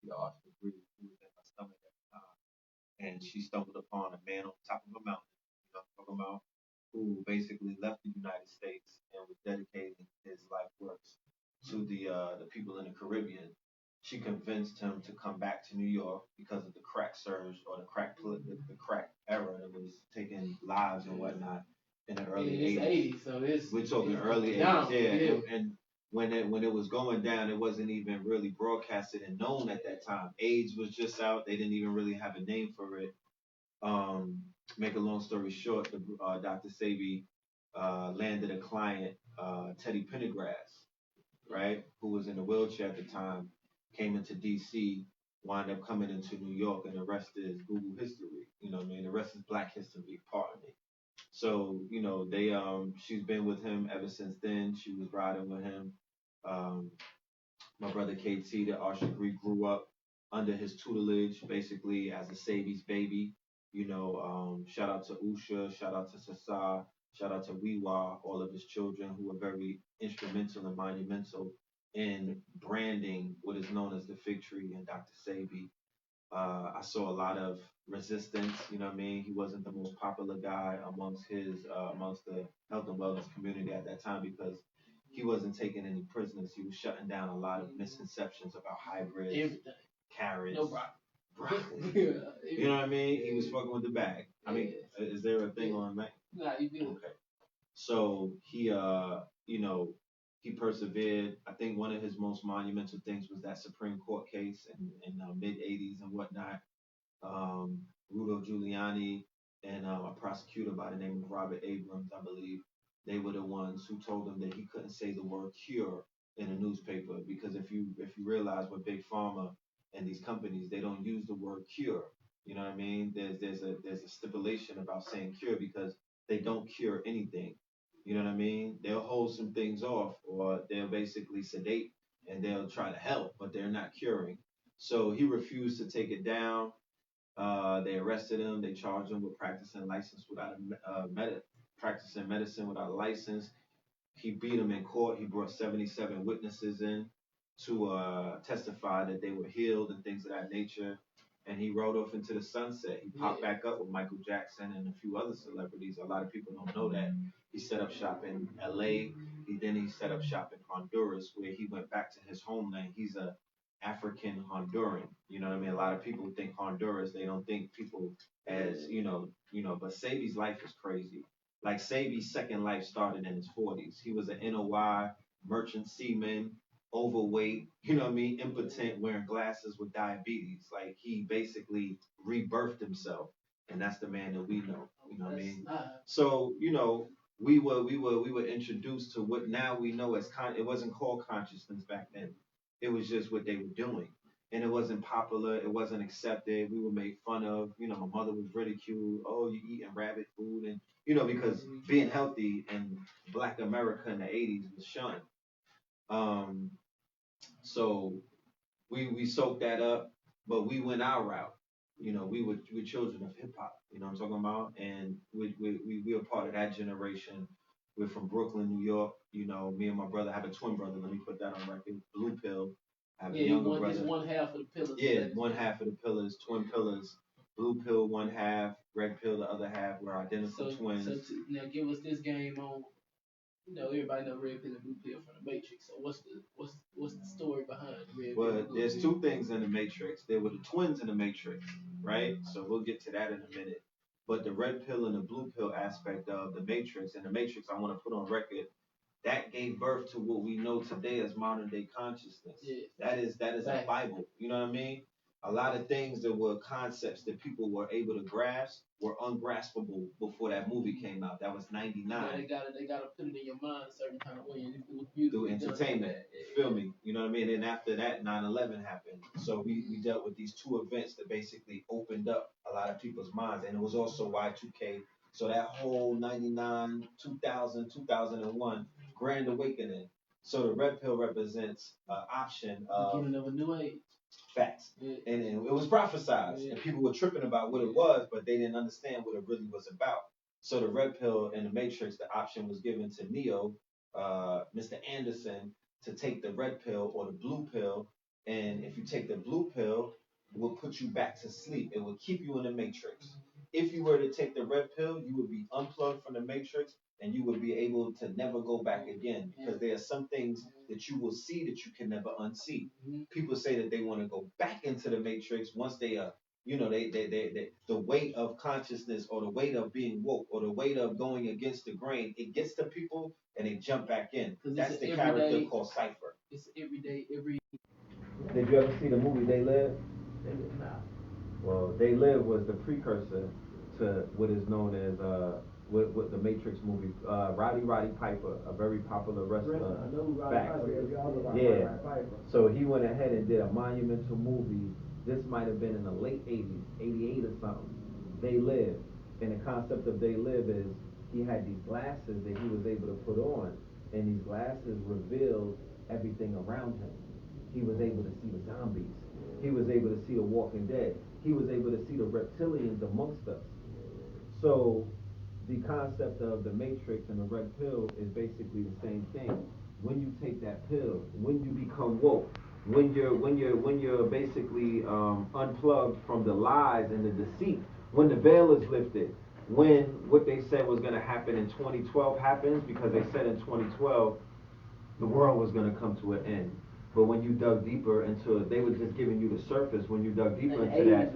the arch degree who was in her stomach at the time, and she stumbled upon a man on top of a mountain, you know, talking about who basically left the United States and was dedicating his life works to the people in the Caribbean. She convinced him to come back to New York because of the crack surge or the crack era that was taking lives and whatnot in the early it's 80s. So we're talking it's early 80s, down, yeah. yeah. And when it was going down, it wasn't even really broadcasted and known at that time. AIDS was just out; they didn't even really have a name for it. Um, make a long story short, Dr. Sebi landed a client, Teddy Pendergrass, right, who was in a wheelchair at the time, came into D.C., wound up coming into New York, and the rest is Google history. You know what I mean? The rest is Black history, pardon me. So, you know, she's been with him ever since then. She was riding with him. Um, my brother KT, the Archer Greek, grew up under his tutelage, basically as a Sebi's baby. You know, shout out to Usha, shout out to Sasa, shout out to Wiwa, all of his children who were very instrumental and monumental in branding what is known as the Fig Tree and Dr. Sebi. I saw a lot of resistance. You know what I mean? He wasn't the most popular guy amongst the health and wellness community at that time because he wasn't taking any prisoners. He was shutting down a lot of misconceptions about hybrids, everything, carrots, no broccoli. You know what I mean? He was fucking with the bag. I mean, is there a thing on that? Nah, you do. Okay. So you know, he persevered. I think one of his most monumental things was that Supreme Court case in the mid '80s and whatnot. Um, Rudolph Giuliani and a prosecutor by the name of Robert Abrams, I believe, they were the ones who told him that he couldn't say the word cure in a newspaper because if you realize what Big Pharma and these companies, they don't use the word cure. You know what I mean? There's a stipulation about saying cure because they don't cure anything. You know what I mean? They'll hold some things off or they'll basically sedate and they'll try to help, but they're not curing. So he refused to take it down. They arrested him. They charged him with practicing medicine without a license. He beat him in court. He brought 77 witnesses in to testify that they were healed and things of that nature. And he rode off into the sunset. He popped back up with Michael Jackson and a few other celebrities. A lot of people don't know that. He set up shop in LA. He set up shop in Honduras where he went back to his homeland. He's a African Honduran. You know what I mean? A lot of people think Honduras, they don't think people as, but Sabi's life is crazy. Like Sabi's second life started in his 40s. He was an NOI, merchant seaman, overweight, you know what I mean, impotent, wearing glasses with diabetes. Like he basically rebirthed himself. And that's the man that we know. You know what I mean? So, we were introduced to what now we know as it wasn't called consciousness back then. It was just what they were doing. And it wasn't popular. It wasn't accepted. We were made fun of. You know, my mother was ridiculed. Oh, you eating rabbit food. And, because being healthy in Black America in the 80s was shunned. Um, so we soaked that up, but we went our route. We were children of hip hop. You know what I'm talking about? And we were part of that generation. We're from Brooklyn, New York. You know, me and my brother have a twin brother. Let me put that on record. Blue Pill. I have a younger brother. He's one half of the pillars. Yeah, one half of the pillars, twin pillars. Blue Pill, one half. Red Pill, the other half. We're identical twins. So now give us this game on. Everybody know Red Pill and Blue Pill from the Matrix. So what's the story behind Red Pill? Well, there's two things in the Matrix. There were the twins in the Matrix, right? So we'll get to that in a minute. But the Red Pill and the Blue Pill aspect of the Matrix, and the Matrix, I want to put on record, that gave birth to what we know today as modern day consciousness. Yeah. That is a Bible. You know what I mean? A lot of things that were concepts that people were able to grasp were ungraspable before that movie came out. That was '99. Yeah, they gotta put it in your mind a certain kind of way. Through entertainment. Feel me? You know what I mean? And after that, 9/11 happened. So we dealt with these two events that basically opened up a lot of people's minds. And it was also Y2K. So that whole 99, 2000, 2001 Grand Awakening. So the Red Pill represents an option of beginning of a new age. Facts. Yeah. And it was prophesized. Yeah. And people were tripping about what it was, but they didn't understand what it really was about. So the Red Pill and the Matrix, the option was given to Neo, Mr. Anderson, to take the red pill or the blue pill And if you take the blue pill, it will put you back to sleep. It will keep you in the matrix. If you were to take the red pill, you would be unplugged from the matrix and you would be able to never go back again, because there are some things that you will see that you can never unsee. People say that they want to go back into the matrix once they are, the weight of consciousness or the weight of being woke or the weight of going against the grain, it gets to people and they jump back in. That's the character called Cypher. It's every day, every. Did you ever see the movie They Live? They Live now. Well, They Live was the precursor to what is known as what the Matrix movie. Roddy Piper, a very popular wrestler. I know Roddy Piper. Yeah. So he went ahead and did a monumental movie. This might have been in the late 80s, 88 or something. They Live. And the concept of They Live is he had these glasses that he was able to put on, and these glasses revealed everything around him. He was able to see the zombies. He was able to see the Walking Dead. He was able to see the reptilians amongst us. So the concept of the Matrix and the red pill is basically the same thing. When you take that pill, when you become woke, when you're basically unplugged from the lies and the deceit, when the veil is lifted, when what they said was going to happen in 2012 happens, because they said in 2012 the world was going to come to an end. But when you dug deeper into it, they were just giving you the surface. When you dug deeper into that,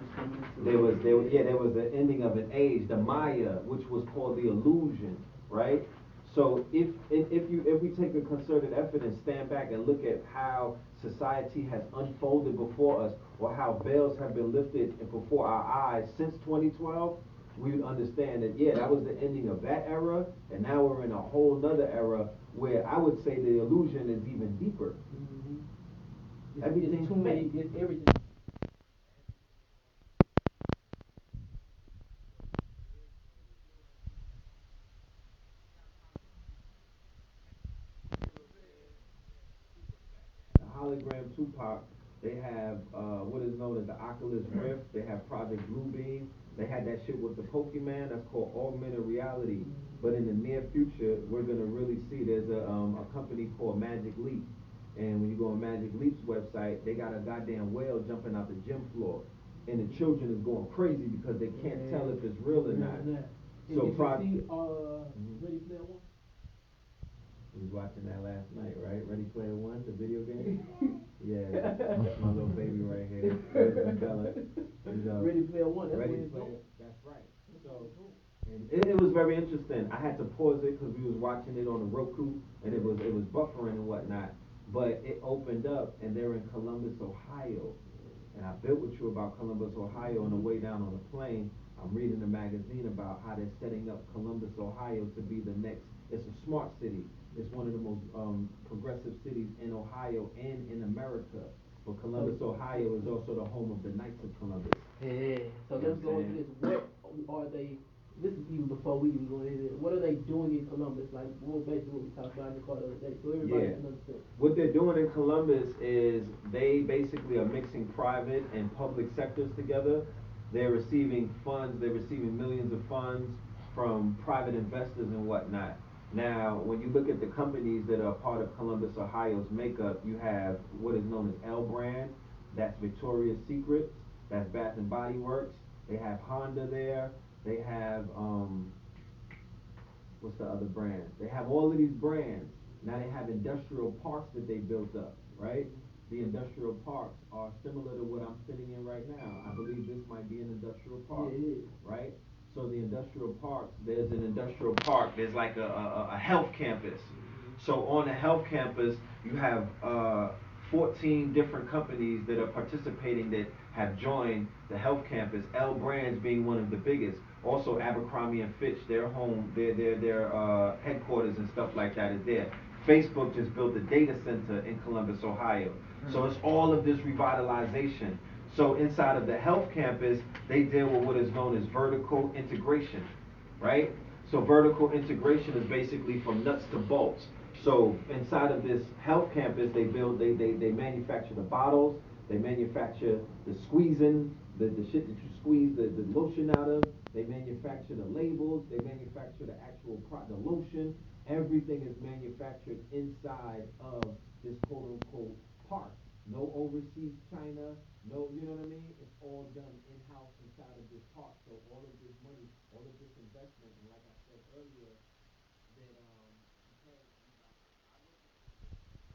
there was the ending of an age, the Maya, which was called the illusion, right? So if we take a concerted effort and stand back and look at how society has unfolded before us, or how veils have been lifted before our eyes since 2012, we would understand that, yeah, that was the ending of that era, and now we're in a whole nother era where I would say the illusion is even deeper. Everything's too many. Everything. The hologram Tupac. They have what is known as the Oculus Rift. They have Project Bluebeam. They had that shit with the Pokemon. That's called augmented reality. But in the near future, we're gonna really see there's a company called Magic Leap. And when you go on Magic Leap's website, they got a goddamn whale jumping out the gym floor. And the children is going crazy because they can't tell if it's real or not. So Ready Player One? We was watching that last night, right? Ready Player One, the video game? Yeah, that's my little baby right here. Ready Player One, that's Ready Player. That's right. So, and it was very interesting. I had to pause it because we was watching it on the Roku, and it was buffering and whatnot. But it opened up, and they're in Columbus, Ohio. And I built with you about Columbus, Ohio on the way down on the plane. I'm reading a magazine about how they're setting up Columbus, Ohio to be the next. It's a smart city. It's one of the most progressive cities in Ohio and in America. But Columbus, Ohio is also the home of the Knights of Columbus. Yeah. So let's go into this. What are they? This is even before we even go into it. What are they doing in Columbus? Like, basically what we talked about in the call the other day. So everybody can understand. What they're doing in Columbus is they basically are mixing private and public sectors together. They're receiving funds. They're receiving millions of funds from private investors and whatnot. Now, when you look at the companies that are part of Columbus, Ohio's makeup, you have what is known as L Brand. That's Victoria's Secret. That's Bath and Body Works. They have Honda there. They have what's the other brand? They have all of these brands. Now they have industrial parks that they built up, right? The industrial parks are similar to what I'm sitting in right now. I believe this might be an industrial park, right? So the industrial parks, there's an industrial park. There's like a health campus. So on the health campus, you have 14 different companies that are participating that have joined the health campus. L Brands being one of the biggest. Also Abercrombie and Fitch, their home, their headquarters and stuff like that is there. Facebook just built a data center in Columbus, Ohio. So it's all of this revitalization. So inside of the health campus, they deal with what is known as vertical integration, right? So vertical integration is basically from nuts to bolts. So inside of this health campus, they manufacture the bottles, they manufacture the squeezing, the shit that you squeeze the lotion out of, they manufacture the labels, they manufacture the actual the lotion. Everything is manufactured inside of this quote unquote park. no overseas China, no, you know what I mean? It's all done in-house inside of this park. So all of this money, all of this investment, and like I said earlier, that because we like I look at it as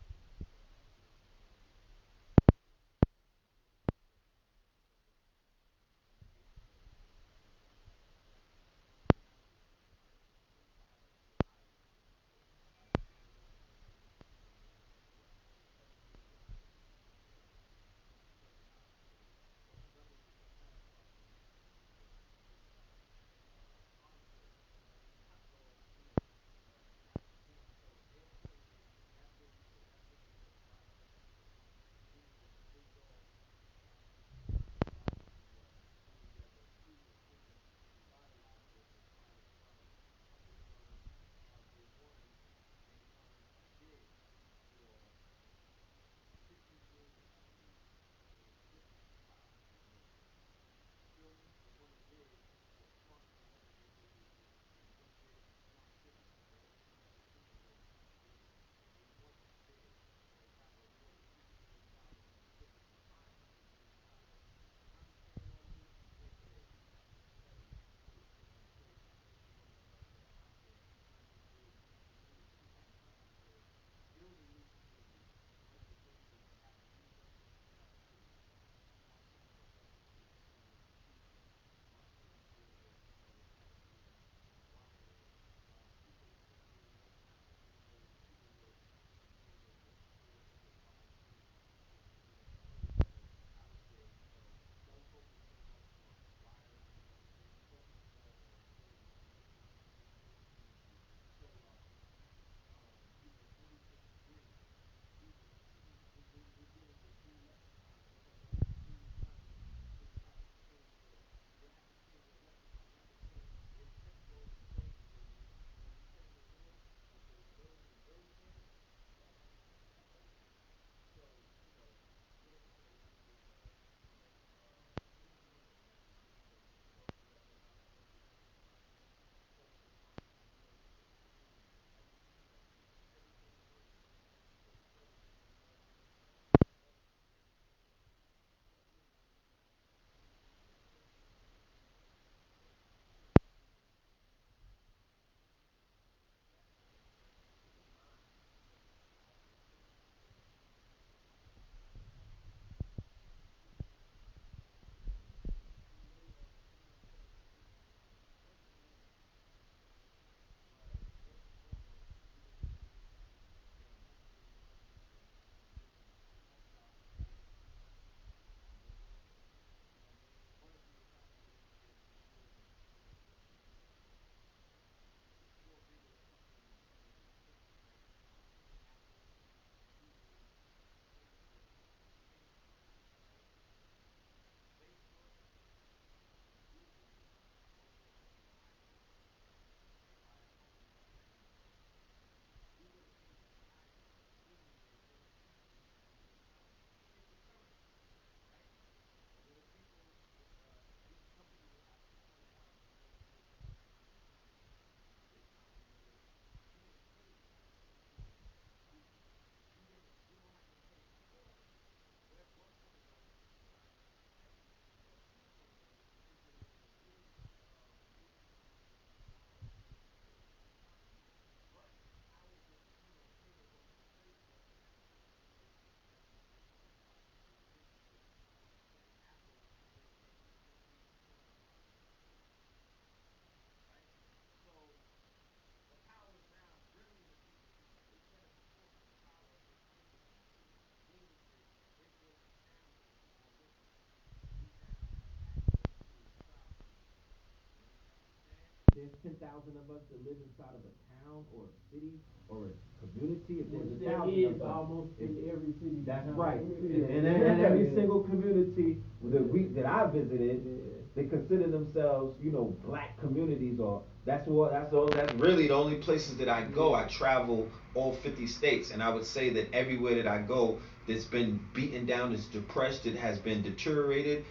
there's 10,000 of us that live inside of a town or a city or a community. If there's Which a there thousand is of us, almost in every city. that's town. right. Yeah. And every Yeah. single community that I visited, Yeah. they consider themselves, black communities, or That's really the only places that I go. Yeah. I travel all 50 states, and I would say that everywhere that I go, that's been beaten down, is depressed, it has been deteriorated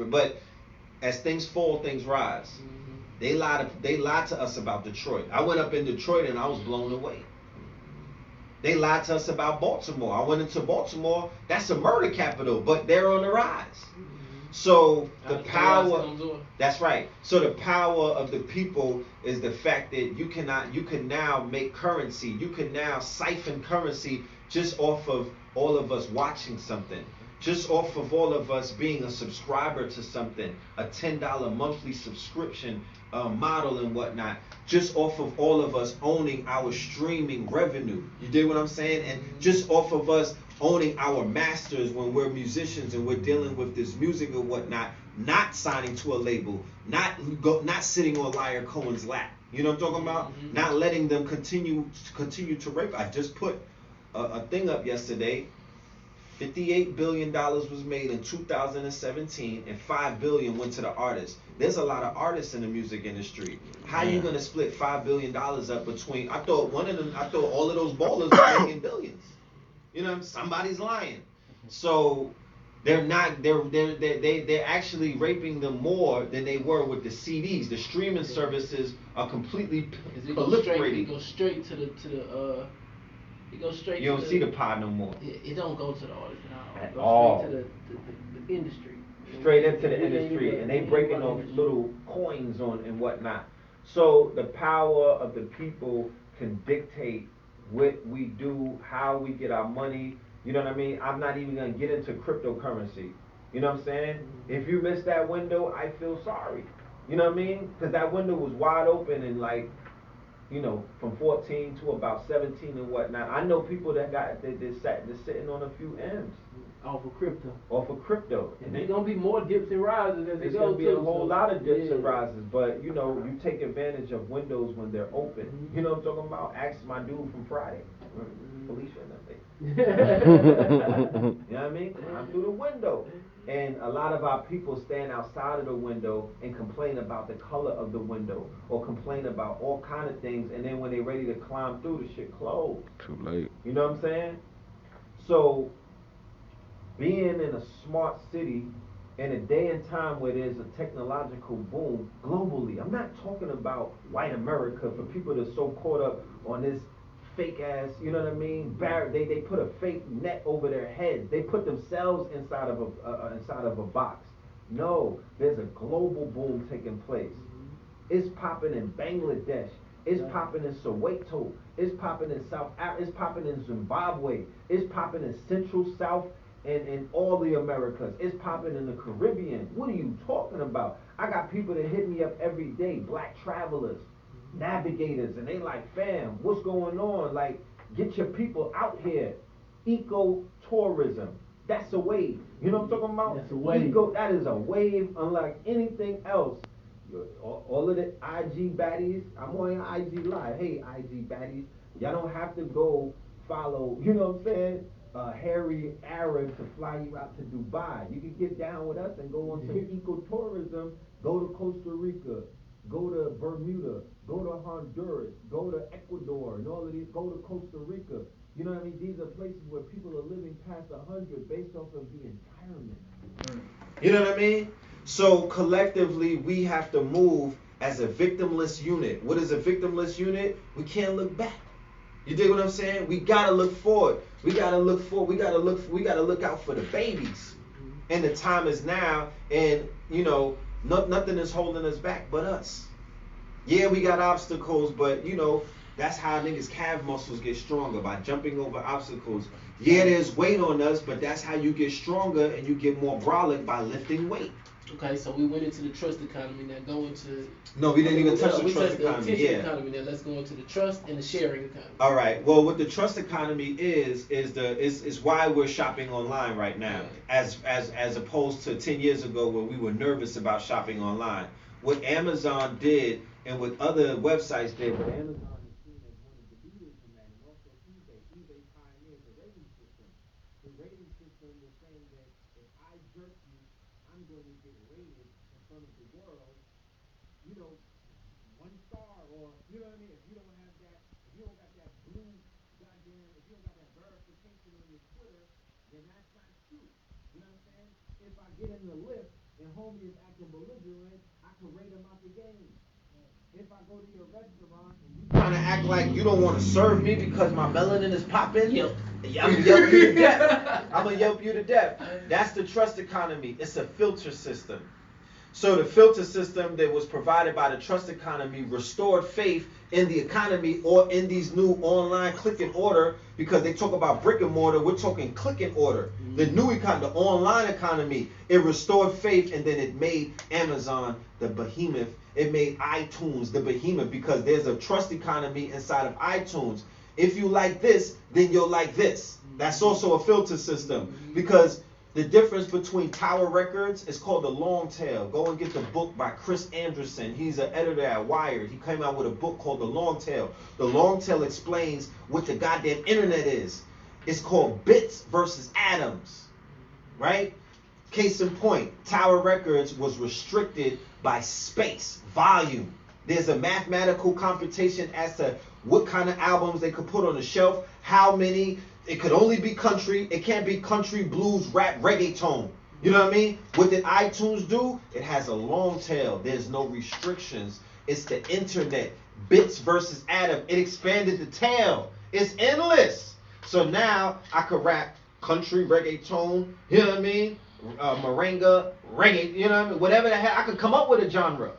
but as things fall, things rise. Mm-hmm. They lied to us about Detroit. I went up in Detroit and I was blown away. They lied to us about Baltimore. I went into Baltimore. That's a murder capital, but they're on the rise. So the power, that's right. So the power of the people is the fact that you can now make currency. You can now siphon currency just off of all of us watching something. Just off of all of us being a subscriber to something, a $10 monthly subscription model and whatnot, just off of all of us owning our streaming revenue. You dig what I'm saying? And just off of us owning our masters when we're musicians and we're dealing with this music and whatnot, not signing to a label, not sitting on Liar Cohen's lap. You know what I'm talking about? Mm-hmm. Not letting them continue to rape. I just put a thing up yesterday. $58 billion was made in 2017 and $5 billion went to the artists. There's a lot of artists in the music industry. How you gonna split $5 billion up between? I thought all of those ballers were making billions. You know, somebody's lying. So they're actually raping them more than they were with the CDs. The streaming services are completely proliferating. It goes straight to the it goes straight. You don't see the pod no more. It don't go to the artist at all. Straight to the industry. Straight into the industry, and they breaking off little coins on and whatnot. So the power of the people can dictate what we do, how we get our money. You know what I mean? I'm not even gonna get into cryptocurrency. You know what I'm saying? If you missed that window, I feel sorry. You know what I mean? Because that window was wide open and like, you know, from 14 to about 17 and whatnot. I know people that they're sitting on a few M's. Off of crypto. And there's gonna be more dips and rises as there's it gonna goes. be a whole lot of dips and rises, but you know, you take advantage of windows when they're open. Mm-hmm. You know what I'm talking about? Ask my dude from Friday. Felicia and that thing. You know what I mean? I'm through the window. And a lot of our people stand outside of the window and complain about the color of the window or complain about all kind of things, and then when they're ready to climb through, the shit closed. Too late. You know what I'm saying? So being in a smart city in a day and time where there's a technological boom globally, I'm not talking about white America for people that are so caught up on this fake ass, you know what I mean? They put a fake net over their heads. They put themselves inside of a box. No, there's a global boom taking place. It's popping in Bangladesh. It's popping in Soweto. It's popping in it's popping in Zimbabwe. It's popping in Central, South, and all the Americas. It's popping in the Caribbean. What are you talking about? I got people that hit me up every day, black travelers, navigators, and they like, fam, what's going on? Like, get your people out here. Eco-tourism. That's a wave. You know what I'm talking about? That's a wave. That is a wave unlike anything else. All of the IG baddies, I'm on IG Live. Hey, IG baddies, y'all don't have to go follow, you know what I'm saying, Harry Arab to fly you out to Dubai. You can get down with us and go on some ecotourism, go to Costa Rica, go to Bermuda, go to Honduras, go to Ecuador, and all of these, go to Costa Rica. You know what I mean? These are places where people are living past 100 based off of the environment. You know what I mean? So collectively, we have to move as a victimless unit. What is a victimless unit? We can't look back. You dig what I'm saying? We gotta look forward. We gotta look out for the babies. And the time is now. And you know, nothing is holding us back but us. Yeah, we got obstacles, but you know, that's how niggas' calf muscles get stronger, by jumping over obstacles. Yeah, there's weight on us, but that's how you get stronger and you get more brolic, by lifting weight. Okay, so we went into the trust economy. Now go into... No, we didn't even touch the trust economy. Yeah. Economy. Now let's go into the trust and the sharing economy. All right. Well, what the trust economy is why we're shopping online right now, as opposed to 10 years ago where we were nervous about shopping online. What Amazon did and what other websites did, but Amazon is seen as one of the leaders in that, and also eBay. eBay pioneered the rating system. The rating system was saying that if I jerk you, I'm going to get rated in front of the world, you know, 1 star, or, you know what I mean? If you don't have that, if you don't got that blue goddamn, if you don't got that verification on your Twitter, then that's not true. You know what I'm saying? If I get in the lift and homie is acting belligerent, I can rate him out the game. if I go to your restaurant and you trying to act like you don't want to serve me because my melanin is popping, Yep. I'm gonna yelp you to death. I'm gonna yelp you to death. That's the trust economy. It's a filter system. So the filter system that was provided by the trust economy restored faith in the economy or in these new online click and order, because they talk about brick and mortar, we're talking click and order. The new economy, the online economy, it restored faith, and then it made Amazon the behemoth. It made iTunes the behemoth, because there's a trust economy inside of iTunes. If you like this, then you'll like this. That's also a filter system, because the difference between Tower Records is called the long tail. Go and get the book by Chris Anderson. He's an editor at Wired. He came out with a book called The Long Tail. The long tail explains what the goddamn internet is. It's called bits versus atoms, right? Case in point, Tower Records was restricted by space, volume. There's a mathematical computation as to what kind of albums they could put on the shelf, how many. It could only be country. It can't be country, blues, rap, reggaeton. You know what I mean? What did iTunes do? It has a long tail. There's no restrictions. It's the internet. Bits versus atom. It expanded the tail. It's endless. So now I could rap country, reggaeton, you know what I mean? Merengue, reggae, you know what I mean? Whatever the hell. I could come up with a genre,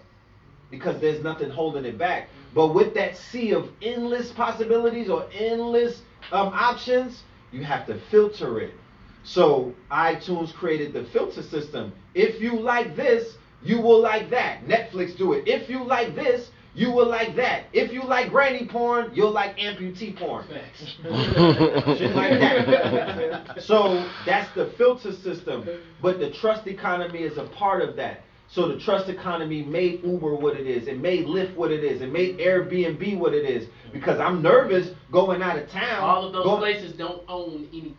because there's nothing holding it back. But with that sea of endless possibilities or endless options, you have to filter it. So iTunes created the filter system. If you like this, you will like that. Netflix do it. If you like this, you will like that. If you like granny porn, you'll like amputee porn. Shit like that. So that's the filter system. But the trust economy is a part of that. So the trust economy made Uber what it is. It made Lyft what it is. It made Airbnb what it is. Because I'm nervous going out of town. All of those places don't own anything.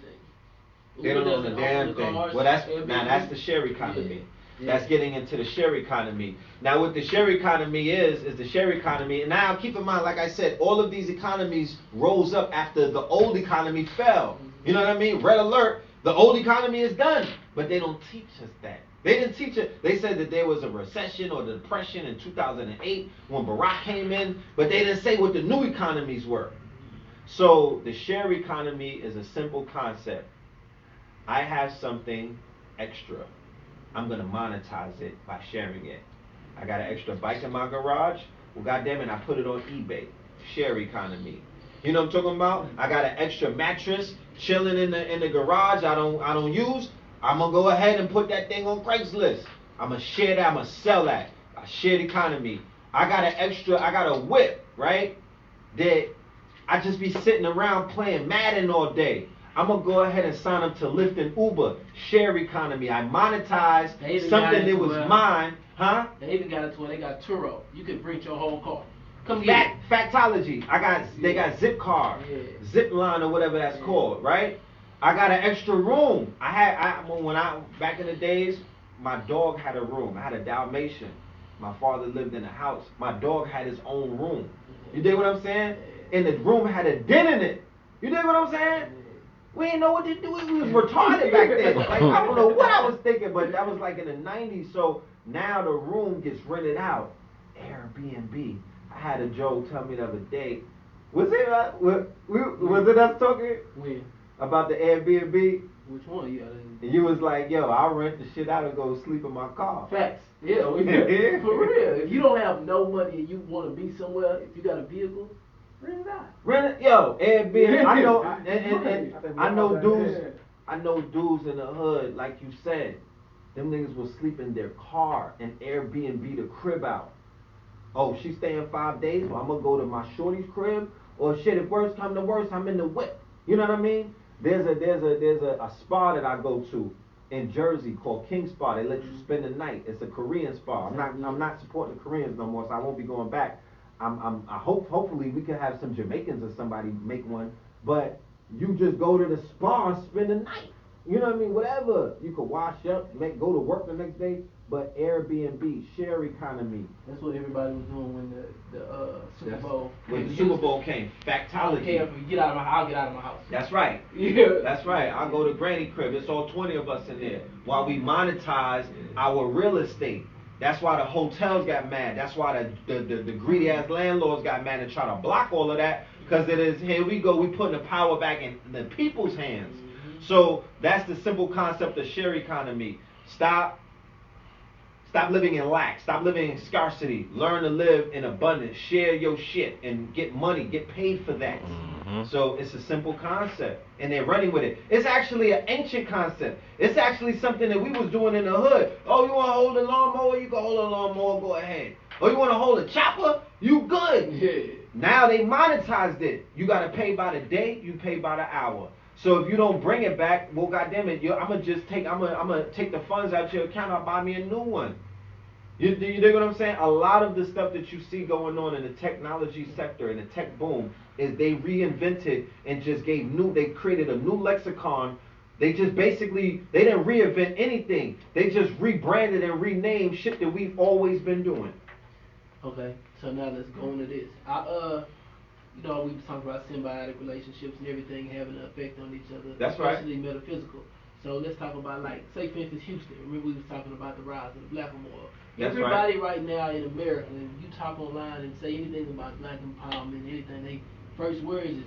They don't own a damn thing. Well, that's the share economy. Yeah. That's getting into the share economy. Now, what the share economy is the share economy. And now, keep in mind, like I said, all of these economies rose up after the old economy fell. You know what I mean? Red alert. The old economy is done. But they don't teach us that. They didn't teach it. They said that there was a recession or depression in 2008 when Barack came in, but they didn't say what the new economies were. So the share economy is a simple concept. I have something extra. I'm going to monetize it by sharing it. I got an extra bike in my garage. Well, goddamn it, I put it on eBay. Share economy. You know what I'm talking about? I got an extra mattress chilling in the garage. I don't use. I'm going to go ahead and put that thing on Craigslist. I'm going to share that. I'm going to sell that. A shared economy. I got a whip, right? That I just be sitting around playing Madden all day. I'm going to go ahead and sign up to Lyft and Uber. Share economy. I monetize something that was mine. Huh? They even got it to where they got Turo. You can bring your whole car. Come get it. Factology. They got Zip Car, Zip Line, or whatever that's called, right? I got an extra room. Back in the days, my dog had a room. I had a Dalmatian. My father lived in a house. My dog had his own room. You dig what I'm saying? And the room had a den in it. You dig what I'm saying? We didn't know what to do. We was retarded back then. Like, I don't know what I was thinking, but that was like in the 90s. So now the room gets rented out. Airbnb. I had a Joe tell me the other day. Was it us talking? When? About the Airbnb? Which one? And you was like, yo, I'll rent the shit out and go sleep in my car. Facts. Yeah, for real. If you don't have no money and you want to be somewhere, if you got a vehicle, rent it out. Yo, Airbnb. I know dudes in the hood, like you said, them niggas will sleep in their car and Airbnb the crib out. Oh, she's staying 5 days, well, I'm gonna go to my shorty's crib, or shit, if worst come to worst, I'm in the whip. You know what I mean? There's a spa that I go to in Jersey called KINGZ Spa. They let you spend the night. It's a Korean spa. I'm not supporting the Koreans no more, so I won't be going back. Hopefully we can have some Jamaicans or somebody make one, but you just go to the spa and spend the night. You know what I mean? Whatever. You could wash up, go to work the next day, but Airbnb, share economy. That's what everybody was doing when the Super Bowl. When the Super Bowl came. Factology. I don't care if you get out of my house, I'll get out of my house. That's right. Yeah. That's right. I'll go to Granny crib. It's all 20 of us in there. While we monetize our real estate. That's why the hotels got mad. That's why the greedy ass landlords got mad and try to block all of that. Because it is, here we go, we putting the power back in the people's hands. So that's the simple concept of share economy. Stop living in lack. Stop living in scarcity. Learn to live in abundance. Share your shit and get money. Get paid for that. So it's a simple concept, and they're running with it. It's actually an ancient concept. It's actually something that we was doing in the hood. Oh, you want to hold a lawnmower? You can hold a lawnmower. Go ahead. Oh, you want to hold a chopper? You good. Yeah. Now they monetized it. You got to pay by the day. You pay by the hour. So if you don't bring it back, well, goddamn it, I'm gonna take the funds out your account. I'll buy me a new one. You dig what I'm saying? A lot of the stuff that you see going on in the technology sector, in the tech boom, is they reinvented and just they created a new lexicon. They just basically, they didn't reinvent anything. They just rebranded and renamed shit that we've always been doing. Okay, so now let's go into this. We was talking about symbiotic relationships and everything having an effect on each other. That's right. Especially metaphysical. So let's talk about, like, say for instance Houston. Remember we was talking about the rise of the black America. That's Everybody right now in America, if you talk online and say anything about black empowerment, anything, they first words is,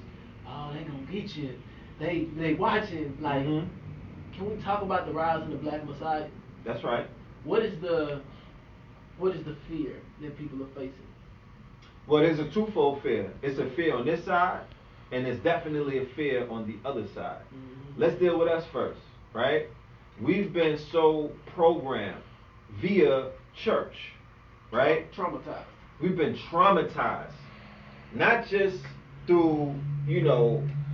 oh, they gonna get you. They watching. Like, can we talk about the rise of the black Messiah? That's right. What is the fear that people are facing? Well, there's a twofold fear. It's a fear on this side, and there's definitely a fear on the other side. Let's deal with us first, right? We've been so programmed via church, right? Traumatized. We've been traumatized, not just through,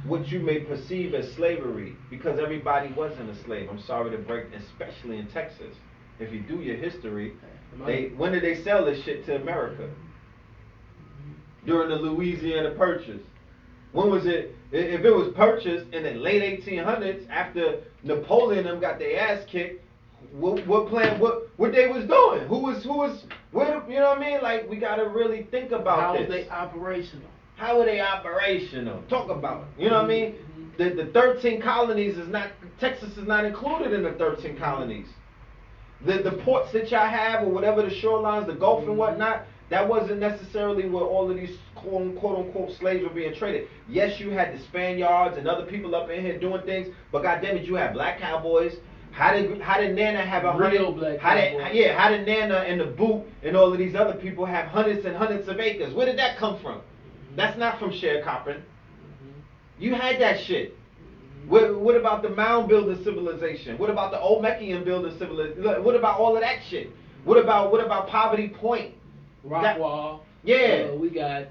what you may perceive as slavery, because everybody wasn't a slave. I'm sorry to break, especially in Texas. If you do your history, when did they sell this shit to America? During the Louisiana Purchase. When was it? If it was purchased in the late 1800s, after Napoleon and them got their ass kicked, what they was doing? Who was, where, you know what I mean? Like, we gotta really think about this. How are they operational? How are they operational? Talk about it. You know what I mean? The 13 colonies Texas is not included in the 13 colonies. The ports that y'all have, or whatever, the shorelines, the Gulf and whatnot, that wasn't necessarily where all of these quote-unquote slaves were being traded. Yes, you had the Spaniards and other people up in here doing things, but goddammit, you had black cowboys. How did Nana have a real black cowboys? How did Nana and the Boot and all of these other people have hundreds and hundreds of acres? Where did that come from? That's not from sharecropping. You had that shit. What about the mound building civilization? What about the Olmecan building civilization? What about all of that shit? What about Poverty Point? Rockwall. Yeah. We got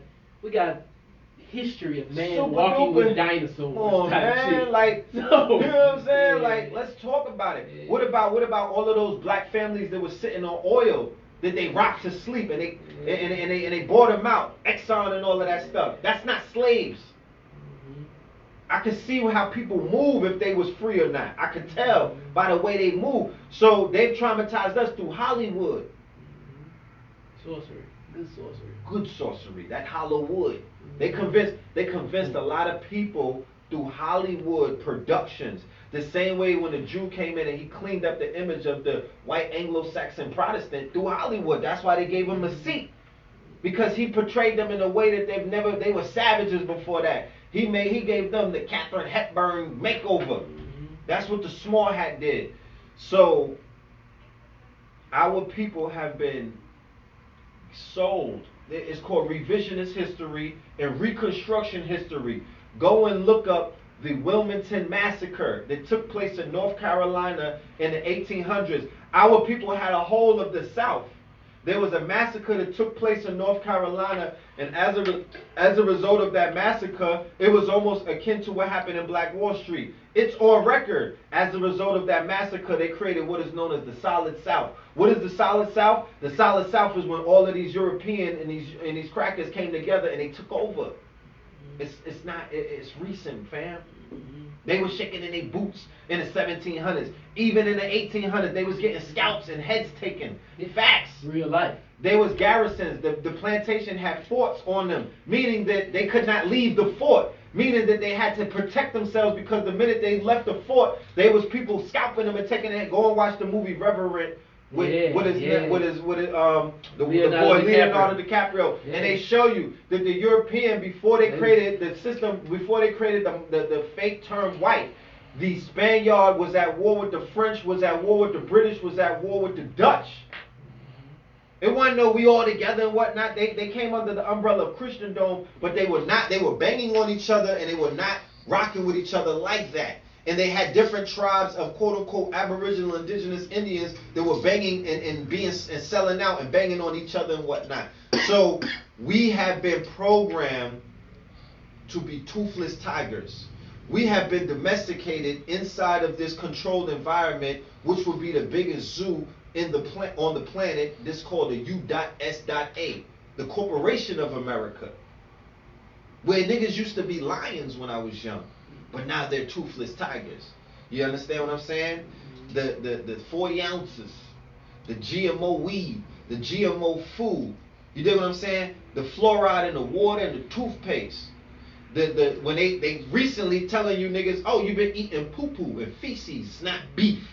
history of man Super walking duper. with dinosaurs. Come on, type man. shit. Like, So, you know what I'm saying? yeah. Like, let's talk about it. Yeah. What about all of those black families that were sitting on oil that they rocked to sleep and they bought them out, Exxon and all of that stuff? That's not slaves. I could see how people move if they was free or not. I could tell by the way they move. So they've traumatized us through Hollywood. Sorcery. Good sorcery. Good sorcery. That Hollywood. They convinced a lot of people through Hollywood productions. The same way when the Jew came in and he cleaned up the image of the white Anglo-Saxon Protestant through Hollywood. That's why they gave him a seat. Because he portrayed them in a way that they were savages before that. He gave them the Katharine Hepburn makeover. That's what the small hat did. So our people have been sold. It's called revisionist history and reconstruction history. Go and look up the Wilmington Massacre that took place in North Carolina in the 1800s. Our people had a whole of the South. There was a massacre that took place in North Carolina, and as a result of that massacre, it was almost akin to what happened in Black Wall Street. It's on record. As a result of that massacre, they created what is known as the Solid South. What is the Solid South? The Solid South is when all of these European and these crackers came together and they took over. It's recent, fam. They were shaking in their boots in the 1700s. Even in the 1800s, they was getting scalps and heads taken. Facts. Real life. They was garrisons. The plantation had forts on them, meaning that they could not leave the fort, meaning that they had to protect themselves, because the minute they left the fort, there was people scalping them and taking it. Go and watch the movie Reverend with the boy Leonardo Leonardo DiCaprio, Yeah. and they show you that the European, before they created the system, before they created the fake term white, the Spaniard was at war with the French, was at war with the British, was at war with the Dutch. It wasn't no we all together and whatnot. They came under the umbrella of Christendom, but they were not. They were banging on each other, and they were not rocking with each other like that. And they had different tribes of quote unquote Aboriginal indigenous Indians that were banging and selling out and banging on each other and whatnot. So we have been programmed to be toothless tigers. We have been domesticated inside of this controlled environment, which would be the biggest zoo on the planet. This is called the U.S.A, the Corporation of America, where niggas used to be lions when I was young, but now they're toothless tigers. You understand what I'm saying? The 40 ounces, the GMO weed, the GMO food. You dig what I'm saying? The fluoride in the water and the toothpaste. When they recently telling you niggas, oh, you've been eating poo-poo and feces, not beef.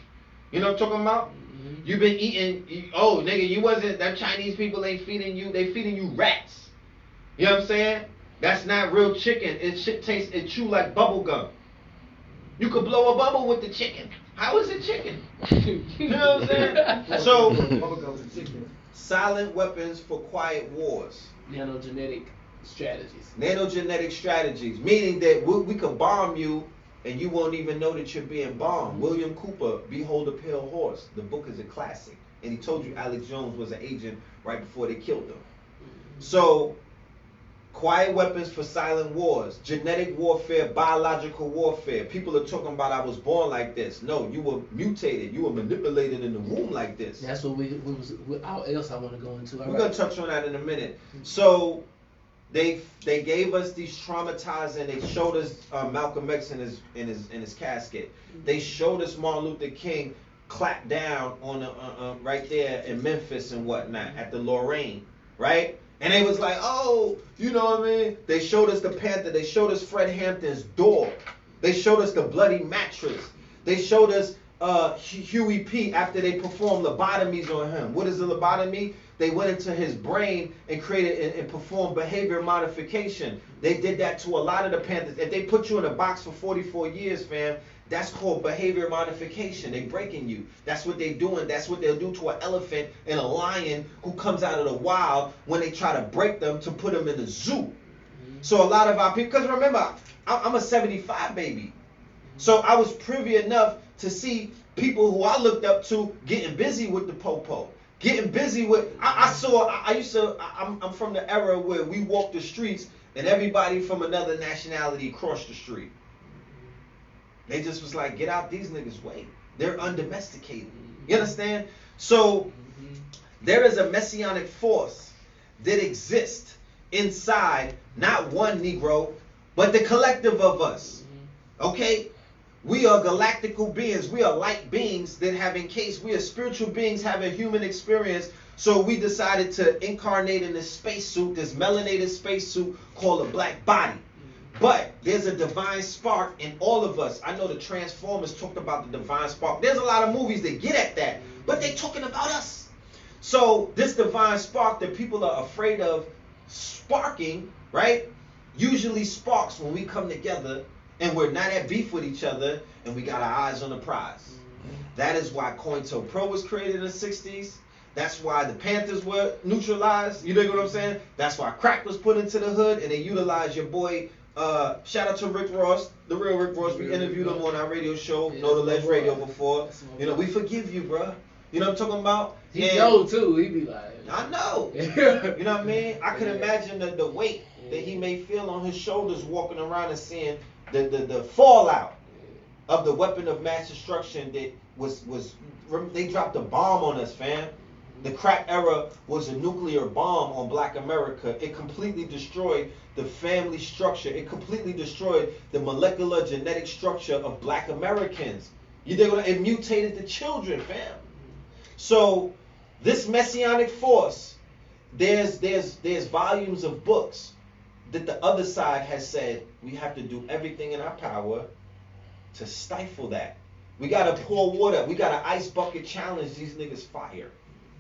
You know what I'm talking about? You've been eating, oh nigga, you wasn't, them Chinese people ain't feeding you, they feeding you rats. You know what I'm saying? That's not real chicken. It chew like bubble gum. You could blow a bubble with the chicken. How is it chicken? You know what I'm saying? So, silent weapons for quiet wars. Nanogenetic strategies. Nanogenetic strategies, meaning that we could bomb you and you won't even know that you're being bombed. William Cooper, Behold a Pale Horse. The book is a classic. And he told you Alex Jones was an agent right before they killed him. So, quiet weapons for silent wars, genetic warfare, biological warfare. People are talking about I was born like this. No, you were mutated. You were manipulated in the womb like this. That's what what else I want to go into. We're going to touch on that in a minute. So, they gave us these traumatizing. They showed us Malcolm X in his casket. They showed us Martin Luther King clapped down on right there in Memphis and whatnot at the Lorraine, right? And they was like, oh, you know what I mean? They showed us the Panther. They showed us Fred Hampton's door. They showed us the bloody mattress. They showed us Huey P. after they performed lobotomies on him. What is a lobotomy? They went into his brain and created and performed behavior modification. They did that to a lot of the Panthers. If they put you in a box for 44 years, fam, that's called behavior modification. They breaking you. That's what they doing. That's what they'll do to an elephant and a lion who comes out of the wild when they try to break them to put them in the zoo. So a lot of our people, because remember, I'm a 75 baby. So I was privy enough to see people who I looked up to getting busy with the popo. Getting busy with, I'm from the era where we walked the streets and everybody from another nationality crossed the street. They just was like, get out these niggas' way. They're undomesticated. You understand? So there is a messianic force that exists inside not one Negro, but the collective of us. Okay? We are galactical beings. We are light beings that have encased. We are spiritual beings having human experience. So we decided to incarnate in this spacesuit, this melanated spacesuit called a black body. But there's a divine spark in all of us. I know the Transformers talked about the divine spark. There's a lot of movies that get at that, but they're talking about us. So this divine spark that people are afraid of sparking, right, usually sparks when we come together and we're not at beef with each other and we got our eyes on the prize. That is why COINTELPRO was created in the 60s. That's why the Panthers were neutralized. You know what I'm saying? That's why crack was put into the hood and they utilized your boy. Shout out to Rick Ross, the real Rick Ross. We interviewed him on our radio show, Know the Ledge Radio before. You know, we forgive you, bro. You know what I'm talking about? He's old too. He be like, I know. You know what I mean? I can imagine the weight that he may feel on his shoulders walking around and seeing the fallout of the weapon of mass destruction that was they dropped a bomb on us, fam. The crack era was a nuclear bomb on black America. It completely destroyed the family structure. It completely destroyed the molecular genetic structure of black Americans. It mutated the children, fam. So this messianic force, there's volumes of books that the other side has said we have to do everything in our power to stifle that. We gotta pour water. We gotta ice bucket challenge these niggas fire,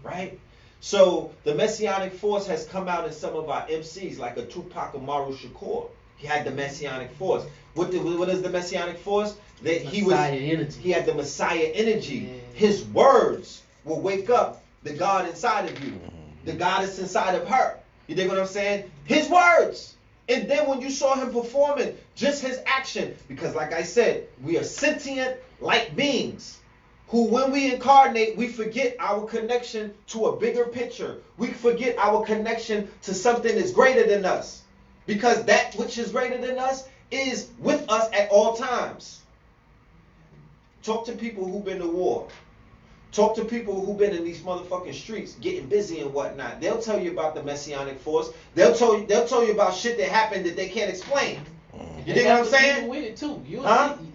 right? So the Messianic force has come out in some of our MCs, like a Tupac Amaru Shakur. He had the Messianic force. What is the Messianic force? That he had the Messiah energy. Yeah. His words will wake up the God inside of you, the goddess inside of her. You dig what I'm saying? His words. And then when you saw him performing, just his action, because like I said, we are sentient light beings who, when we incarnate, we forget our connection to a bigger picture. We forget our connection to something that's greater than us, because that which is greater than us is with us at all times. Talk to people who've been to war. Talk to people who've been in these motherfucking streets getting busy and whatnot. They'll tell you about the Messianic force. They'll tell you about shit that happened that they can't explain. You dig what I'm saying? People with it too.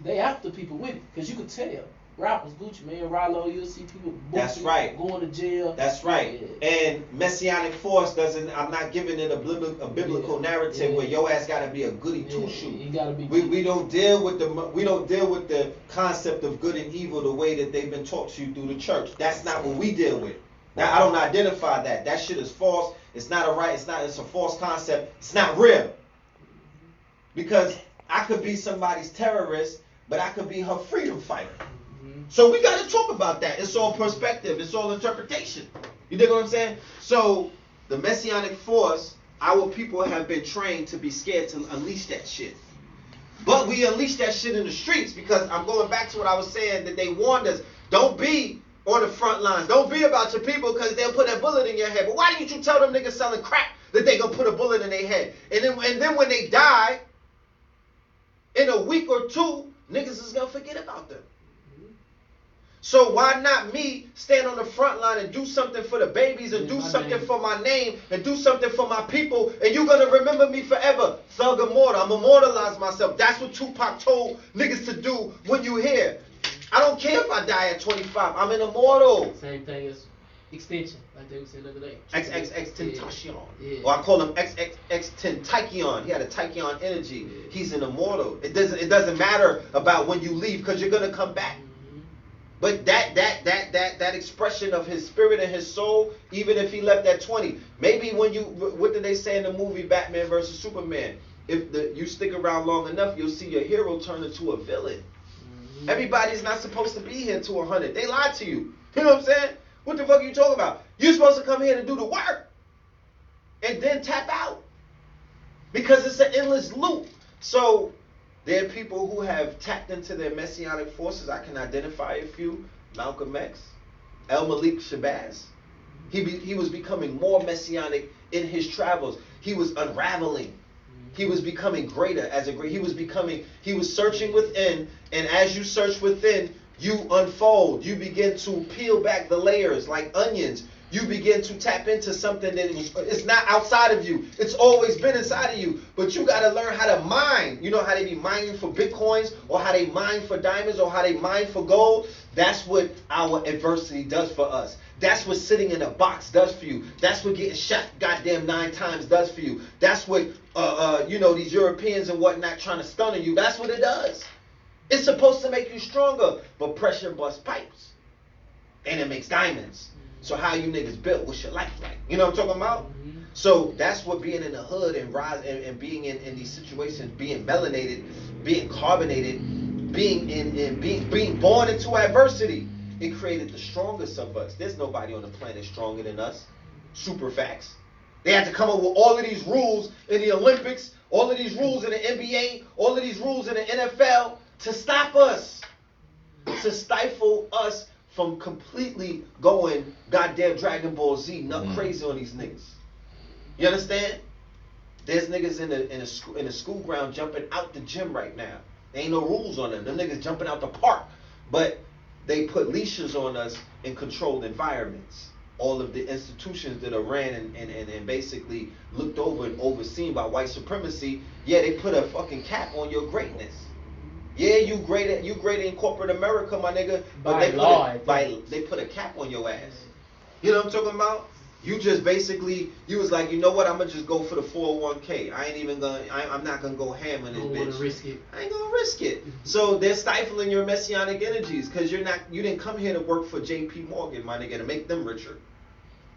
They after people with it, because you could tell. Rappers, Gucci Man, Rollo, you'll see people going to jail. That's right. Yeah. And Messianic force doesn't, I'm not giving it a biblical narrative where your ass gotta be a goody two-shoe. You gotta be. We don't deal with the concept of good and evil the way that they've been taught to you through the church. That's not what we deal with. Now I don't identify that. That shit is false. It's not it's a false concept. It's not real. Because I could be somebody's terrorist, but I could be her freedom fighter. So we got to talk about that. It's all perspective. It's all interpretation. You dig what I'm saying? So the Messianic force, our people have been trained to be scared to unleash that shit. But we unleash that shit in the streets, because I'm going back to what I was saying, that they warned us. Don't be on the front lines. Don't be about your people, because they'll put a bullet in your head. But why didn't you tell them niggas selling crack that they going to put a bullet in their head? And then when they die, in a week or two, niggas is going to forget about them. So why not me stand on the front line and do something for the babies, and do something for my name, and do something for my people, and you're going to remember me forever. Thug immortal. I'm immortalize myself. That's what Tupac told niggas to do when you here. I don't care if I die at 25. I'm an immortal. Same thing as extension, like they were saying the other day. XXXTentacion. Yeah. Or I call him XXXTentacion. He had a Tachyon energy. Yeah. He's an immortal. It doesn't matter about when you leave, because you're going to come back. But that expression of his spirit and his soul, even if he left at 20, maybe what did they say in the movie Batman versus Superman? If you stick around long enough, you'll see your hero turn into a villain. Everybody's not supposed to be here to 100. They lied to you. You know what I'm saying? What the fuck are you talking about? You're supposed to come here to do the work and then tap out, because it's an endless loop. So there are people who have tapped into their Messianic forces. I can identify a few. Malcolm X, El Malik Shabazz. He was becoming more Messianic in his travels. He was unraveling. He was becoming greater as a great. He was searching within, and as you search within, you unfold. You begin to peel back the layers like onions. You begin to tap into something that it's not outside of you. It's always been inside of you. But you got to learn how to mine. You know how they be mining for bitcoins, or how they mine for diamonds, or how they mine for gold? That's what our adversity does for us. That's what sitting in a box does for you. That's what getting shot goddamn 9 times does for you. That's what these Europeans and whatnot trying to stun you. That's what it does. It's supposed to make you stronger, but pressure busts pipes, and it makes diamonds. So how you niggas built? What's your life like? You know what I'm talking about? So that's what being in the hood and being in these situations, being melanated, being carbonated, being born into adversity. It created the strongest of us. There's nobody on the planet stronger than us. Super facts. They had to come up with all of these rules in the Olympics, all of these rules in the NBA, all of these rules in the NFL to stop us, to stifle us from completely going goddamn Dragon Ball Z nut crazy on these niggas. You understand? There's niggas in the school ground jumping out the gym right now. There ain't no rules on them. Them niggas jumping out the park. But they put leashes on us in controlled environments. All of the institutions that are ran and basically looked over and overseen by white supremacy, yeah, they put a fucking cap on your greatness. Yeah, you great in corporate America, my nigga. But they put a cap on your ass. You know what I'm talking about? You just basically, you was like, you know what? I'm gonna just go for the 401k. I'm not gonna go ham on this Don't bitch. want to risk it. I ain't gonna risk it. So they're stifling your messianic energies because you didn't come here to work for J.P. Morgan, my nigga, to make them richer.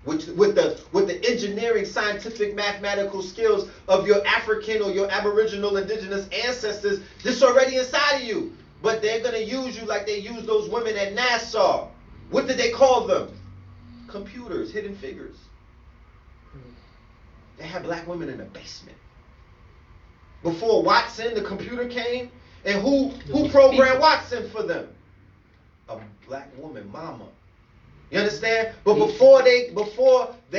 With the engineering, scientific, mathematical skills of your African or your Aboriginal indigenous ancestors, this already inside of you. But they're gonna use you like they used those women at NASA. What did they call them? Computers, hidden figures. They had black women in the basement. Before Watson, the computer came, and who programmed Watson for them? A black woman, mama. You understand? But before they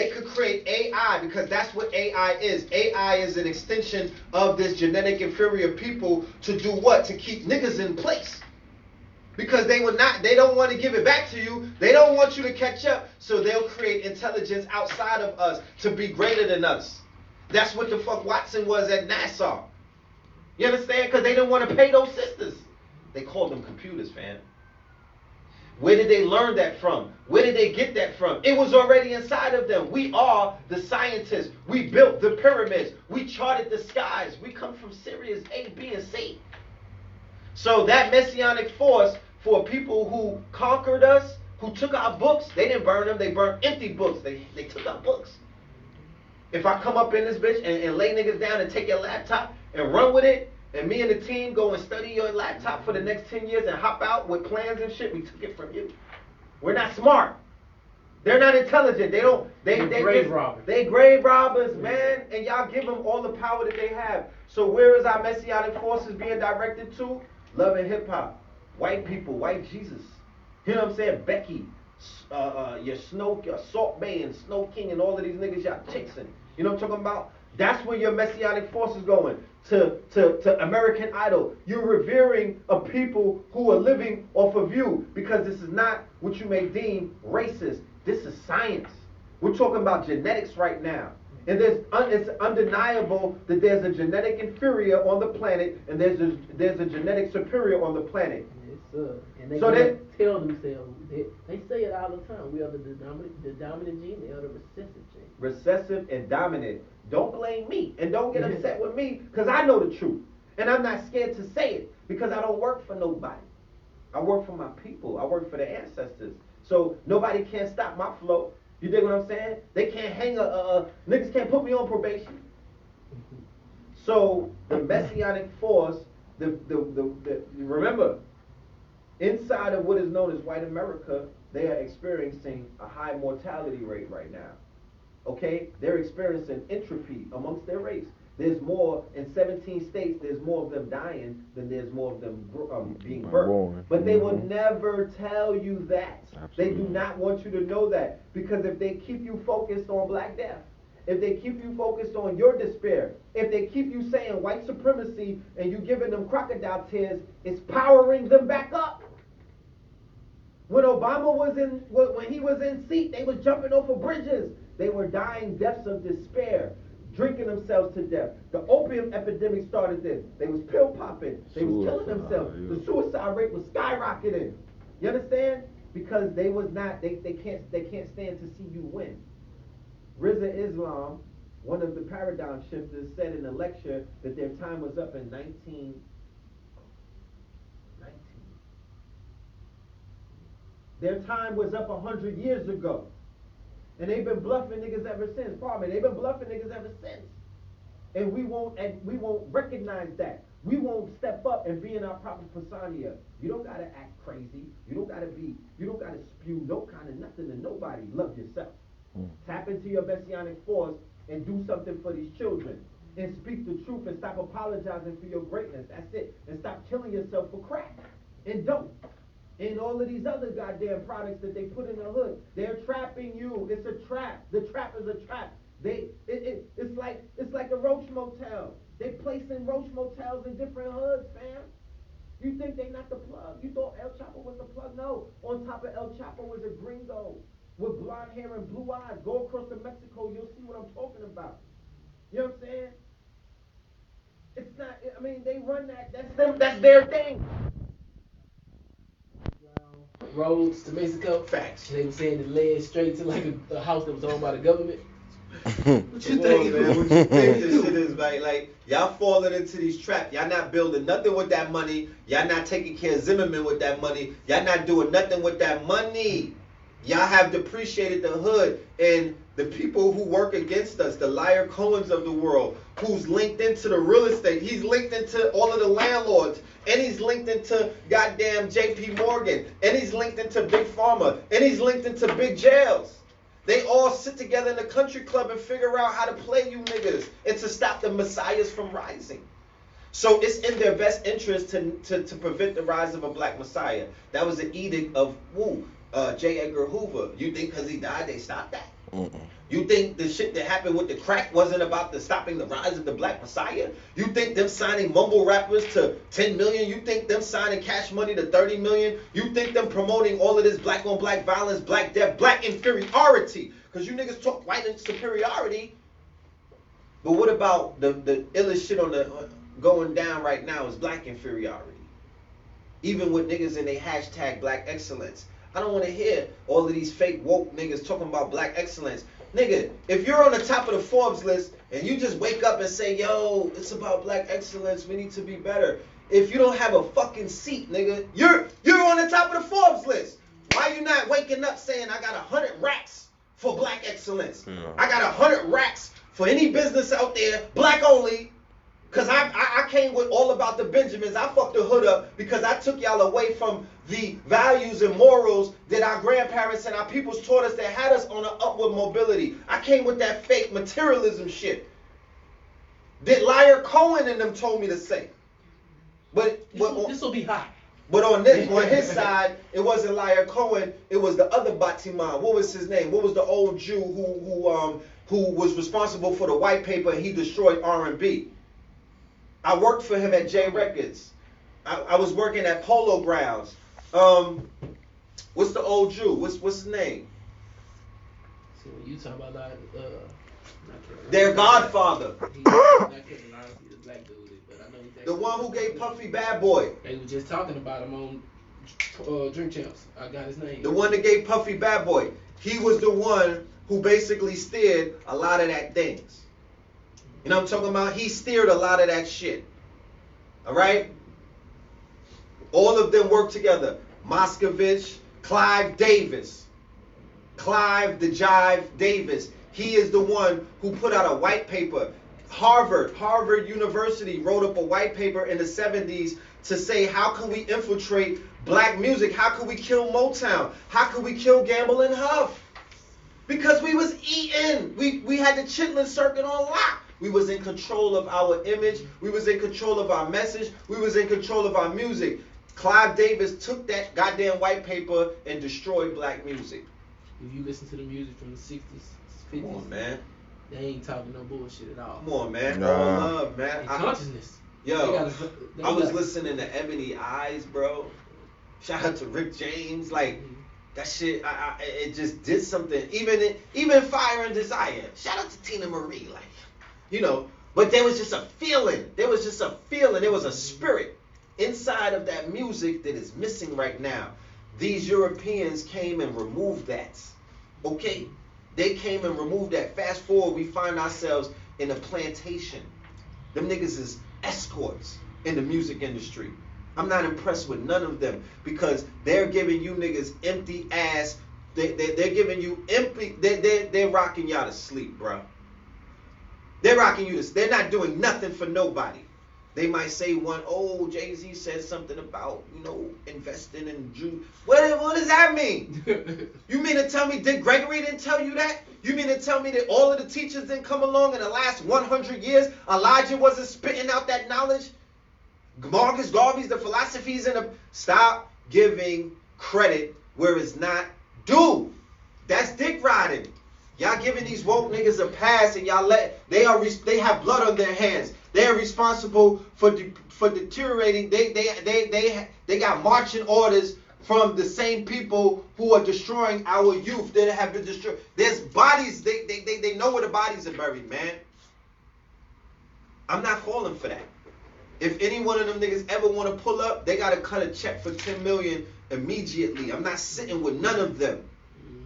could create AI, because that's what AI is. AI is an extension of this genetic inferior people to do what? To keep niggas in place. Because they don't want to give it back to you. They don't want you to catch up. So they'll create intelligence outside of us to be greater than us. That's what the fuck Watson was at NASA. You understand? Because they didn't want to pay those sisters. They called them computers, fam. Where did they learn that from? Where did they get that from? It was already inside of them. We are the scientists. We built the pyramids. We charted the skies. We come from Sirius A, B, and C. So that messianic force for people who conquered us, who took our books, they didn't burn them. They burned empty books. They took our books. If I come up in this bitch and lay niggas down and take your laptop and run with it, and me and the team go and study your laptop for the next 10 years and hop out with plans and shit, we took it from you. We're not smart. They're not intelligent. They grave robbers. They grave robbers, man. And y'all give them all the power that they have. So where is our messianic forces being directed to? Love and hip hop. White people, white Jesus. You know what I'm saying? Becky, your Salt Bay and Snow King and all of these niggas y'all chasing. You know what I'm talking about? That's where your messianic force is going. To American Idol. You're revering a people who are living off of you, because this is not what you may deem racist. This is science. We're talking about genetics right now. And it's undeniable that there's a genetic inferior on the planet and there's a genetic superior on the planet. And they tell themselves, they say it all the time, we are the dominant gene, they are the recessive gene. Recessive and dominant. Don't blame me and don't get upset with me, because I know the truth. And I'm not scared to say it, because I don't work for nobody. I work for my people. I work for the ancestors. So nobody can stop my flow. You dig what I'm saying? They can't hang niggas can't put me on probation. So the messianic force, remember, inside of what is known as white America, they are experiencing a high mortality rate right now. Okay? They're experiencing entropy amongst their race. There's more, in 17 states, there's more of them dying than there's more of them being birthed. But they will never tell you that. Absolutely. They do not want you to know that. Because if they keep you focused on Black Death, if they keep you focused on your despair, if they keep you saying white supremacy and you giving them crocodile tears, it's powering them back up. When Obama when he was in seat, they was jumping off of bridges. They were dying deaths of despair, drinking themselves to death. The opium epidemic started this. They was pill popping. They was killing themselves. Yeah. The suicide rate was skyrocketing. You understand? Because they can't stand to see you win. Riza Islam, one of the paradigm shifters, said in a lecture that their time was up in 19. Their time was up 100 years ago. And they've been bluffing niggas ever since. Pardon me, they've been bluffing niggas ever since. And we won't recognize that. We won't step up and be in our proper persona. You don't gotta act crazy. You don't gotta spew no kind of nothing to nobody. Love yourself. Tap into your messianic force and do something for these children. And speak the truth and stop apologizing for your greatness. That's it. And stop killing yourself for crack and dope. And all of these other goddamn products that they put in the hood. They're trapping you. It's a trap. The trap is a trap. It's like a roach motel. They placing roach motels in different hoods, fam. You think they not the plug? You thought El Chapo was the plug? No. On top of El Chapo was a gringo with blonde hair and blue eyes. Go across to Mexico, you'll see what I'm talking about. You know what I'm saying? It's not, they run that. That's them. That's their thing. roads to Mexico. Facts. And they were saying it led straight to like a house that was owned by the government. What you think, man? What you think this shit is, man? Like, y'all falling into these traps. Y'all not building nothing with that money. Y'all not taking care of Zimmerman with that money. Y'all not doing nothing with that money. Y'all have depreciated the hood. And the people who work against us, the liar Cohens of the world, who's linked into the real estate. He's linked into all of the landlords. And he's linked into goddamn JP Morgan. And he's linked into Big Pharma. And he's linked into big jails. They all sit together in the country club and figure out how to play you niggas and to stop the messiahs from rising. So it's in their best interest to prevent the rise of a black messiah. That was an edict of J. Edgar Hoover. You think because he died they stopped that? You think the shit that happened with the crack wasn't about the stopping the rise of the black messiah? You think them signing mumble rappers to 10 million? You think them signing Cash Money to 30 million? You think them promoting all of this black on black violence, black death, black inferiority? Because you niggas talk white and superiority. But what about the illest shit on the going down right now is black inferiority? Even with niggas in they hashtag black excellence. I don't want to hear all of these fake woke niggas talking about black excellence. Nigga, if you're on the top of the Forbes list and you just wake up and say, yo, it's about black excellence, we need to be better. If you don't have a fucking seat, nigga, you're on the top of the Forbes list. Why you not waking up saying I got 100 racks for black excellence? I got 100 racks for any business out there, black only. Because I came with all about the Benjamins. I fucked the hood up because I took y'all away from the values and morals that our grandparents and our peoples taught us that had us on an upward mobility. I came with that fake materialism shit that Liar Cohen and them told me to say. But this will be hot. But on his side, it wasn't Liar Cohen. It was the other Batiman. What was his name? What was the old Jew who was responsible for the white paper and he destroyed R&B? I worked for him at J Records. I was working at Polo Grounds. What's the old Jew? What's his name? So when you talk about like their godfather. He's not Kevin Lawrence, he's a black dude, but I know exactly. The one who gave Puffy Bad Boy. They were just talking about him on Drink Champs. I got his name. The one that gave Puffy Bad Boy. He was the one who basically steered a lot of that things. You know what I'm talking about? He steered a lot of that shit. All right? All of them work together. Moscovich, Clive Davis. Clive the Jive Davis. He is the one who put out a white paper. Harvard University wrote up a white paper in the 70s to say, how can we infiltrate black music? How can we kill Motown? How can we kill Gamble and Huff? Because we was eating. We had the Chitlin circuit on lock. We was in control of our image. We was in control of our message. We was in control of our music. Clive Davis took that goddamn white paper and destroyed black music. If you listen to the music from the 60s, 50s, Come on, man. They ain't talking no bullshit at all. Come on, man. Nah. All love, man. And consciousness. Yo, I was listening to Ebony Eyes, bro. Shout out to Rick James. Like, that shit, it just did something. Even Fire and Desire. Shout out to Tina Marie. Like, you know, but there was just a feeling. There was a spirit inside of that music that is missing right now. These Europeans came and removed that. Okay? They came and removed that. Fast forward, we find ourselves in a plantation. Them niggas is escorts in the music industry. I'm not impressed with none of them because they're giving you niggas empty ass. They're giving you empty. They're rocking y'all to sleep, bro. They're rocking you to. They're not doing nothing for nobody. They might say Jay-Z said something about, investing in Jews. What does that mean? You mean to tell me Dick Gregory didn't tell you that? You mean to tell me that all of the teachers didn't come along in the last 100 years? Elijah wasn't spitting out that knowledge? Marcus Garvey's the philosophies and the... Stop giving credit where it's not due. That's dick riding. Y'all giving these woke niggas a pass and y'all they have blood on their hands. They are responsible for deteriorating. They got marching orders from the same people who are destroying our youth. That have been destroyed. There's bodies. They know where the bodies are buried, man. I'm not falling for that. If any one of them niggas ever want to pull up, they gotta cut a check for $10 million immediately. I'm not sitting with none of them.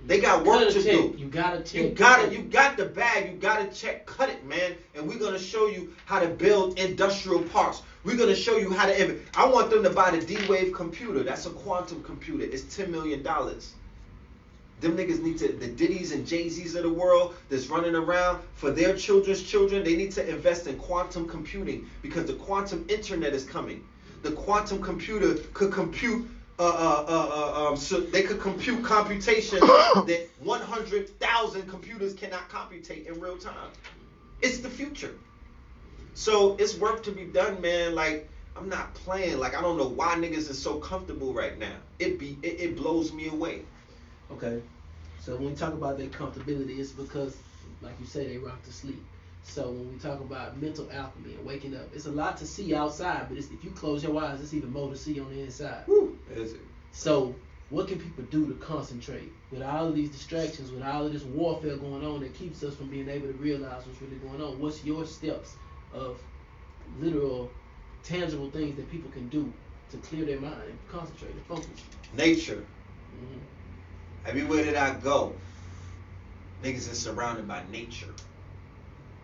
They got work to do. You gotta check. You got the bag. You gotta check. Cut it, man. And we're gonna show you how to build industrial parks. We're gonna show you how to. I want them to buy the D-Wave computer. That's a quantum computer. It's $10 million. Them niggas need to, the Diddy's and Jay-Z's of the world that's running around for their children's children, they need to invest in quantum computing because the quantum internet is coming. The quantum computer could compute so they could compute computation that 100,000 computers cannot computate in real time. It's the future. So it's work to be done, man. Like, I'm not playing. Like, I don't know why niggas is so comfortable right now. It blows me away. Okay. So when we talk about that comfortability, it's because, like you say, they rock to sleep. So when we talk about mental alchemy and waking up, it's a lot to see outside, but if you close your eyes, it's even more to see on the inside. Woo, is it? So what can people do to concentrate with all of these distractions, with all of this warfare going on that keeps us from being able to realize what's really going on? What's your steps of literal, tangible things that people can do to clear their mind and concentrate and focus? Nature. Everywhere that I go, niggas is surrounded by nature.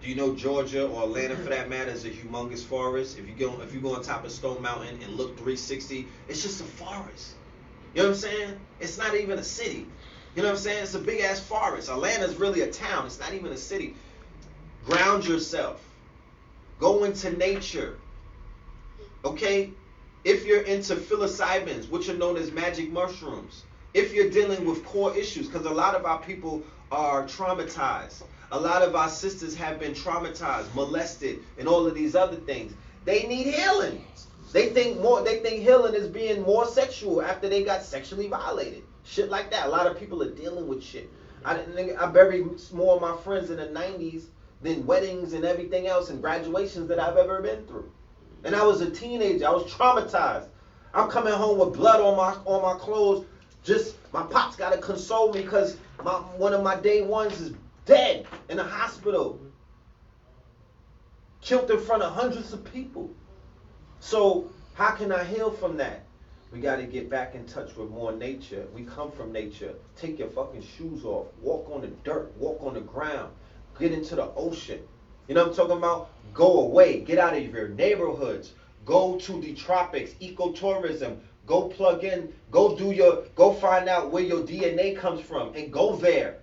Do you know Georgia or Atlanta, for that matter, is a humongous forest? If you go on top of Stone Mountain and look 360, it's just a forest. You know what I'm saying? It's not even a city. You know what I'm saying? It's a big ass forest. Atlanta's really a town. It's not even a city. Ground yourself. Go into nature. Okay? If you're into psilocybins, which are known as magic mushrooms, if you're dealing with core issues, because a lot of our people are traumatized. A lot of our sisters have been traumatized, molested, and all of these other things. They need healing. They think healing is being more sexual after they got sexually violated. Shit like that. A lot of people are dealing with shit. I buried more of my friends in the 90s than weddings and everything else and graduations that I've ever been through. And I was a teenager. I was traumatized. I'm coming home with blood on my clothes. Just my pops gotta console me because one of my day ones is dead in a hospital, killed in front of hundreds of people. So how can I heal from that? We got to get back in touch with more nature. We come from nature. Take your fucking shoes off. Walk on the dirt. Walk on the ground. Get into the ocean. You know what I'm talking about? Go away. Get out of your neighborhoods. Go to the tropics. Ecotourism. Go plug in. Go find out where your DNA comes from and go there.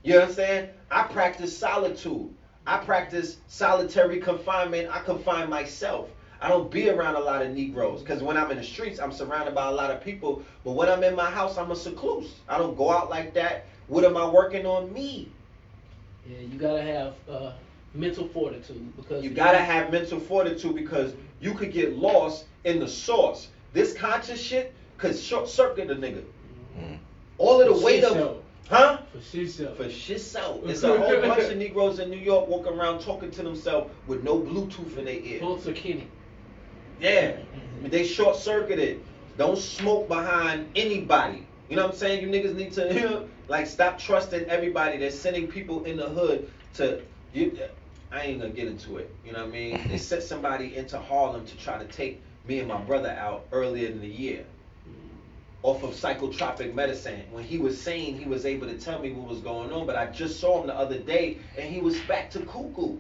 You know what I'm saying? I practice solitude. I practice solitary confinement. I confine myself. I don't be around a lot of Negroes because when I'm in the streets, I'm surrounded by a lot of people. But when I'm in my house, I'm a secluse. I don't go out like that. What am I working on? Me. Yeah, you gotta have mental fortitude because you gotta have mental fortitude because you could get lost in the source. This conscious shit could short circuit a nigga. All of the weight of huh? For shit show. For shit show. It's a whole bunch of Negroes in New York walking around talking to themselves with no Bluetooth in their ear. Pulse Kenny. Yeah. They short circuited. Don't smoke behind anybody. You know what I'm saying? You niggas need to like stop trusting everybody. They're sending people in the hood to I ain't gonna get into it. You know what I mean? They sent somebody into Harlem to try to take me and my brother out earlier in the year off of psychotropic medicine. When he was sane, he was able to tell me what was going on, but I just saw him the other day and he was back to cuckoo.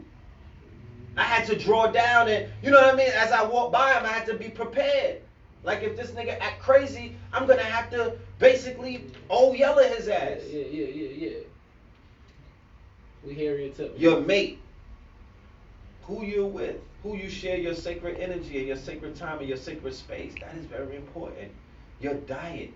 I had to draw down and, you know what I mean? As I walked by him, I had to be prepared. Like if this nigga act crazy, I'm gonna have to basically yell at his ass. Yeah. We Harriet Tubman. Your mate, who you're with, who you share your sacred energy and your sacred time and your sacred space, that is very important. Your diet,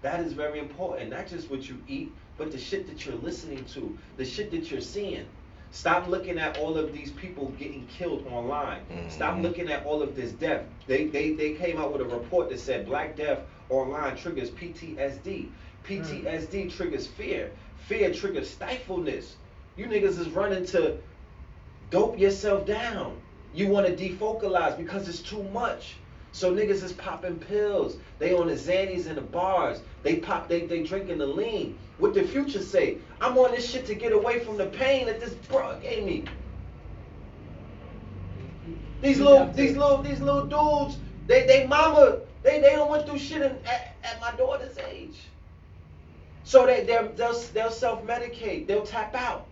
that is very important. Not just what you eat, but the shit that you're listening to, the shit that you're seeing. Stop looking at all of these people getting killed online. Stop looking at all of this death. They came out with a report that said black death online triggers PTSD. PTSD triggers fear. Fear triggers stifleness. You niggas is running to dope yourself down. You want to defocalize because it's too much. So niggas is popping pills. They on the Xannies in the bars. They drinking the lean. What the Future say? I'm on this shit to get away from the pain that this bro gave me. These little dudes, they mama They don't went through shit at my daughter's age. So they'll self-medicate. They'll tap out.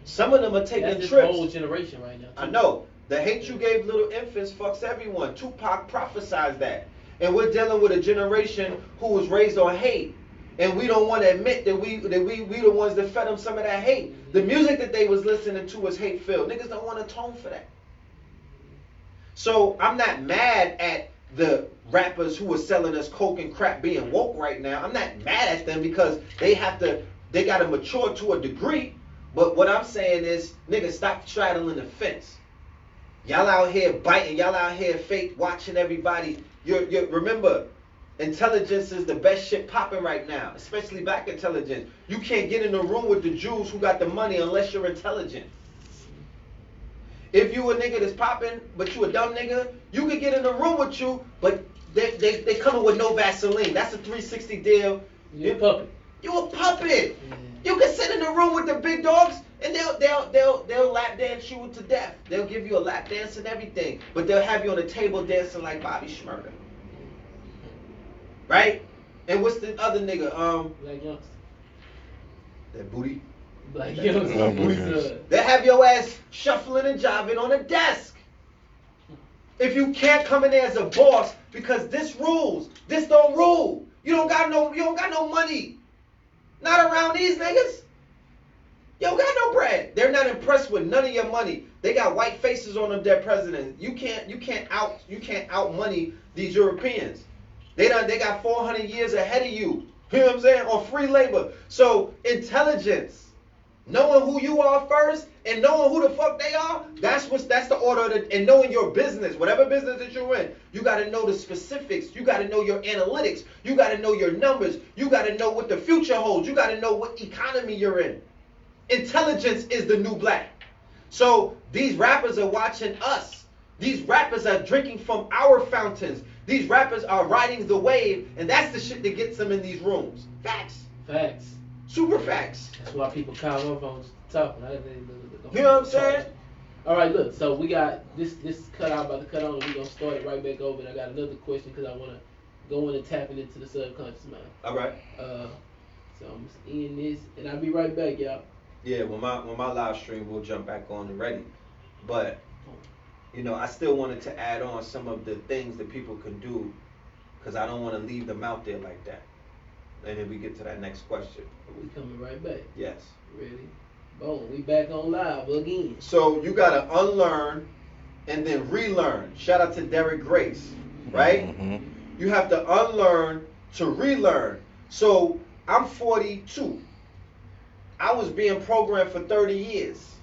Some of them are taking That's trips. That's this whole generation right now. I know. The hate you gave little infants fucks everyone. Tupac prophesied that. And we're dealing with a generation who was raised on hate. And we don't want to admit that we the ones that fed them some of that hate. Mm-hmm. The music that they was listening to was hate-filled. Niggas don't want to atone for that. So I'm not mad at the rappers who are selling us coke and crap being woke right now. I'm not mad at them because they got to mature to a degree. But what I'm saying is, niggas, stop straddling the fence. Y'all out here biting. Y'all out here fake watching everybody. Remember, intelligence is the best shit popping right now, especially black intelligence. You can't get in the room with the Jews who got the money unless you're intelligent. If you a nigga that's popping, but you a dumb nigga, you can get in the room with you, but they coming with no Vaseline. That's a 360 deal. You a puppet. You a puppet. Yeah. You can sit in the room with the big dogs and they'll lap dance you to death. They'll give you a lap dance and everything, but they'll have you on the table dancing like Bobby Shmurda. Right? And what's the other nigga? Black Youngster. That booty. Black Youngster. They have your ass shuffling and jiving on a desk. If you can't come in there as a boss because this rules, this don't rule. You don't got no money. Not around these niggas. You don't got no bread. They're not impressed with none of your money. They got white faces on them, their presidents. You can't out money these Europeans. They got 400 years ahead of you. You know what I'm saying? On free labor. So intelligence, knowing who you are first and knowing who the fuck they are, that's the order and knowing your business, whatever business that you're in, you got to know the specifics. You got to know your analytics. You got to know your numbers. You got to know what the future holds. You got to know what economy you're in. Intelligence is the new black. So these rappers are watching us. These rappers are drinking from our fountains. These rappers are riding the wave, and that's the shit that gets them in these rooms. Facts. Facts. Super facts. That's why people call my phones talking. You know what I'm saying? All right, look. So we got this cut out, about to cut on, and we're going to start it right back over. And I got another question because I want to go in and tapping into the subconscious mind. All right. So I'm just in this, and I'll be right back, y'all. Yeah, when my live stream, we'll jump back on already. But, you know, I still wanted to add on some of the things that people can do because I don't want to leave them out there like that. And then we get to that next question. We coming right back. Yes. Ready? Boom. We back on live again. So you got to unlearn and then relearn. Shout out to Derek Grace, right? Mm-hmm. You have to unlearn to relearn. So I'm 42. I was being programmed for 30 years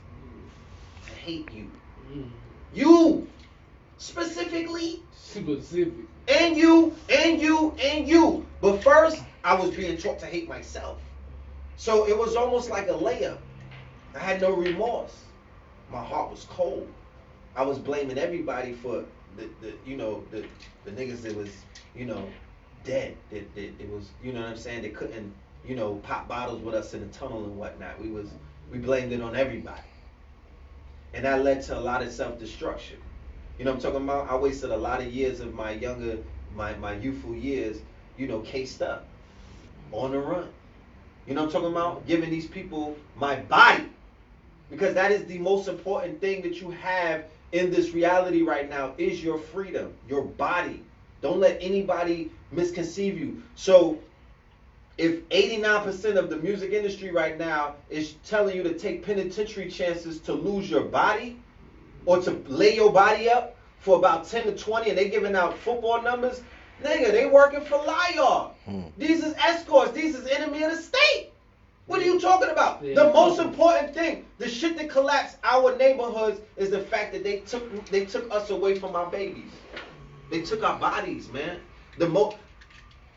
to hate you. You, specifically. Specific. And you. But first, I was being taught to hate myself. So it was almost like a layup. I had no remorse. My heart was cold. I was blaming everybody for the niggas that was, dead. It was, you know what I'm saying? They couldn't, pop bottles with us in the tunnel and whatnot. We blamed it on everybody. And that led to a lot of self-destruction. You know what I'm talking about? I wasted a lot of years of my youthful years, cased up, on the run. You know what I'm talking about? Giving these people my body. Because that is the most important thing that you have in this reality right now is your freedom, your body. Don't let anybody misconceive you. So if 89% of the music industry right now is telling you to take penitentiary chances to lose your body or to lay your body up for about 10 to 20 and they giving out football numbers, nigga, they working for LIAR. These is escorts. These is enemy of the state. What are you talking about? Yeah, the most important thing, the shit that collapsed our neighborhoods is the fact that they took us away from our babies. They took our bodies, man.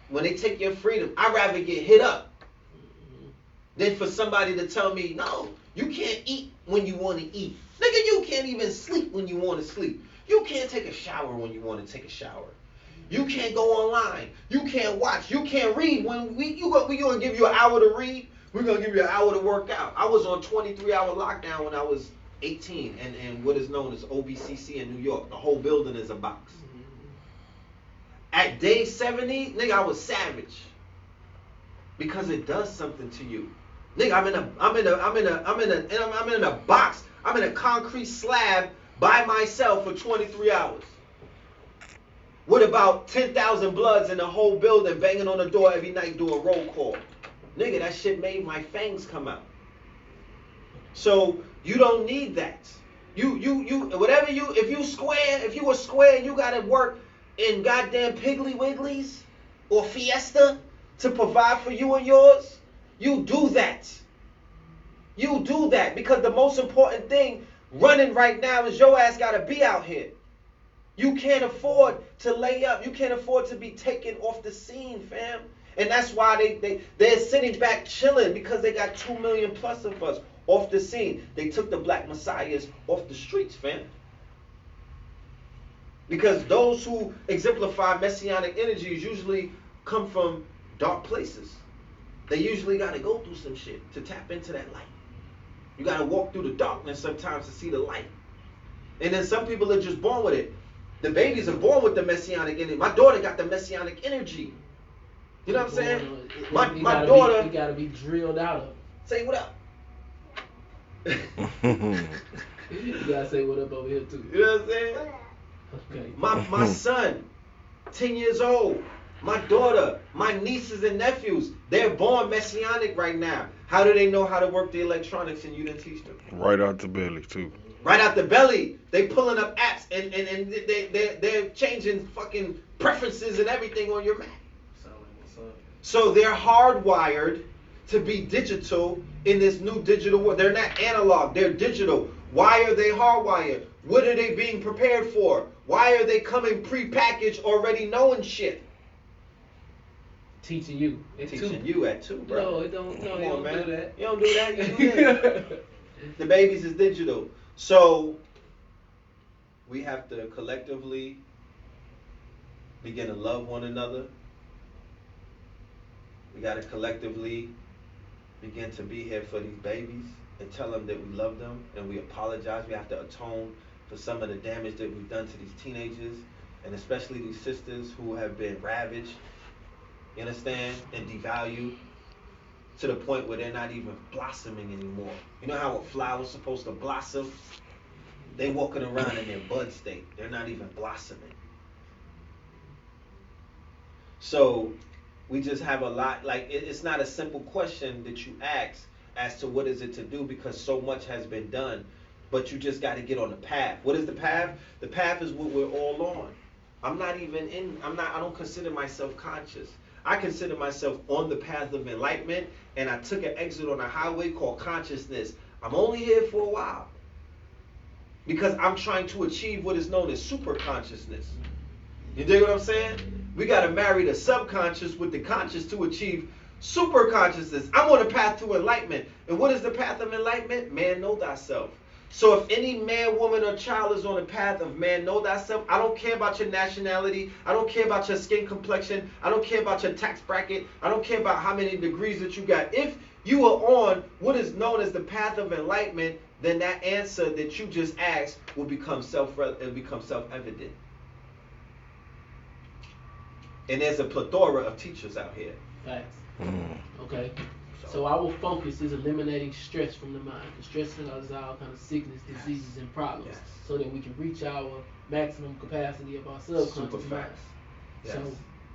When they take your freedom, I'd rather get hit up than for somebody to tell me, no, you can't eat when you want to eat. Nigga, you can't even sleep when you want to sleep. You can't take a shower when you want to take a shower. You can't go online. You can't watch. You can't read. When we gonna give you an hour to read, we're gonna give you an hour to work out. I was on 23-hour lockdown when I was 18 and what is known as OBCC in New York. The whole building is a box. At day 70, nigga, I was savage. Because it does something to you. Nigga, I'm in a box. I'm in a concrete slab by myself for 23 hours. With about 10,000 bloods in the whole building banging on the door every night do a roll call. Nigga, that shit made my fangs come out. So you don't need that. If you were square and you gotta work in goddamn Piggly Wigglies or Fiesta to provide for you and yours, you do that. You do that because the most important thing running right now is your ass gotta be out here. You can't afford to lay up. You can't afford to be taken off the scene, fam. And that's why they're sitting back chilling because they got 2 million plus of us off the scene. They took the black messiahs off the streets, fam. Because those who exemplify messianic energies usually come from dark places. They usually got to go through some shit to tap into that light. You got to walk through the darkness sometimes to see the light. And then some people are just born with it. The babies are born with the messianic energy. My daughter got the messianic energy. You know what I'm saying? My daughter. You got to be drilled out of. Say what up. You got to say what up over here too. You know what I'm saying? Okay. My son, 10 years old. My daughter, my nieces and nephews, they're born messianic right now. How do they know how to work the electronics and you didn't teach them? Right out the belly too. Right out the belly. They pulling up apps and they're changing fucking preferences and everything on your Mac. So they're hardwired to be digital in this new digital world. They're not analog, they're digital. Why are they hardwired? What are they being prepared for? Why are they coming pre-packaged already knowing shit? Teaching you. Teaching you at 2, bro. No, it don't. No, you don't do that. You don't do that. You do this. The babies is digital. So we have to collectively begin to love one another. We got to collectively begin to be here for these babies and tell them that we love them and we apologize. We have to atone for some of the damage that we've done to these teenagers and especially these sisters who have been ravaged, you understand, and devalued to the point where they're not even blossoming anymore. You know how a flower's supposed to blossom? They walking around in their bud state. They're not even blossoming. So we just have a lot, like it's not a simple question that you ask as to what is it to do because so much has been done, but you just got to get on the path. What is the path? The path is what we're all on. I don't consider myself conscious. I consider myself on the path of enlightenment, and I took an exit on a highway called consciousness. I'm only here for a while because I'm trying to achieve what is known as super consciousness. You dig what I'm saying? We got to marry the subconscious with the conscious to achieve super consciousness. I'm on the path to enlightenment. And what is the path of enlightenment? Man, know thyself. So if any man, woman, or child is on the path of man, know thyself, I don't care about your nationality. I don't care about your skin complexion. I don't care about your tax bracket. I don't care about how many degrees that you got. If you are on what is known as the path of enlightenment, then that answer that you just asked will become self-evident. And there's a plethora of teachers out here. Facts. Okay. So our focus is eliminating stress from the mind. The stress causes all kind of sickness, diseases, and problems. Yes. So that we can reach our maximum capacity of our subconscious mind. Yes. So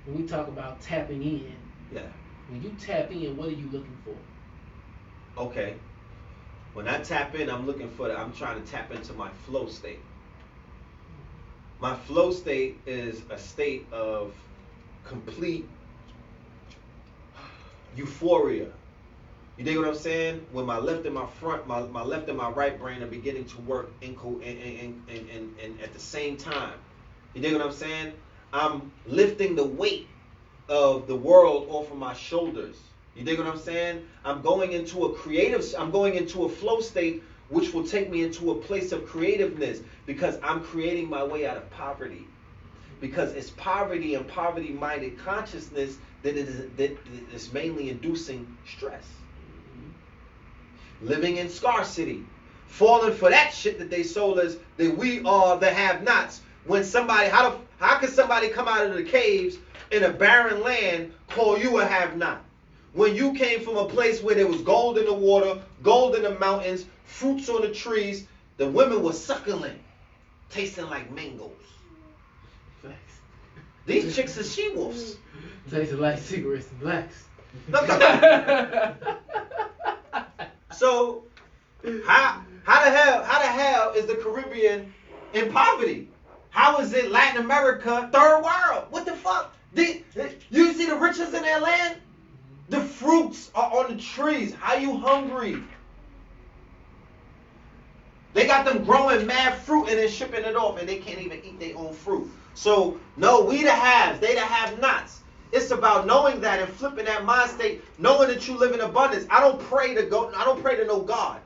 when we talk about tapping in, when you tap in, what are you looking for? Okay. When I tap in, I'm trying to tap into my flow state. My flow state is a state of complete euphoria. You dig what I'm saying? When my left and my front, my left and my right brain are beginning to work in at the same time. You dig what I'm saying? I'm lifting the weight of the world off of my shoulders. You dig what I'm saying? I'm going into a flow state which will take me into a place of creativeness because I'm creating my way out of poverty. Because it's poverty and poverty-minded consciousness that is mainly inducing stress. Living in scarcity. Falling for that shit that they sold us, that we are the have-nots. When somebody, how How can somebody come out of the caves in a barren land call you a have-not? When you came from a place where there was gold in the water, gold in the mountains, fruits on the trees, the women were succulent, tasting like mangoes. These chicks are she-wolves. Tasting like cigarettes and blacks. No, come on. So, how the hell is the Caribbean in poverty? How is it Latin America, third world? What the fuck? You see the riches in their land? The fruits are on the trees. How you hungry? They got them growing mad fruit and then shipping it off, and they can't even eat their own fruit. So, no, we the haves, they the have-nots. It's about knowing that and flipping that mind state, knowing that you live in abundance. I don't pray to no God.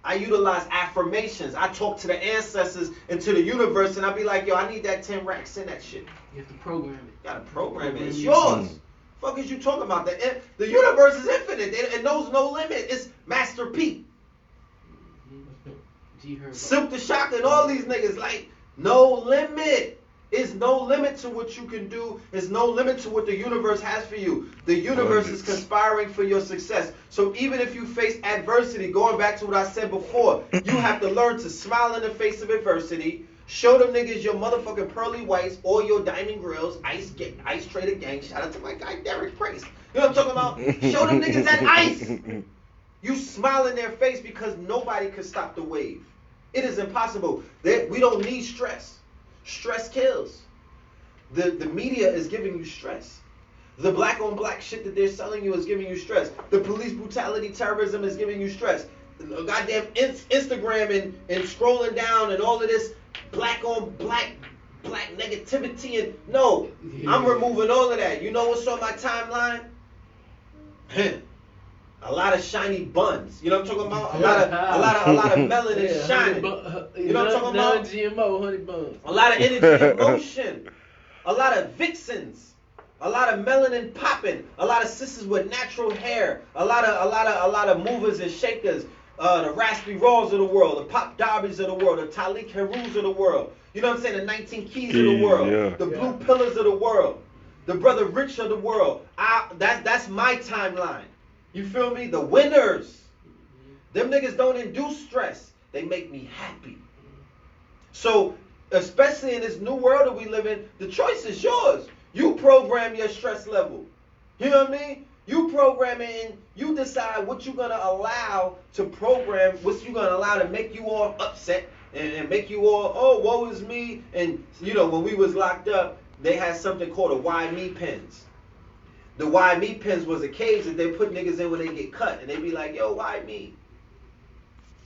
I utilize affirmations. I talk to the ancestors and to the universe, and I be like, yo, I need that 10 racks in that shit. You have to program it. You gotta program it. It's yours. Fuck is you talking about? The universe is infinite. It knows no limit. It's Master P. Silk the Shock and all these niggas, like, no limit. It's no limit to what you can do. It's no limit to what the universe has for you. The universe is conspiring for your success. So even if you face adversity, going back to what I said before, you have to learn to smile in the face of adversity. Show them niggas your motherfucking pearly whites or your diamond grills, ice trader gang. Shout out to my guy Derek Price. You know what I'm talking about? Show them niggas that ice. You smile in their face because nobody can stop the wave. It is impossible. We don't need stress. Stress kills. The media is giving you stress. The black on black shit that they're selling you is giving you stress. The police brutality, terrorism is giving you stress. Goddamn Instagram and scrolling down and all of this black on black negativity and no, I'm removing all of that. You know what's on my timeline? A lot of shiny buns. You know what I'm talking about? A lot of melanin shining. You know what I'm talking about? Non-GMO honey buns. A lot of energy and motion. A lot of vixens. A lot of melanin popping. A lot of sisters with natural hair. A lot of movers and shakers. The Raspy Raws of the world, the Pop Darbys of the world, the Talik Herus of the world. You know what I'm saying? The 19 Keys of the world. The Blue Pillars of the world. The Brother Rich of the world. That's my timeline. You feel me? The winners. Them niggas don't induce stress. They make me happy. So, especially in this new world that we live in, the choice is yours. You program your stress level. You know what I mean? You program it and you decide what you're going to allow to program, what you're going to allow to make you all upset and make you all, oh, woe is me. And, you know, when we was locked up, they had something called a why me pens. The why me pens was a cage that they put niggas in when they get cut. And they be like, yo, why me?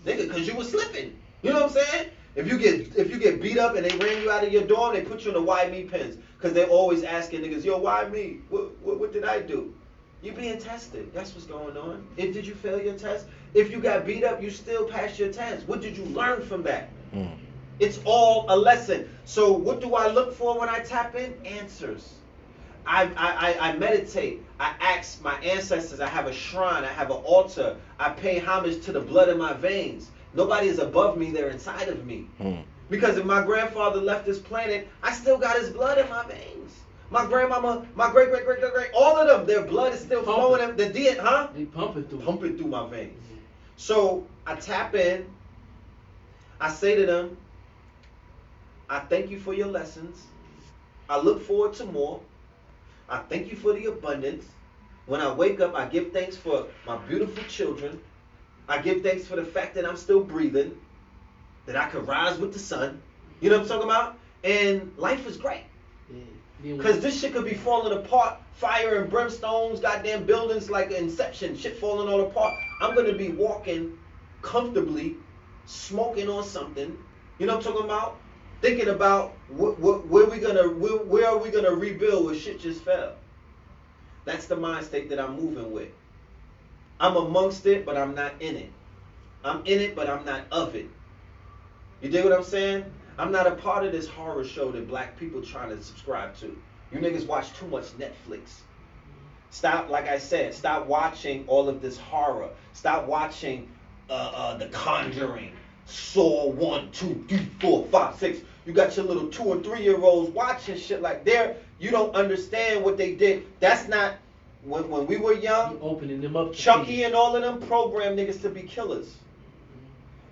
Nigga, because you was slipping. You know what I'm saying? If you get beat up and they ran you out of your dorm, they put you in the why me pens. Because they're always asking niggas, yo, why me? What did I do? You being tested. That's what's going on. Did you fail your test? If you got beat up, you still passed your test. What did you learn from that? It's all a lesson. So what do I look for when I tap in? Answers. I meditate. I ask my ancestors. I have a shrine. I have an altar. I pay homage to the blood in my veins. Nobody is above me. They're inside of me. Because if my grandfather left this planet, I still got his blood in my veins. My grandmama, my great, all of them, their blood is still flowing. They pumping through my veins. So I tap in. I say to them, I thank you for your lessons. I look forward to more. I thank you for the abundance. When I wake up, I give thanks for my beautiful children. I give thanks for the fact that I'm still breathing, that I can rise with the sun. You know what I'm talking about? And life is great. Because this shit could be falling apart. Fire and brimstones, goddamn buildings like Inception, shit falling all apart. I'm going to be walking comfortably, smoking on something. You know what I'm talking about? Thinking about where are we gonna rebuild where shit just fell. That's the mind state that I'm moving with. I'm amongst it, but I'm not in it. I'm in it, but I'm not of it. You dig what I'm saying? I'm not a part of this horror show that black people trying to subscribe to. You niggas watch too much Netflix. Stop, like I said, stop watching all of this horror. Stop watching The Conjuring, Saw 1, 2, 3, 4, 5, 6. You got your little 2 or 3 year olds watching shit like there. You don't understand what they did. That's not when we were young. You opening them up. Chucky and all of them programmed niggas to be killers.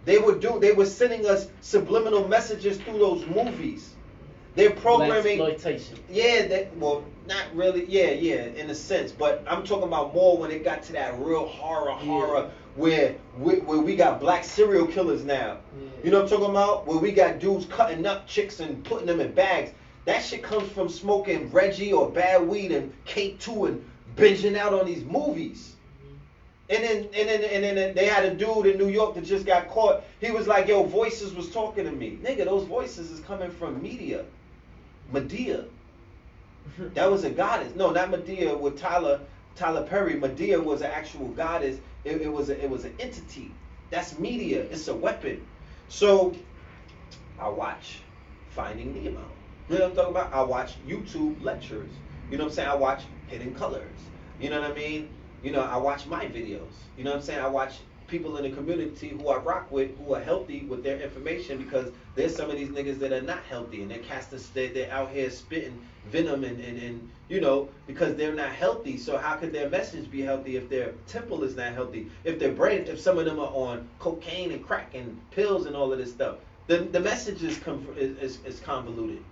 They were sending us subliminal messages through those movies. They're programming. Exploitation. Yeah, well, not really. Yeah, in a sense. But I'm talking about more when it got to that real horror, where we got black serial killers now. Yeah. You know what I'm talking about? Where we got dudes cutting up chicks and putting them in bags. That shit comes from smoking Reggie or bad weed and K2 and binging out on these movies. And then they had a dude in New York that just got caught. He was like, yo, voices was talking to me. Nigga, those voices is coming from Medea. That was a goddess. No, not Medea with Tyler Perry. Medea was an actual goddess. It was an entity. That's media. It's a weapon. So I watch Finding Nemo. You know what I'm talking about? I watch YouTube lectures. You know what I'm saying? I watch Hidden Colors. You know what I mean? You know, I watch my videos. You know what I'm saying? I watch people in the community who I rock with, who are healthy with their information, because there's some of these niggas that are not healthy and they're out here spitting venom and you know, because they're not healthy. So how could their message be healthy if their temple is not healthy? If their brain, if some of them are on cocaine and crack and pills and all of this stuff, the message is convoluted.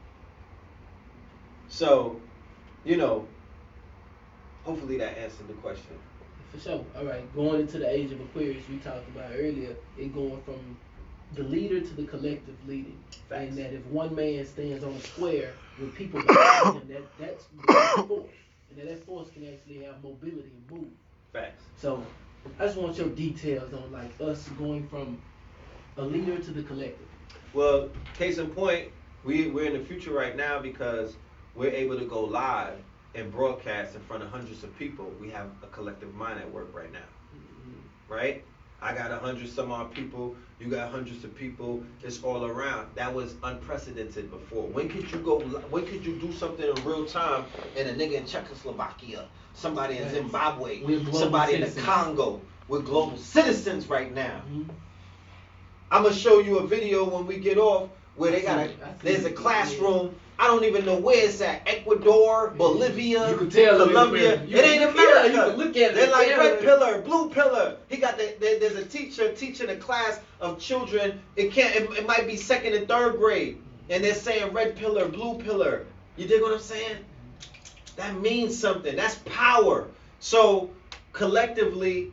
So, you know, hopefully that answered the question. For sure. All right. Going into the age of Aquarius, we talked about earlier, it going from the leader to the collective leading. Facts. And that if one man stands on a square with people behind him, that's the force. And that force can actually have mobility and move. Facts. So I just want your details on like us going from a leader to the collective. Well, case in point, we're in the future right now because we're able to go live and broadcast in front of hundreds of people. We have a collective mind at work right now, right? I got 100 some odd people. You got hundreds of people. It's all around. That was unprecedented before. When could you do something in real time and a nigga in Czechoslovakia, somebody in Zimbabwe, somebody in the Congo? We're global citizens right now. I'm gonna show you a video when we get off where there's a classroom. I don't even know where it's at. Ecuador, Bolivia, you can tell Colombia. It ain't America. You can look at They're like red pillar, blue pillar. There's a teacher teaching a class of children. It might be 2nd and 3rd grade, and they're saying red pillar, blue pillar. You dig what I'm saying? That means something. That's power. So collectively,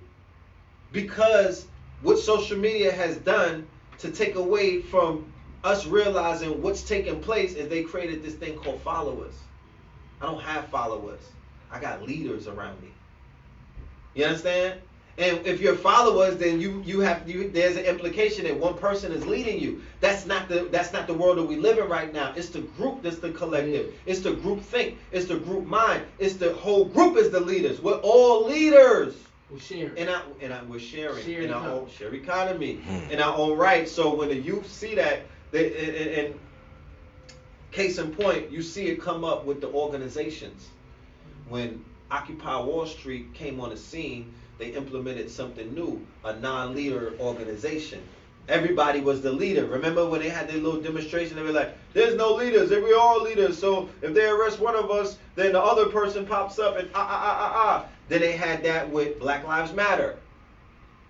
because what social media has done to take away from us realizing what's taking place, is they created this thing called followers. I don't have followers. I got leaders around me. You understand? And if you're followers, then there's an implication that one person is leading you. That's not the world that we live in right now. It's the group that's the collective. It's the group think. It's the group mind. It's the whole group is the leaders. We're all leaders. We're sharing. We're sharing in our own share economy, in our own right. So when the youth see that, and case in point, you see it come up with the organizations. When Occupy Wall Street came on the scene, they implemented something new, a non-leader organization. Everybody was the leader. Remember when they had their little demonstration, they were like, there's no leaders, we're all leaders, so if they arrest one of us, then the other person pops up and Then they had that with Black Lives Matter.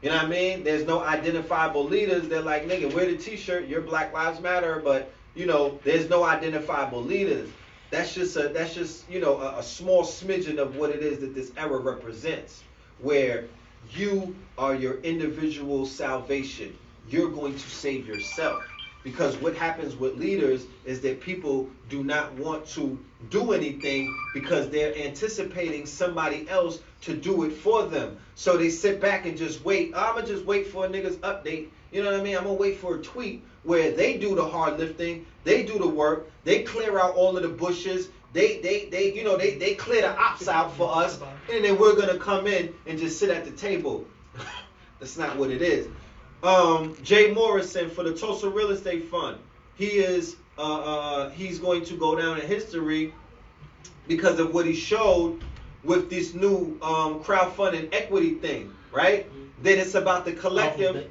You know what I mean? There's no identifiable leaders. They're like, nigga, wear the t-shirt, you're Black Lives Matter, but you know, there's no identifiable leaders. That's just a small smidgen of what it is that this era represents, where you are your individual salvation. You're going to save yourself. Because what happens with leaders is that people do not want to do anything because they're anticipating somebody else to do it for them. So they sit back and just wait. I'm going to just wait for a nigga's update. You know what I mean? I'm going to wait for a tweet where they do the hard lifting. They do the work. They clear out all of the bushes. They clear the ops out for us. And then we're going to come in and just sit at the table. That's not what it is. Jay Morrison for the Tulsa Real Estate Fund. He's going to go down in history because of what he showed with this new crowdfunding equity thing, right? Then it's about the collective.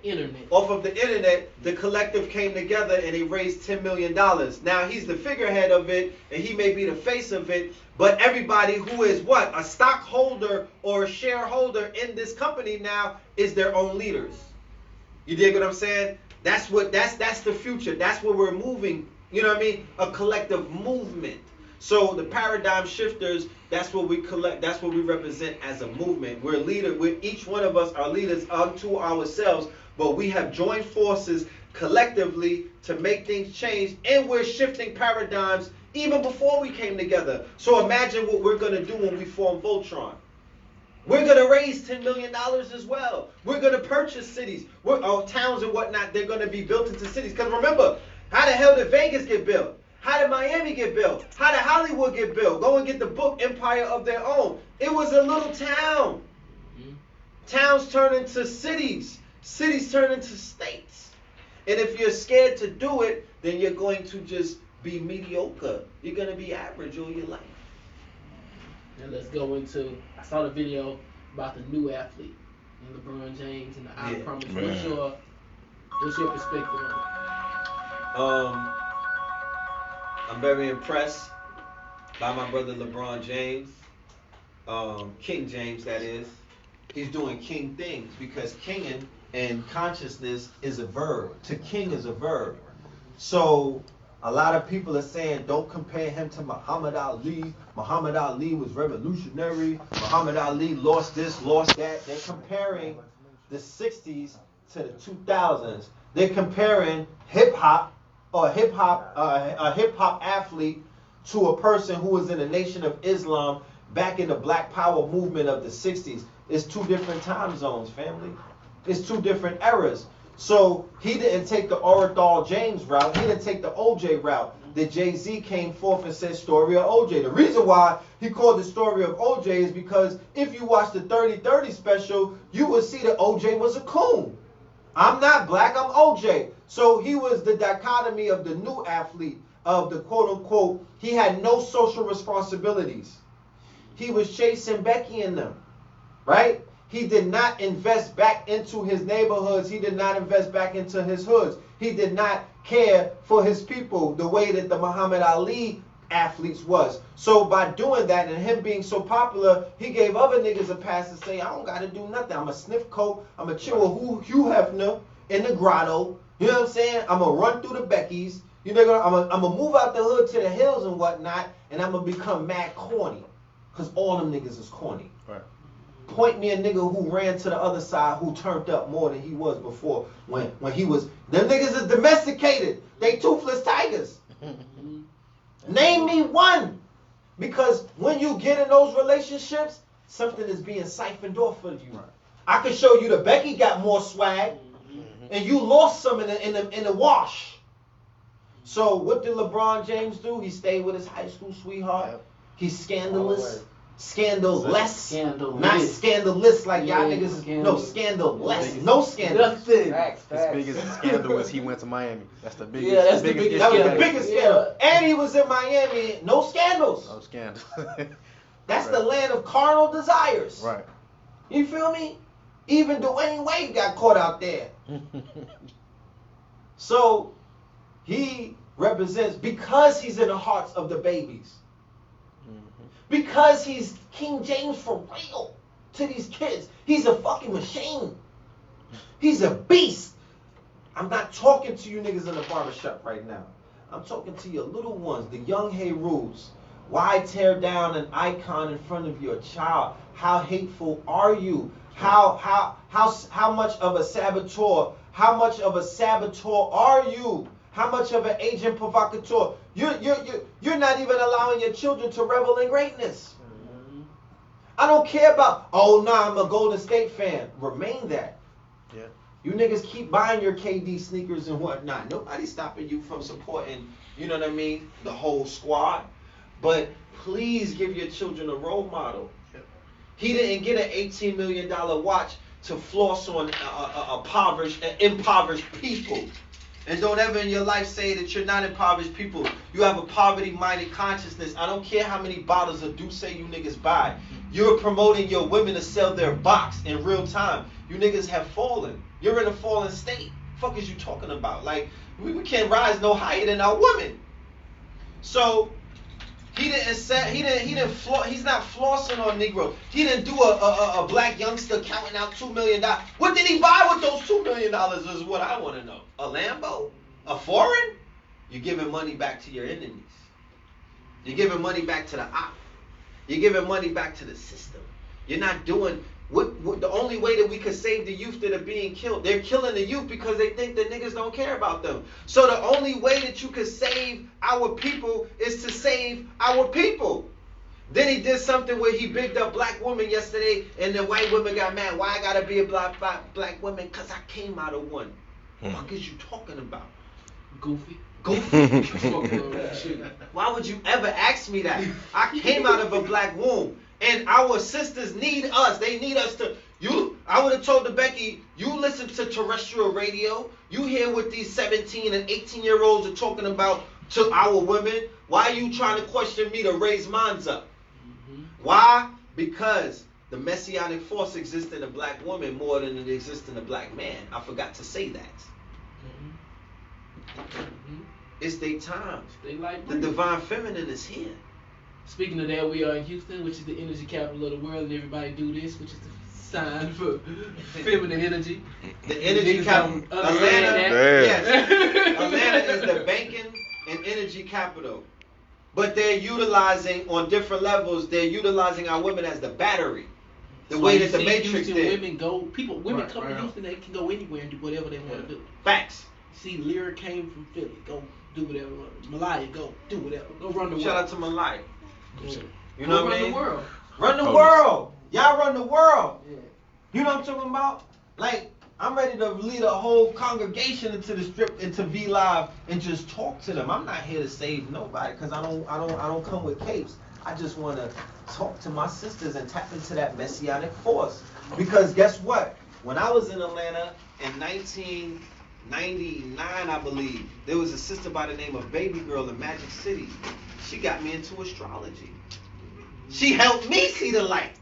Off of the internet, the collective came together and they raised $10 million. Now he's the figurehead of it and he may be the face of it, but everybody who is what? A stockholder or a shareholder in this company now is their own leaders. You dig what I'm saying? That's the future. That's where we're moving. You know what I mean? A collective movement. So the paradigm shifters, that's what we collect, that's what we represent as a movement. We're each one of us are leaders unto ourselves, but we have joined forces collectively to make things change, and we're shifting paradigms even before we came together. So imagine what we're going to do when we form Voltron. We're going to raise $10 million as well. We're going to purchase cities, towns and whatnot. They're going to be built into cities. Because remember, how the hell did Vegas get built? How did Miami get built? How did Hollywood get built? Go and get the book Empire of Their Own. It was a little town. Towns turn into cities. Cities turn into states. And if you're scared to do it, then you're going to just be mediocre. You're going to be average all your life. And let's go into, I saw the video about the new athlete, and LeBron James and the I Promise. What's your perspective on it? I'm very impressed by my brother LeBron James, King James that is. He's doing king things because kinging and consciousness is a verb. To king is a verb. So a lot of people are saying don't compare him to Muhammad Ali. Muhammad Ali was revolutionary. Muhammad Ali lost this, lost that. They're comparing the 60s to the 2000s. They're comparing hip-hop, a hip hop athlete to a person who was in the Nation of Islam back in the Black Power movement of the 60s. It's two different time zones, family. It's two different eras. So he didn't take the Orenthal James route. He didn't take the OJ route. The Jay-Z came forth and said story of OJ. The reason why he called the story of OJ is because if you watch the 30-30 special, you will see that OJ was a coon. I'm not black, I'm OJ. So he was the dichotomy of the new athlete, of the quote-unquote, he had no social responsibilities. He was chasing Becky and them, right? He did not invest back into his neighborhoods. He did not invest back into his hoods. He did not care for his people the way that the Muhammad Ali athletes was. So by doing that and him being so popular, he gave other niggas a pass to say, I don't got to do nothing. I'm a sniff coat. I'm a chill with Hugh Hefner in the grotto. You know what I'm saying? I'm going to run through the Beckys. You know, I'm going to move out the hood to the hills and whatnot, and I'm going to become mad corny. Because all them niggas is corny. Right. Point me a nigga who ran to the other side who turned up more than he was before when he was. Them niggas is domesticated. They toothless tigers. Name me one. Because when you get in those relationships, something is being siphoned off of you. Right. I can show you the Becky got more swag, and you lost some in the wash. So what did LeBron James do? He stayed with his high school sweetheart. Yep. He's scandalous. Scandalous. Not scandalous like y'all niggas. No, scandalous. No scandal. His biggest scandal was he went to Miami. That's the biggest. Yeah, that's the biggest. That was the biggest scandal. And he was in Miami. No scandals. No scandal. That's right. The land of carnal desires. Right. You feel me? Even Dwayne Wade got caught out there. So he represents, because he's in the hearts of the babies. Because he's King James for real to these kids. He's a fucking machine. He's a beast. I'm not talking to you niggas in the barbershop right now. I'm talking to your little ones, the young Herus. Why tear down an icon in front of your child? How hateful are you? How much of a saboteur? How much of a saboteur are you? How much of an agent provocateur? You're not even allowing your children to revel in greatness. I don't care about, oh, nah, I'm a Golden State fan. Remain that. Yeah. You niggas keep buying your KD sneakers and whatnot. Nobody's stopping you from supporting, you know what I mean, the whole squad. But please give your children a role model. He didn't get an $18 million watch to floss on impoverished people. And don't ever in your life say that you're not impoverished people. You have a poverty-minded consciousness. I don't care how many bottles of Douce you niggas buy. You're promoting your women to sell their box in real time. You niggas have fallen. You're in a fallen state. Fuck is you talking about? Like, we can't rise no higher than our women. So he's not flossing on Negroes. He didn't do a black youngster counting out $2 million. What did he buy with those $2 million is what I want to know. A Lambo? A foreign? You're giving money back to your enemies. You're giving money back to the op. You're giving money back to the system. You're not doing what the only way that we could save the youth that are being killed. They're killing the youth because they think the niggas don't care about them. So the only way that you could save our people is to save our people. Then he did something where he bigged up black women yesterday, and the white women got mad. Why I gotta be a black woman? Because I came out of one. What the fuck is you talking about? Goofy. Why would you ever ask me that? I came out of a black womb, and our sisters need us. They need us to. I would have told the Becky, you listen to terrestrial radio. You hear what these 17 and 18-year-olds are talking about to our women. Why are you trying to question me to raise mines up? Why? Because the messianic force exists in a black woman more than it exists in a black man. I forgot to say that. It's their time. The divine feminine is here. Speaking of that, we are in Houston, which is the energy capital of the world, and everybody do this, which is the sign for feminine energy. The energy capital. Atlanta, yes. Atlanta is the banking and energy capital. But they're utilizing, on different levels, they're utilizing our women as the battery. The way that the Matrix Houston did. Women come to Houston, they can go anywhere and do whatever they want to do. Facts. See, Lyra came from Philly. Go do whatever. Malaya, go do whatever. Go run the world. Shout out to Malaya. Yeah. You know what I mean? Run the world. Run the world. Y'all run the world. Yeah. You know what I'm talking about? Like, I'm ready to lead a whole congregation into the strip, into V Live, and just talk to them. I'm not here to save nobody, because I don't come with capes. I just want to talk to my sisters and tap into that messianic force. Because guess what? When I was in Atlanta in 1999, I believe, there was a sister by the name of Baby Girl in Magic City. She got me into astrology. She helped me see the light.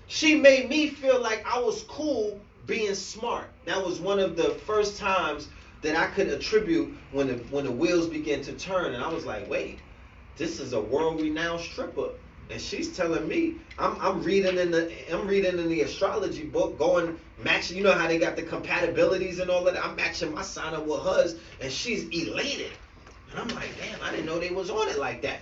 She made me feel like I was cool being smart. That was one of the first times that I could attribute when the wheels began to turn, and I was like, wait, this is a world-renowned stripper. And she's telling me, I'm reading in the astrology book, going matching. You know how they got the compatibilities and all of that. I'm matching my sign up with hers, and she's elated. And I'm like, damn, I didn't know they was on it like that.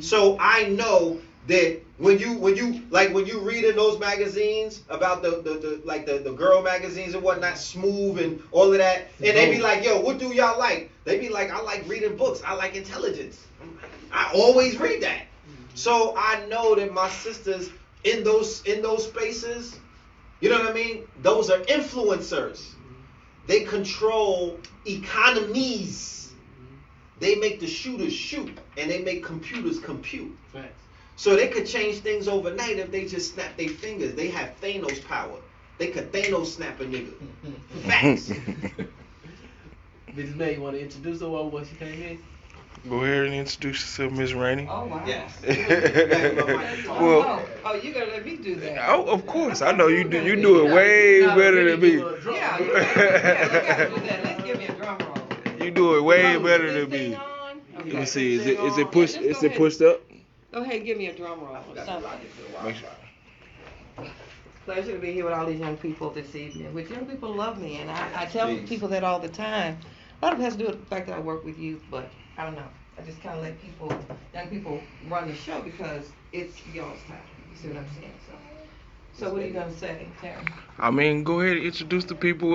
So I know that when you read in those magazines about the girl magazines and whatnot, Smooth and all of that, and they be like, yo, what do y'all like? They be like, I like reading books. I like intelligence. I always read that. So I know that my sisters in those spaces, you know what I mean? Those are influencers. They control economies. They make the shooters shoot, and they make computers compute. Facts. So they could change things overnight if they just snap their fingers. They have Thanos power. They could Thanos snap a nigga. Facts. Mrs. May, you want to introduce her once she came in? Go ahead and introduce yourself, Miss Rainey. Oh, wow. Yes. Well, oh, you gotta let me do that. Oh, of course. I know you do. You do it way better than me. Yeah, you gotta do that. Let's give me a drum roll. You do it way better than me. Okay. Let me see. Is it pushed? Is it pushed up? Go ahead and give me a drum roll or something. Make sure. Pleasure to be here with all these young people this evening. Which young people love me, and I tell people that all the time. A lot of it has to do with the fact that I work with youth, but I don't know. I just kind of let young people run the show because it's y'all's time. You see what I'm saying? So what are you gonna say, Karen? I mean, go ahead and introduce the people.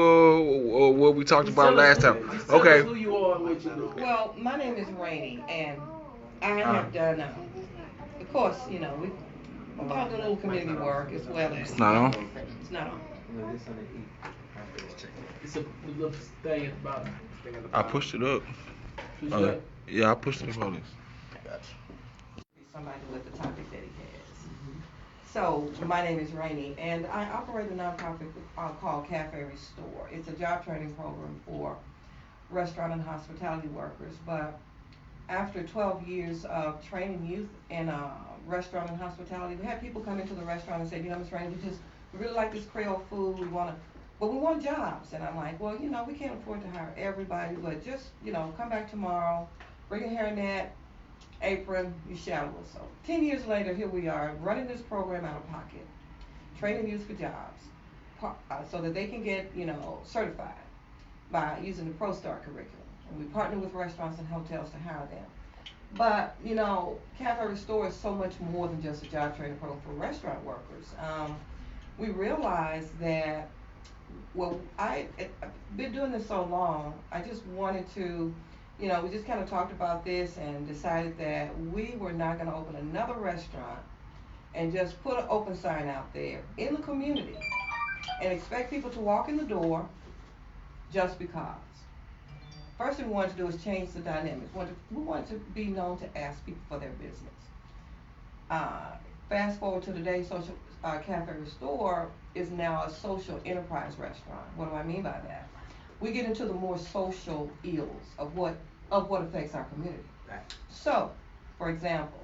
What we talked about last time. Just tell Okay. us who you are and what you do. Well, my name is Rainey, and I have done, of course, you know, we've done a little community work as well as. It's not on. It's not on. It's a little thing at the bottom. I pushed it up. Who's Oh, that? yeah, I pushed it up on this. Somebody with the topic that he has. So, my name is Rainey, and I operate a nonprofit called Cafe Restore. It's a job training program for restaurant and hospitality workers, but after 12 years of training youth in restaurant and hospitality, we had people come into the restaurant and say, you know, Ms. Rainey, we really like this Creole food, but we want jobs. And I'm like, well, you know, we can't afford to hire everybody, but just, you know, come back tomorrow, bring a hairnet, apron, you shadow us. So 10 years later, here we are running this program out of pocket, training youth for jobs, so that they can get, you know, certified by using the ProStar curriculum. And we partner with restaurants and hotels to hire them. But, you know, Cafe Restore is so much more than just a job training program for restaurant workers. We realized that, well, I've been doing this so long, I just wanted to, you know, we just kind of talked about this and decided that we were not going to open another restaurant and just put an open sign out there in the community and expect people to walk in the door just because. First thing we wanted to do is change the dynamics. We wanted to be known to ask people for their business. Fast forward to today, Cafe Restore is now a social enterprise restaurant. What do I mean by that? We get into the more social ills of what affects our community. Right. So, for example,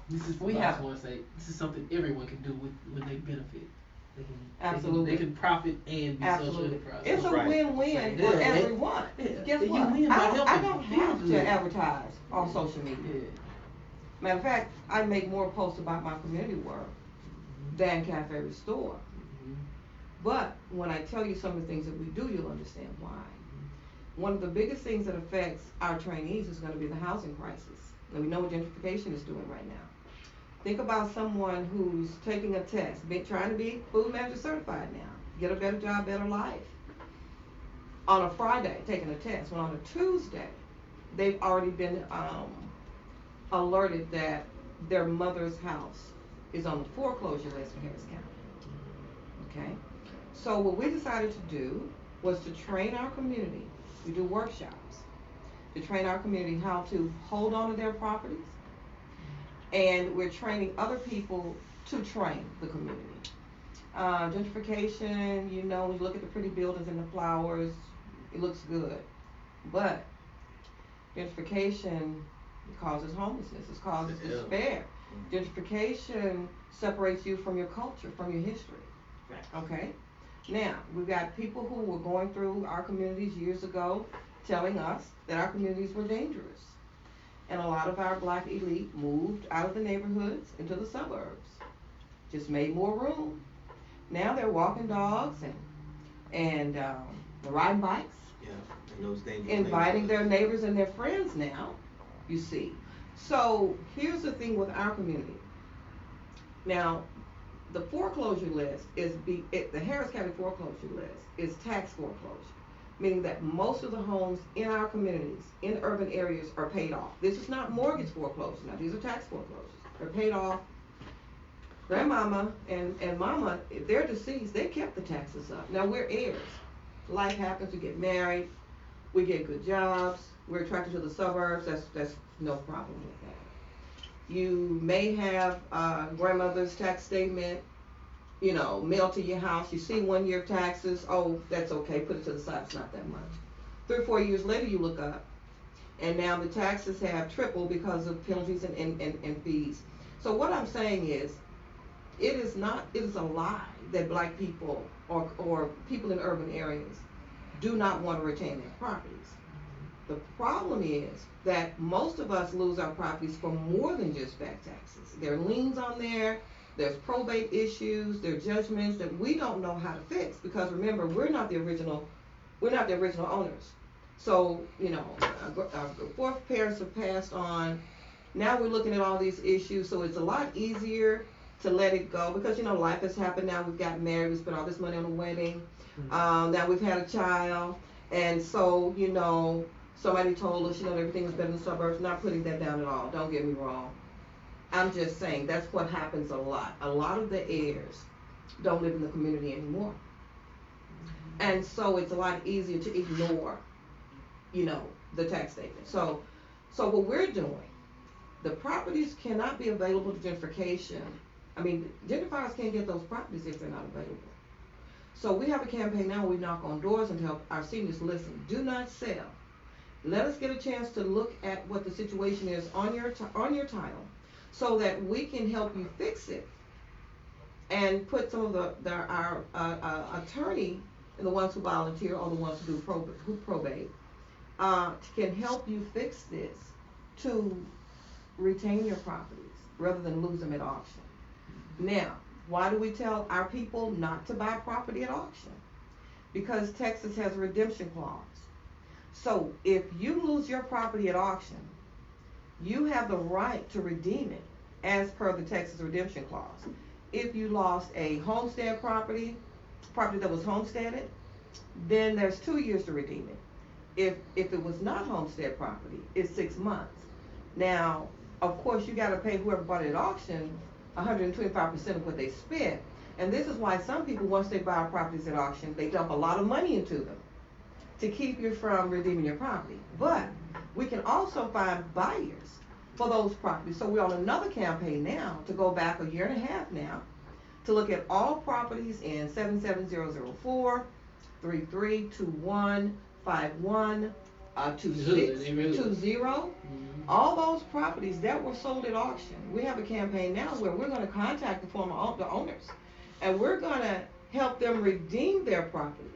this is something everyone can do when they benefit. Absolutely. They can profit and be social enterprise. It's a win-win for everyone. Guess what? I don't have to advertise on social media. Yeah. Matter of fact, I make more posts about my community work than Cafe Restore. But when I tell you some of the things that we do, you'll understand why. One of the biggest things that affects our trainees is going to be the housing crisis. And we know what gentrification is doing right now. Think about someone who's taking a test, trying to be food manager certified now, get a better job, better life. On a Friday, taking a test. When on a Tuesday, they've already been alerted that their mother's house is on the foreclosure list in Harris County. Okay? So what we decided to do was to train our community. We do workshops to train our community how to hold on to their properties. And we're training other people to train the community. Gentrification, you know, when you look at the pretty buildings and the flowers, it looks good. But gentrification causes homelessness, it causes despair. Gentrification separates you from your culture, from your history. Okay? Now, we've got people who were going through our communities years ago telling us that our communities were dangerous. And a lot of our black elite moved out of the neighborhoods into the suburbs. Just made more room. Now they're walking dogs and riding bikes. Yeah, and those dangerous inviting their neighbors and their friends now, you see. So here's the thing with our community. Now, the foreclosure list the Harris County foreclosure list is tax foreclosure. Meaning that most of the homes in our communities, in urban areas, are paid off. This is not mortgage foreclosure. Now, these are tax foreclosures. They're paid off. Grandmama and mama, if they're deceased, they kept the taxes up. Now, we're heirs. Life happens, we get married, we get good jobs, we're attracted to the suburbs, that's no problem with that. You may have grandmother's tax statement, you know, mailed to your house. You see 1 year taxes. Oh, that's okay. Put it to the side. It's not that much. 3 or 4 years later, you look up, and now the taxes have tripled because of penalties and fees. So what I'm saying is, it is a lie that black people or people in urban areas do not want to retain their properties. The problem is that most of us lose our properties for more than just back taxes. There are liens on there. There's probate issues, there are judgments that we don't know how to fix because remember, we're not the original owners. So, you know, our foreparents have passed on. Now we're looking at all these issues, so it's a lot easier to let it go because, you know, life has happened now. We've gotten married, we spent all this money on a wedding. Now we've had a child, and so, you know, somebody told us, you know, everything was better in the suburbs. Not putting that down at all, don't get me wrong. I'm just saying that's what happens a lot. A lot of the heirs don't live in the community anymore. And so it's a lot easier to ignore, you know, the tax statement. So what we're doing, the properties cannot be available to gentrification. I mean, gentrifiers can't get those properties if they're not available. So we have a campaign now where we knock on doors and tell our seniors, listen, do not sell let us get a chance to look at what the situation is on your title, so that we can help you fix it, and put some of our attorney, and the ones who volunteer or the ones who do probate, can help you fix this to retain your properties rather than lose them at auction. Now, why do we tell our people not to buy property at auction? Because Texas has a redemption clause. So if you lose your property at auction, you have the right to redeem it as per the Texas redemption clause. If you lost a homestead property that was homesteaded, then there's 2 years to redeem it. If it was not homestead property, it's 6 months. Now, of course, you got to pay whoever bought it at auction 125% of what they spent. And this is why some people, once they buy properties at auction, they dump a lot of money into them to keep you from redeeming your property. But we can also find buyers for those properties. So we're on another campaign now to go back a year and a half now to look at all properties in 77004, 3321, 51, 2620. All those properties that were sold at auction. We have a campaign now where we're going to contact the owners, and we're going to help them redeem their properties.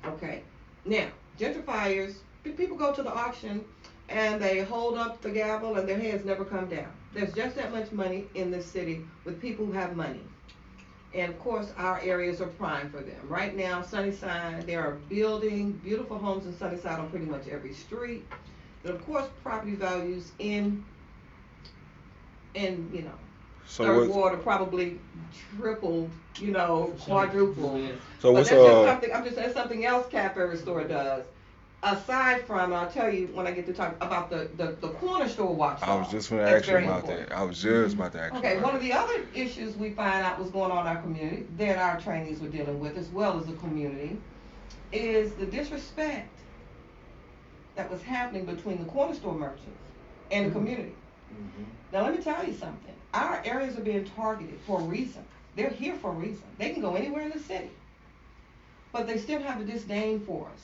Okay. Now, gentrifiers, people go to the auction and they hold up the gavel and their heads never come down. There's just that much money in this city with people who have money. And of course, our areas are prime for them. Right now, Sunnyside, they are building beautiful homes in Sunnyside on pretty much every street. But of course, property values in third ward are probably tripled, quadrupled. So but what's that's just something. I'm just saying something else Cafe Store does. Aside from, I'll tell you when I get to talk about the corner store watchdog. I was just going to ask you about that. I was just about to ask you. Okay, one of the other issues we find out was going on in our community that our trainees were dealing with, as well as the community, is the disrespect that was happening between the corner store merchants and the community. Now let me tell you something. Our areas are being targeted for a reason. They're here for a reason. They can go anywhere in the city, but they still have a disdain for us.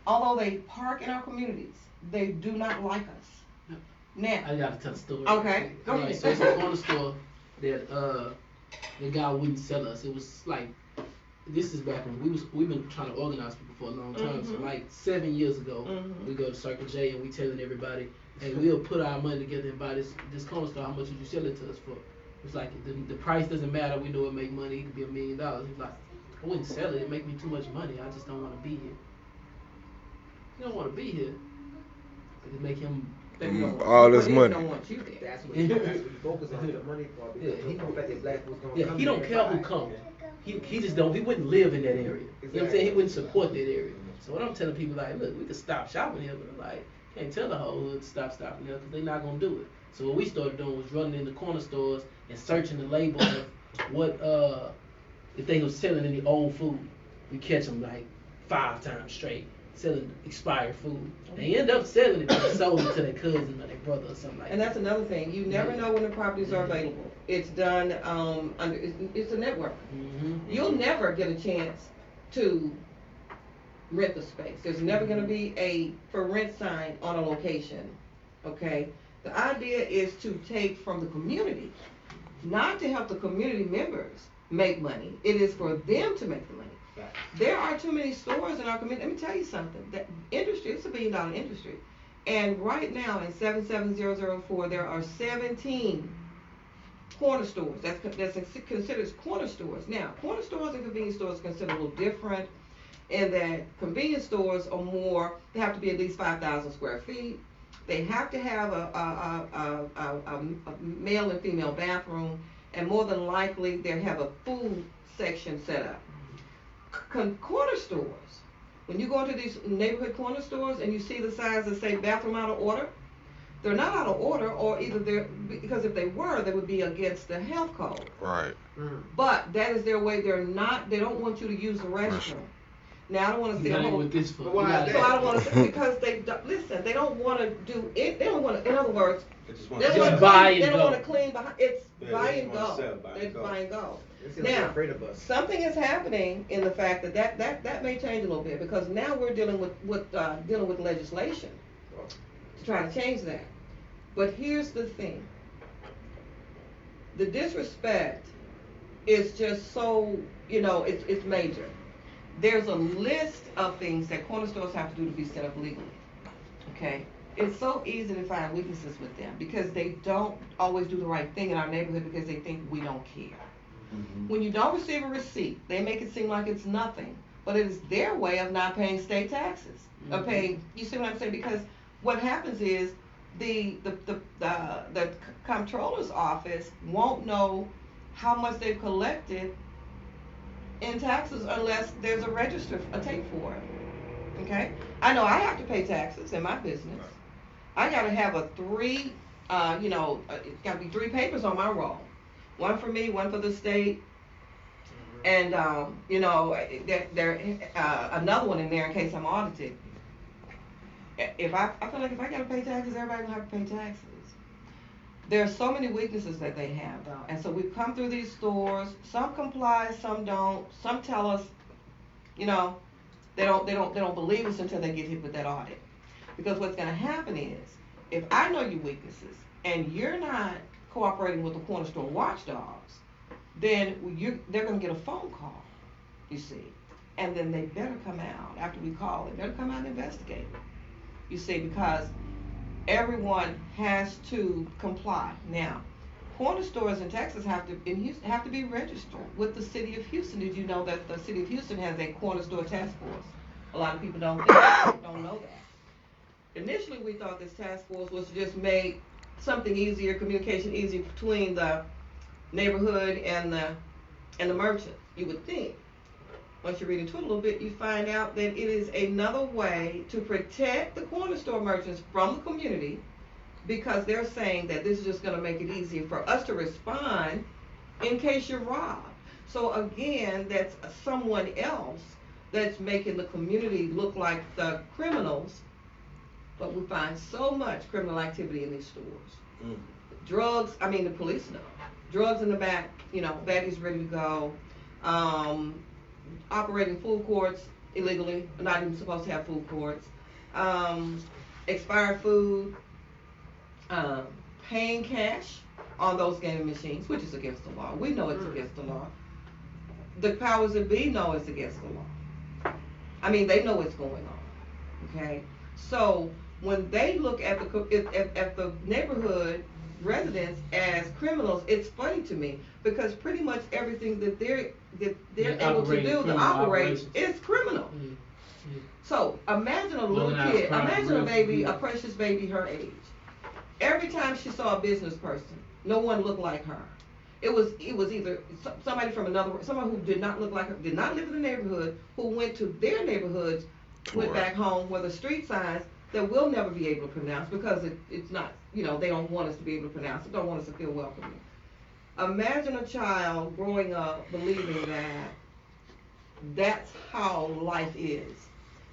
Although they park in our communities, they do not like us. Now, I gotta tell a story. Okay, go ahead. Right, so it's a corner store that the guy wouldn't sell us. It was like, this is back when we've been trying to organize people for a long time. So like 7 years ago, we go to Circle J and we telling everybody, hey, we'll put our money together and buy this corner store. How much would you sell it to us for? It's like the price doesn't matter. We know it make money. It could be $1 million. He's like, I wouldn't sell it. It make me too much money. I just don't want to be here. You don't want to be here. It make him all this money. That's what he focus on, the money part. Yeah, he don't let the black folks come. Yeah, he don't care who comes. He just don't. He wouldn't live in that area. You know what I'm saying? He wouldn't support that area. So what I'm telling people, like, look, we could stop shopping here, but I'm like, can't tell the whole hood to stop stopping here because they're not gonna do it. So what we started doing was running in the corner stores and searching the labels of what if they was selling any old food. We catch them like 5 times straight selling expired food. They end up selling it, but they sold it to their cousin or their brother or something like that. And that's another thing. You never know when the properties are available. It's done it's a network. You'll never get a chance to rent the space. There's never going to be a for rent sign on a location. Okay? The idea is to take from the community, not to help the community members make money. It is for them to make the money. There are too many stores in our community. Let me tell you something. That industry, it's $1 billion industry. And right now in 77004, there are 17 corner stores. That's considered corner stores. Now, corner stores and convenience stores are considered a little different in that convenience stores are more, they have to be at least 5,000 square feet. They have to have a male and female bathroom, and more than likely they have a food section set up. Corner stores, when you go into these neighborhood corner stores and you see the signs that say bathroom out of order, they're not out of order, or either they're, because if they were, they would be against the health code. Right. But that is their way. They don't want you to use the restroom. Now I don't want to say why is that? So I don't want to say, because they don't want to do it. They don't want to. In other words, they don't want to clean behind. It's buy and go. It's buy and go. Now, something is happening in the fact that may change a little bit, because now we're dealing with legislation to try to change that. But here's the thing: the disrespect is just so, it's major. There's a list of things that corner stores have to do to be set up legally. Okay? It's so easy to find weaknesses with them because they don't always do the right thing in our neighborhood because they think we don't care. Mm-hmm. When you don't receive a receipt, they make it seem like it's nothing, but it is their way of not paying state taxes. Mm-hmm. Or paying, you see what I'm saying? Because what happens is the comptroller's office won't know how much they've collected in taxes unless there's a register, a tape for it. Okay? I know I have to pay taxes in my business. I gotta have a it's gotta be 3 papers on my roll. One for me, one for the state, and another one in there in case I'm audited. I feel like if I gotta pay taxes, everybody will have to pay taxes. There are so many weaknesses that they have, though, and so we've come through these stores. Some comply, some don't. Some tell us, they don't believe us until they get hit with that audit. Because what's going to happen is, if I know your weaknesses and you're not cooperating with the corner store watchdogs, then they're going to get a phone call, you see, and then they better come out after we call. They better come out and investigate, you see, because everyone has to comply. Now, corner stores in Texas have to be registered with the city of Houston. Did you know that the city of Houston has a corner store task force? A lot of people don't know that. Initially, we thought this task force was to just make something easier, communication easier between the neighborhood and the merchant. You would think. Once you read into it a little bit, you find out that it is another way to protect the corner store merchants from the community, because they're saying that this is just going to make it easier for us to respond in case you're robbed. So again, that's someone else that's making the community look like the criminals. But we find so much criminal activity in these stores. Drugs, the police know. Drugs in the back, baggies ready to go. Operating food courts illegally, not even supposed to have food courts. Expired food. Paying cash on those gaming machines, which is against the law. We know it's against the law. The powers that be know it's against the law. They know what's going on. Okay? So when they look at the neighborhood residents as criminals, it's funny to me, because pretty much everything that they're able to do to operate is criminal. Mm-hmm. So imagine a little kid, imagine a baby, a precious baby her age. Every time she saw a business person, no one looked like her. It was either somebody from someone who did not look like her, did not live in the neighborhood, who went to their neighborhoods, went back home with a street signs that we'll never be able to pronounce, because it's not, they don't want us to be able to pronounce it, don't want us to feel welcome. Imagine a child growing up believing that that's how life is.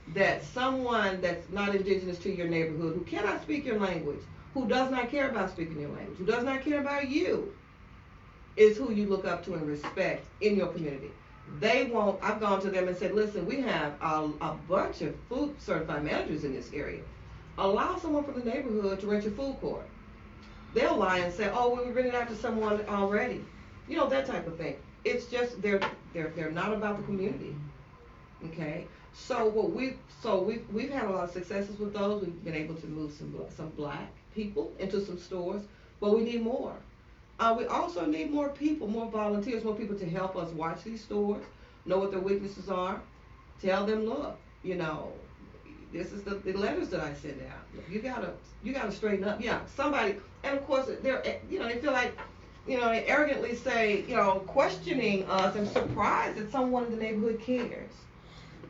That someone that's not indigenous to your neighborhood, who cannot speak your language, who does not care about speaking your language, who does not care about you, is who you look up to and respect in your community. I've gone to them and said, listen, we have a bunch of food certified managers in this area. Allow someone from the neighborhood to rent your food court. They'll lie and say, oh, we were renting out to someone already. That type of thing. It's just, they're not about the community. Okay? So we've had a lot of successes with those. We've been able to move some black people into some stores, but we need more. We also need more people, more volunteers, more people to help us watch these stores, know what their weaknesses are, tell them, look, this is the letters that I send out. You gotta straighten up. Yeah, somebody, and of course they feel like, they arrogantly say, questioning us and surprised that someone in the neighborhood cares.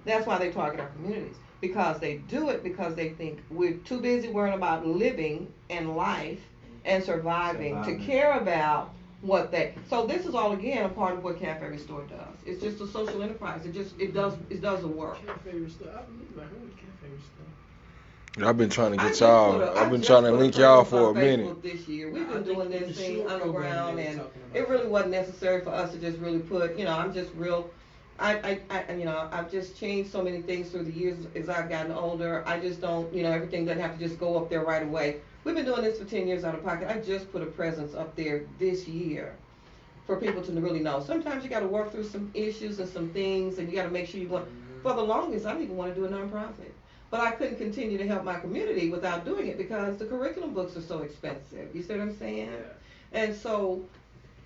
That's why they target our communities, because they do it because they think we're too busy worrying about living and life and surviving to care about what they. So this is all again a part of what Cafe Restore does. It's just a social enterprise. It does the work. Cafe Restore. I believe I heard Cafe Restore. I've been trying to I get just y'all. put a- I I've been just trying to put a link y'all presence on for a minute. Facebook this year. We've I been think doing the this thing short program underground, they was and talking about it really wasn't necessary for us to just really put, I'm just real, I've just changed so many things through the years as I've gotten older. I just don't, everything doesn't have to just go up there right away. We've been doing this for 10 years out of pocket. I just put a presence up there this year for people to really know. Sometimes you got to work through some issues and some things, and you got to make sure you want. For the longest, I didn't even want to do a nonprofit, but I couldn't continue to help my community without doing it because the curriculum books are so expensive. You see what I'm saying? Yeah. And so,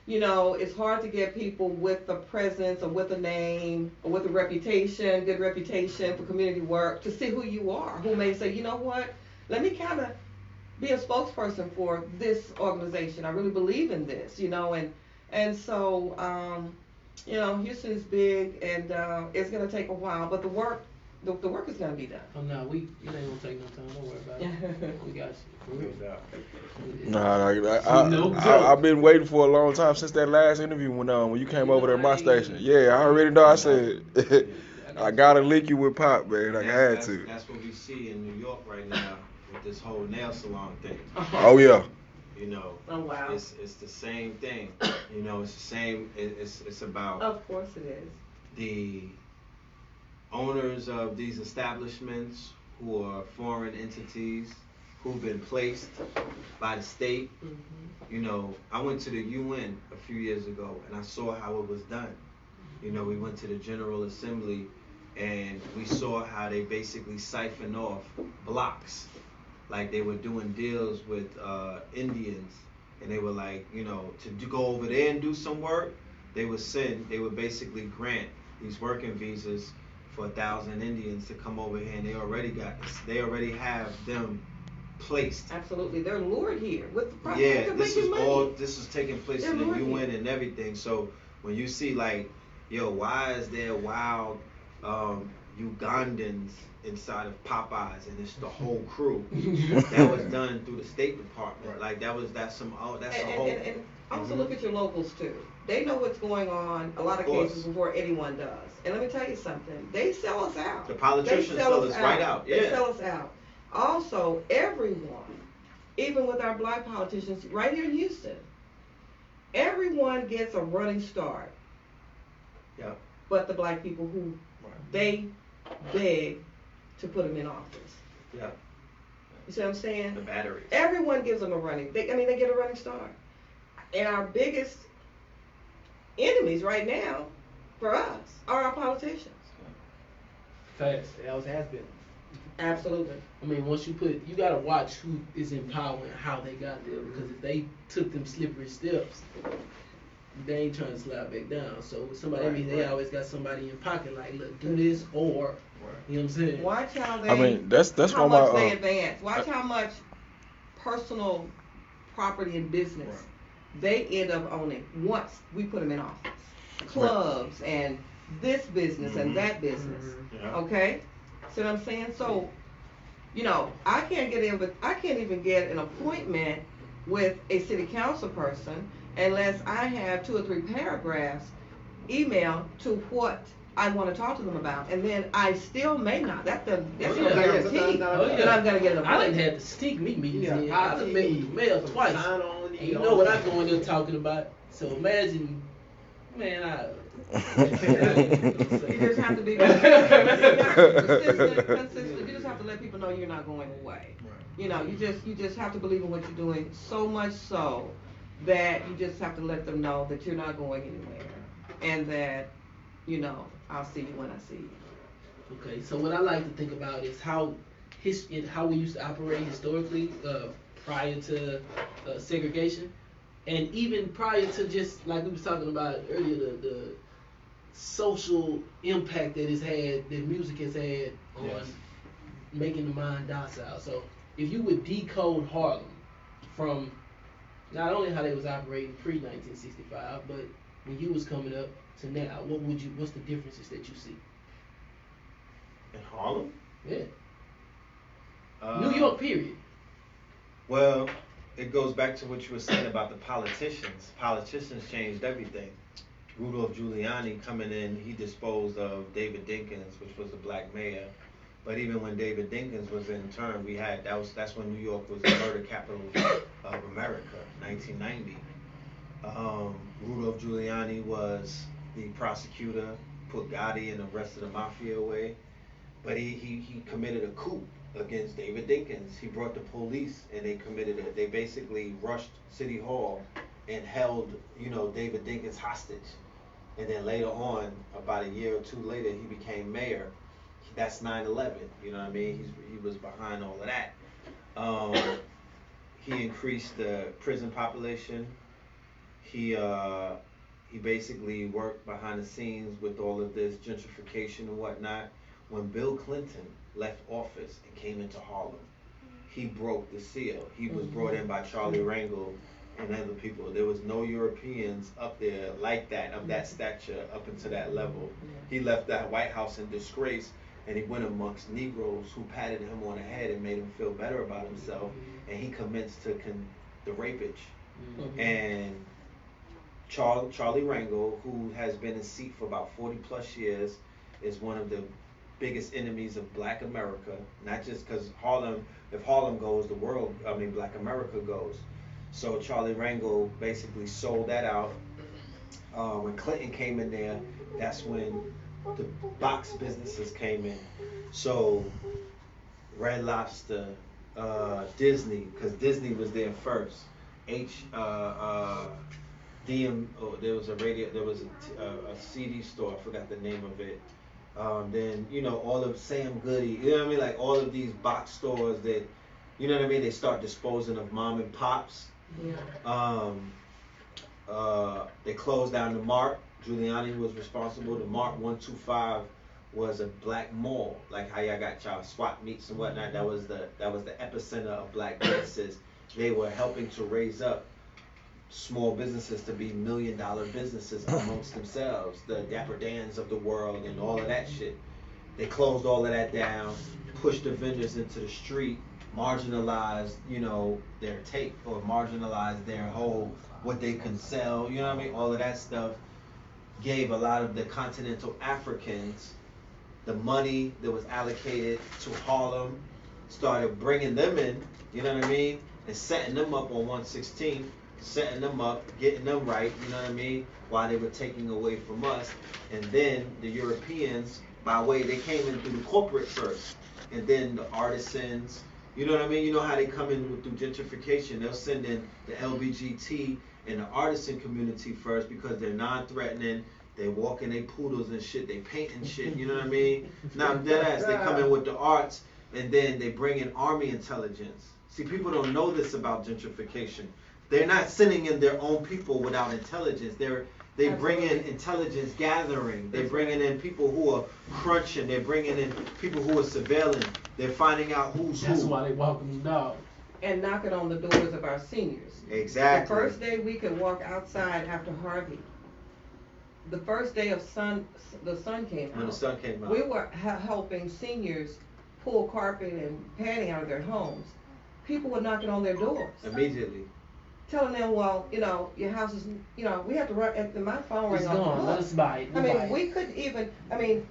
it's hard to get people with the presence or with a name or with a reputation, good reputation for community work, to see who you are, who may say, you know what, let me kind of be a spokesperson for this organization. I really believe in this, and so, Houston is big, and it's going to take a while, but the work is going to be done. Oh no, it ain't gonna take no time. Don't worry about it. We got you. For real. Nah, I've been waiting for a long time since that last interview when you came over there to my station. Yeah, I already know. I said I gotta link you with Pop, man. I had to. That's what we see in New York right now with this whole nail salon thing. Oh yeah. Oh wow. It's the same thing. It's the same. It's about. Of course it is. The owners of these establishments who are foreign entities who've been placed by the state. Mm-hmm. I went to the UN a few years ago and I saw how it was done. We went to the General Assembly and we saw how they basically siphoned off blocks. Like they were doing deals with Indians, and they were like, to go over there and do some work, they would basically grant these working visas for 1,000 Indians to come over here, and they already have them placed. Absolutely, they're lured here with the prospect Yeah, of this making money. this is taking place They're in the lured UN here. and everything. So when you see like, why is there wild Ugandans inside of Popeyes and it's the whole crew? That was done through the State Department. Like that's a whole. And also look at your locals too. They know what's going on a lot of cases before anyone does. And let me tell you something. They sell us out. The politicians sell us right out. Yeah. They sell us out. Also, everyone, even with our black politicians right here in Houston, everyone gets a running start. Yeah. But the black people who they beg to put them in office. Yeah. You see what I'm saying? The batteries. Everyone gives them a running. They get a running start. And our biggest enemies right now, for us, are our politicians. Facts. It always has been. Absolutely. I mean, you gotta watch who is in power and how they got there, because if they took them slippery steps, they ain't trying to slide back down. So they always got somebody in pocket like, look, do this, or you know what I'm saying? Watch how they. I mean, that's how why much they advance. Watch how much personal property and business they end up owning once we put them in office. Clubs and this business and that business. Yeah. Okay. See what I'm saying? So, I can't even get an appointment with a city council person unless I have 2 or 3 paragraphs emailed to what I want to talk to them about, and then I still may not. That's no guarantee that I'm gonna get an appointment. I done had to sneak me meetings in. I done met with the mayor twice. And you know what I'm going there talking about. So imagine, man, You just have to be consistent. You just have to let people know you're not going away. You just have to believe in what you're doing, so much so that you just have to let them know that you're not going anywhere, and that I'll see you when I see you. Okay, so what I like to think about is how we used to operate historically prior to segregation, and even prior to, just like we was talking about earlier, the social impact that music has had on making the mind docile. So if you would decode Harlem from not only how they was operating pre-1965, but when you was coming up to now, what's the differences that you see? In Harlem? Yeah. New York, period. Well, it goes back to what you were saying about the politicians. Politicians changed everything. Rudolph Giuliani coming in, he disposed of David Dinkins, which was a black mayor. But even when David Dinkins was in term, that's when New York was the murder capital of America, 1990. Rudolph Giuliani was the prosecutor, put Gotti and the rest of the mafia away. But he committed a coup against David Dinkins. He brought the police and they basically rushed City Hall and held, David Dinkins hostage. And then later on, about a year or two later, he became mayor. That's 9/11, you know what I mean? He was behind all of that. He increased the prison population. He basically worked behind the scenes with all of this gentrification and whatnot. When Bill Clinton left office and came into Harlem, he broke the seal. He was brought in by Charlie Rangel and other people. There was no Europeans up there like that, of that stature, up into that level. He left that White House in disgrace, and he went amongst Negroes who patted him on the head and made him feel better about himself, and he commenced to the rapage. And Charlie Rangel, who has been in seat for about 40 plus years, is one of the biggest enemies of Black America. Not just because if Harlem goes, Black America goes. So Charlie Rangel basically sold that out. When Clinton came in there, that's when the box businesses came in. So Red Lobster, Disney, because Disney was there first. There was a CD store, I forgot the name of it. Then, all of Sam Goody, like all of these box stores that, they start disposing of mom and pops. They closed down the Mart. Giuliani was responsible. The Mart 125 was a black mall, like how y'all got y'all swap meets and whatnot. That was the epicenter of black businesses. They were helping to raise up small businesses to be $1 million businesses amongst themselves, the Dapper Dans of the world and all of that shit. They closed all of that down, pushed the vendors into the street, marginalized, their take, or marginalized their whole, what they can sell, all of that stuff. Gave a lot of the continental Africans the money that was allocated to Harlem, started bringing them in, and setting them up on 116th, setting them up, getting them right, while they were taking away from us. And then the Europeans, they came in through the corporate first, and then the artisans, you know how they come in through gentrification. They'll send in the LBGT and the artisan community first because they're non-threatening. They walking they poodles and shit, they painting shit, Now deadass, they come in with the arts, and then they bring in army intelligence. See, people don't know this about gentrification. They're not sending in their own people without intelligence. They bring in intelligence gathering. They're bringing in people who are crunching. They're bringing in people who are surveilling. They're finding out who's who. That's why they walking them dogs. And knocking on the doors of our seniors. Exactly. The first day we could walk outside after Harvey, the first day of the sun came out. When the sun came out. We were helping seniors pull carpet and padding out of their homes. People were knocking on their doors. Immediately. Telling them, well, your house is, we have to run, and my phone rang off the hook. Let's buy it. We couldn't even, they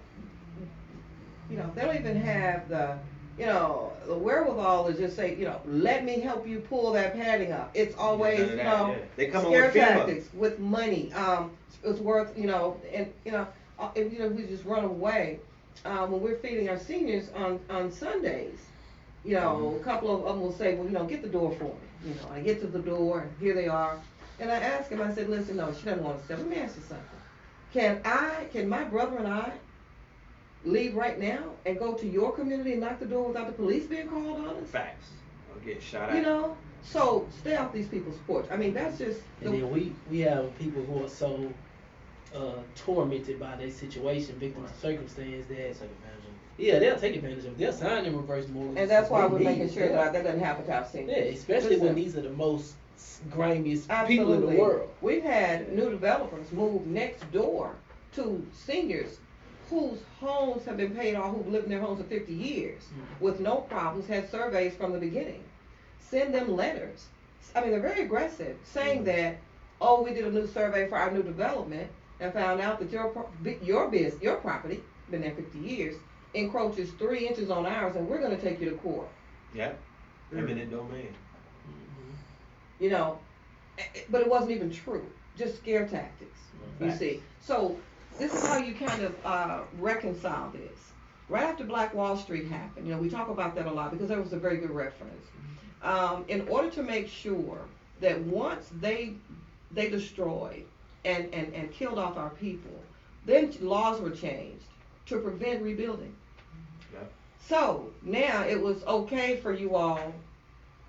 don't even have the wherewithal to just say, let me help you pull that padding up. It's always, they come scare with tactics with money. It's worth, and if we just run away. When we're feeding our seniors on Sundays, a couple of them will say, well, get the door for me. I get to the door, and here they are. And I asked him, I said, listen, no, she doesn't want to step. Let me ask you something. Can my brother and I leave right now and go to your community and knock the door without the police being called on us? Facts. I'll get shot at. So stay off these people's porch. That's just. And then we have people who are so tormented by their situation, victims of circumstance that. Yeah, they'll take advantage of it. They'll sign them reverse mortgages. And that's why we're making sure that doesn't happen to our seniors. Yeah, especially when these are the most grimiest people in the world. We've had new developers move next door to seniors whose homes have been paid off, who've lived in their homes for 50 years with no problems, had surveys from the beginning. Send them letters. They're very aggressive, saying that, we did a new survey for our new development and found out that your property, been there 50 years, encroaches 3 inches on ours, and we're going to take you to court. Yeah. Eminent domain. You know, but it wasn't even true. Just scare tactics. You see. So this is how you kind of reconcile this. Right after Black Wall Street happened, you know, we talk about that a lot because that was a very good reference. In order to make sure that once they destroyed and killed off our people, then laws were changed to prevent rebuilding. Yep. So now it was okay for you all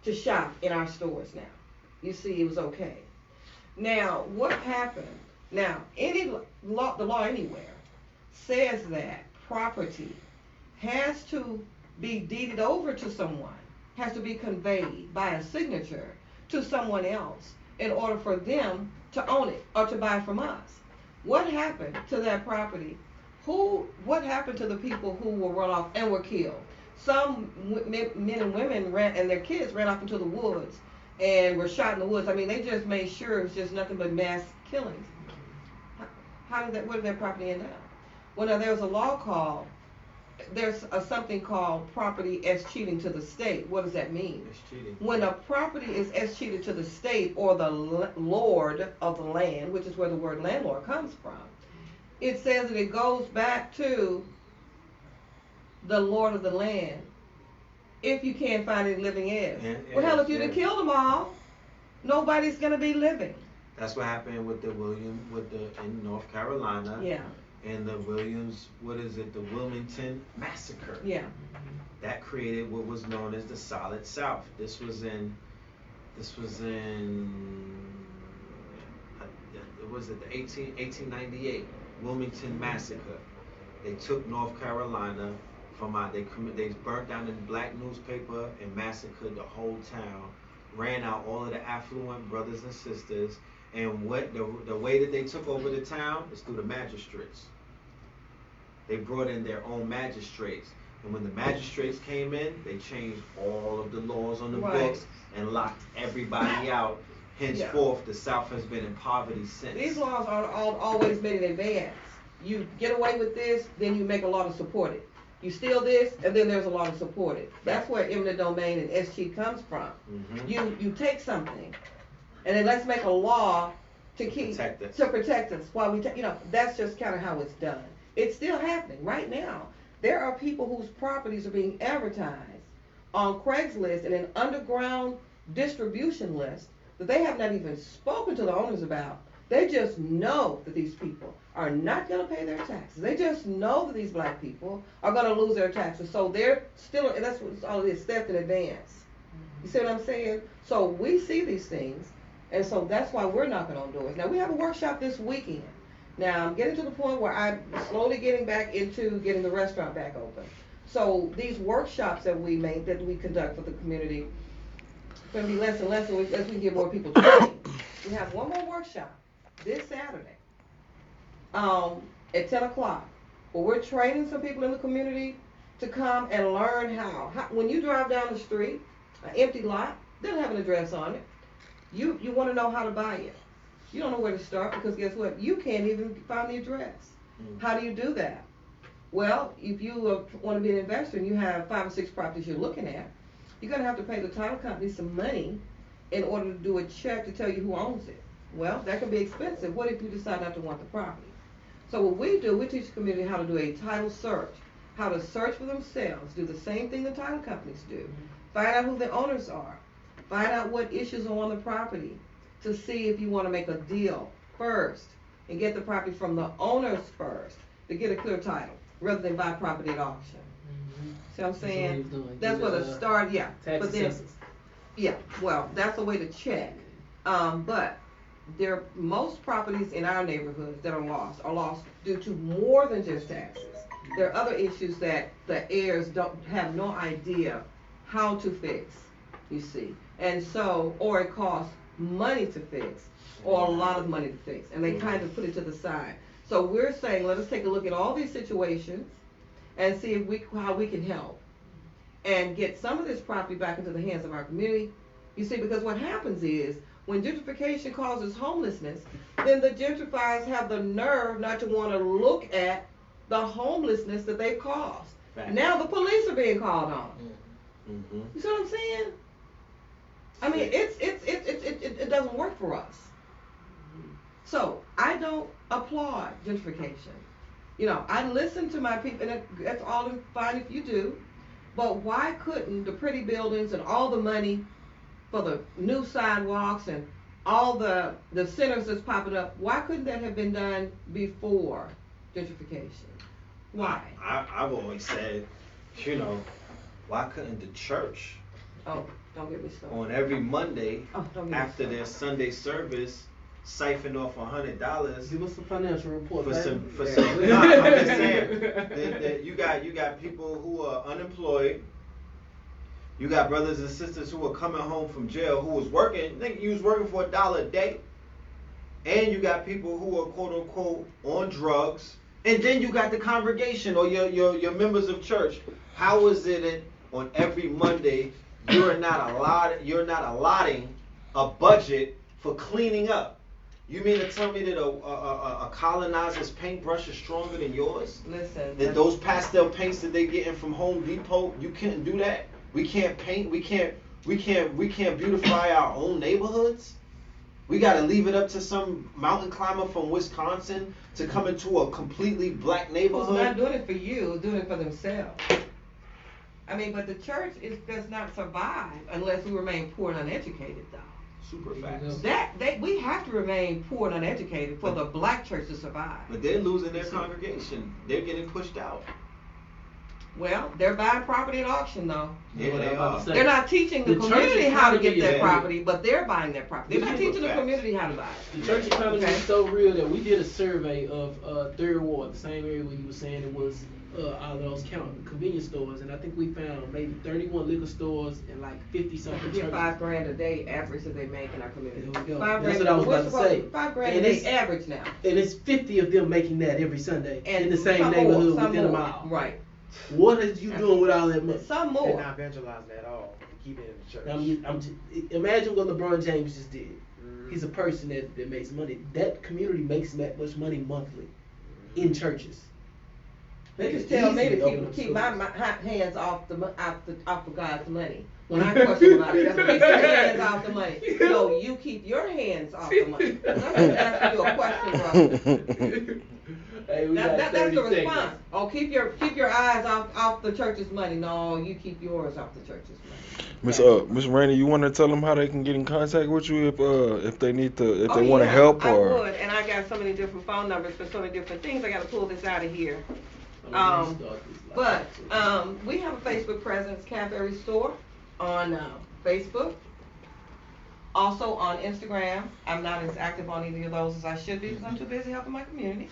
to shop in our stores now. You see, it was okay. Now, what happened? Now, the law anywhere says that property has to be deeded over to someone, has to be conveyed by a signature to someone else in order for them to own it or to buy from us. What happened to that property? What happened to the people who were run off and were killed? Some men and women and their kids ran off into the woods and were shot in the woods. I mean, they just made sure it was just nothing but mass killings. Where did that property end up? Well, now there's a law called, there's something called property as cheating to the state. What does that mean? It's cheating. When a property is as cheated to the state or the lord of the land, which is where the word landlord comes from, it says that it goes back to the lord of the land if you can't find any living heirs. Well, hell, if you'd have killed them all, nobody's going to be living. That's what happened with in North Carolina. Yeah. And the Wilmington Massacre. Yeah. That created what was known as the Solid South. This was in was it the 1898 Wilmington Massacre. They took North Carolina they burnt down the black newspaper and massacred the whole town, ran out all of the affluent brothers and sisters, and what the way that they took over the town is through the magistrates. They brought in their own magistrates, and when the magistrates came in, they changed all of the laws on the books and locked everybody out. Henceforth, the South has been in poverty since. These laws are always made in advance. You get away with this, then you make a law to support it. You steal this, and then there's a law to support it. That's where eminent domain and SG comes from. You take something, and then let's make a law to protect us while we that's just kind of how it's done. It's still happening right now. There are people whose properties are being advertised on Craigslist and an underground distribution list that they have not even spoken to the owners about. They just know that these people are not going to pay their taxes. They just know that these black people are going to lose their taxes. So they're still, and that's what all it is, theft in advance. You see what I'm saying? So we see these things, and so that's why we're knocking on doors. Now, we have a workshop this weekend. Now, I'm getting to the point where I'm slowly getting back into getting the restaurant back open. So these workshops that we conduct for the community, it's going to be less and less as we can get more people training. We have one more workshop this Saturday at 10 o'clock where we're training some people in the community to come and learn how when you drive down the street, an empty lot, doesn't have an address on it. You want to know how to buy it. You don't know where to start because guess what? You can't even find the address. How do you do that? Well, if you want to be an investor and you have 5 or 6 properties you're looking at, you're going to have to pay the title company some money in order to do a check to tell you who owns it. Well, that can be expensive. What if you decide not to want the property? So what we do, we teach the community how to do a title search, how to search for themselves, do the same thing the title companies do. Find out who the owners are. Find out what issues are on the property to see if you want to make a deal first and get the property from the owners first to get a clear title rather than buy property at auction. See what I'm saying? That's what a start, yeah. But then, well, that's a way to check. But most properties in our neighborhoods that are lost due to more than just taxes. There are other issues that the heirs have no idea how to fix, you see. And so, or it costs money to fix, or a lot of money to fix, and they kind of put it to the side. So we're saying, let us take a look at all these situations and see how we can help and get some of this property back into the hands of our community. You see, because what happens is, when gentrification causes homelessness, then the gentrifiers have the nerve not to want to look at the homelessness that they've caused. Facts. Now the police are being called on. Mm-hmm. You see what I'm saying? I mean, it doesn't work for us. So I don't applaud gentrification. You know, I listen to my people, and that's all fine if you do. But why couldn't the pretty buildings and all the money for the new sidewalks and all the centers that's popping up, why couldn't that have been done before gentrification? Why? I've always said, you know, why couldn't the church Oh, don't get me started. on every Monday Don't get after me their Sunday service siphon off $100 Give us the financial report. for baby. some nah, I'm just saying that you got people who are unemployed. You got brothers and sisters who are coming home from jail who was working. Think you was working for $1 a day, and you got people who are quote unquote on drugs, and then you got the congregation or your members of church. How is it that on every Monday you're not allotting a budget for cleaning up? You mean to tell me that a colonizer's paintbrush is stronger than yours? Listen. That those pastel paints that they getting from Home Depot, you couldn't do that? We can't paint, we can't beautify our own neighborhoods? We gotta leave it up to some mountain climber from Wisconsin to come into a completely black neighborhood? Who's not doing it for you, doing it for themselves. I mean, but the church does not survive unless we remain poor and uneducated, though. Super facts. We have to remain poor and uneducated for the black church to survive. But they're losing their congregation. They're getting pushed out. Well, they're buying property at auction, though. Yeah, they are. They're not teaching the The church community how to get economy their is- property, but they're buying their property. They're not teaching the Facts. community how to buy it. The church economy Okay. is so real that we did a survey of Third Ward, the same area where you were saying it was all those convenience stores, and I think we found maybe 31 liquor stores and like 50 something We churches. get $5,000 a day average that they make in our community. There we go. $5,000 That's what I was we're about to supposed say. $5,000 a And day it's- average now. And it's 50 of them making that every Sunday in the same some neighborhood more, some within a more. mile. Right. What is you doing with all that money? Some They're more. not evangelizing at all. Keep it in the church. Imagine what LeBron James just did. He's a person that makes money. That community makes that much money monthly in churches. They Make just it tell me easy to open up keep my schools. hands off of God's money. When I question about it, that's what they say, hands off the money. No, you keep your hands off the money. I'm gonna ask you a question, bro. Hey, we got That's 30 the seconds. response. Oh, keep your eyes off the church's money. No, you keep yours off the church's money. Miss Rainey, you want to tell them how they can get in contact with you if they need to, if Oh, they want to yeah, help I or? would, and I got so many different phone numbers for so many different things. I got to pull this out of here. But we have a Facebook presence, Cafe Restore, on Facebook. Also on Instagram. I'm not as active on either of those as I should be because I'm too busy helping my community.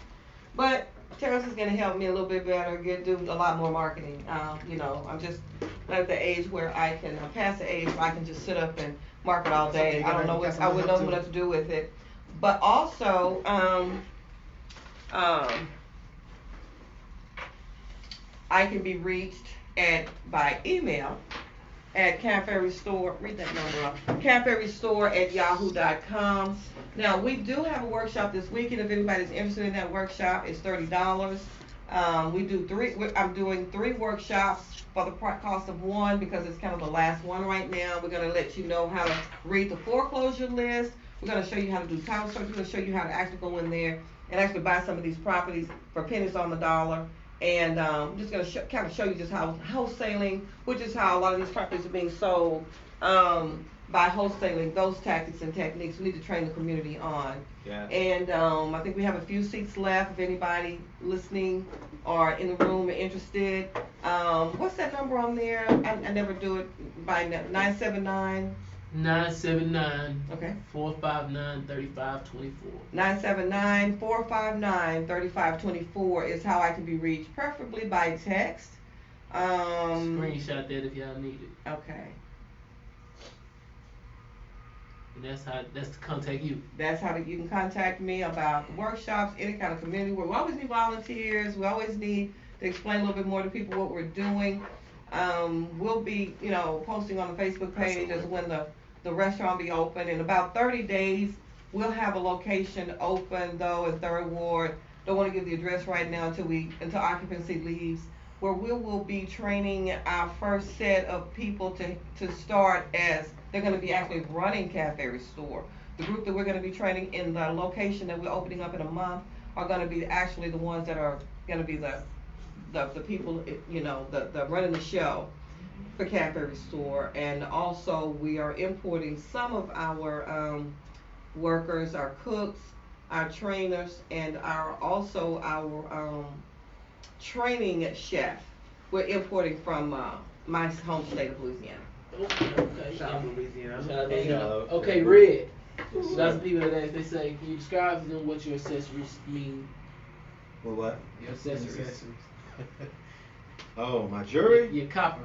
But Terrence is going to help me a little bit better, do a lot more marketing. You know, I'm just not at the age where I can, I'm past the age where I can just sit up and market all day. I don't know what, I wouldn't know what to do with it. But also, I can be reached by email at Cafe Restore, read that number up, caferestore@yahoo.com. Now, we do have a workshop this weekend. If anybody's interested in that workshop, it's $30. I'm doing 3 workshops for the cost of one because it's kind of the last one right now. We're going to let you know how to read the foreclosure list. We're going to show you how to do title search. We're going to show you how to actually go in there and actually buy some of these properties for pennies on the dollar. And I'm just going to kind of show you just how wholesaling, which is how a lot of these properties are being sold, by wholesaling, those tactics and techniques we need to train the community on. Yeah. And I think we have a few seats left if anybody listening or in the room are interested. What's that number on there? I never do it by 979. 979 Okay. 459 3524. 979-459-3524 is how I can be reached, preferably by text. Screenshot that if y'all need it. Okay. And that's to contact you. That's how you can contact me about workshops, any kind of community work. We always need volunteers. We always need to explain a little bit more to people what we're doing. We'll be, posting on the Facebook page as when the restaurant be open. In about 30 days, we'll have a location open though in 3rd Ward. Don't want to give the address right now until occupancy leaves. where we will be training our first set of people to start as they're going to be actually running Cafe Store. The group that we're going to be training in the location that we're opening up in a month are going to be actually the ones that are going to be the people, you know, the running the show for Cafe Store. And also we are importing some of our workers, our cooks, our trainers, and our training chef. We're importing from my home state of Louisiana. Okay. So, Okay, Red. That's people that they say, can you describe to them what your accessories mean? Well, what? Your accessories. Oh, my jewelry? Your copper.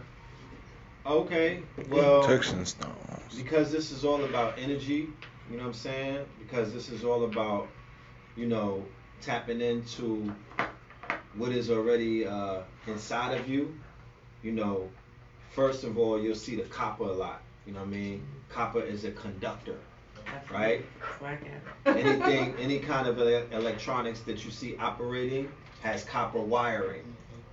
Okay, well, Protection stones. because this is all about energy, you know what I'm saying? Because this is all about, you know, tapping into what is already inside of you. You know, first of all, you'll see the copper a lot. You know what I mean? Copper is a conductor, right? Anything, any kind of electronics that you see operating has copper wiring,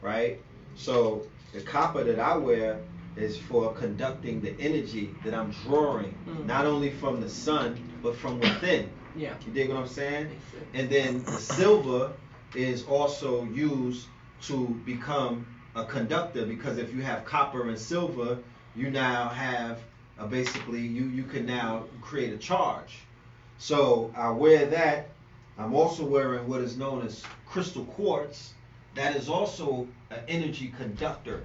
right? So the copper that I wear is for conducting the energy that I'm drawing, not only from the sun, but from within. Yeah. You dig what I'm saying? And then the silver is also used to become a conductor, because if you have copper and silver, you now have basically you can now create a charge. So I wear that. I'm also wearing what is known as crystal quartz. That is also an energy conductor,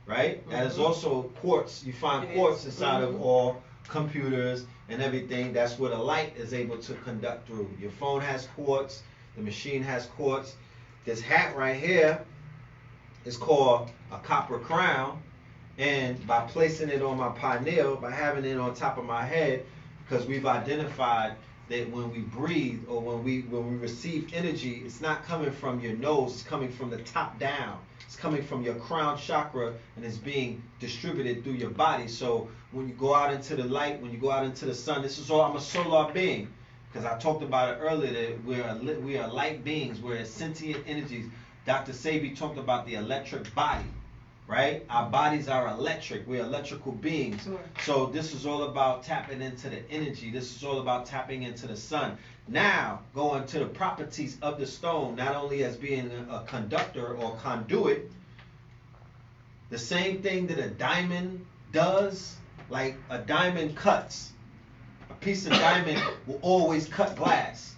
right? That is also quartz. You find quartz inside of all computers and everything. That's what a light is able to conduct through. Your phone has quartz. The machine has quartz. This hat right here is called a copper crown. And by placing it on my pineal, by having it on top of my head, because we've identified that when we breathe or when we receive energy, it's not coming from your nose, it's coming from the top down. It's coming from your crown chakra and it's being distributed through your body. So when you go out into the light, when you go out into the sun, this is all, I'm a solar being. Because I talked about it earlier that we are light beings, we're sentient energies. Dr. Sebi talked about the electric body, right? Our bodies are electric. We're electrical beings. Sure. So this is all about tapping into the energy. This is all about tapping into the sun. Now, going to the properties of the stone, not only as being a conductor or conduit, the same thing that a diamond does, like a diamond cuts. A piece of diamond will always cut glass.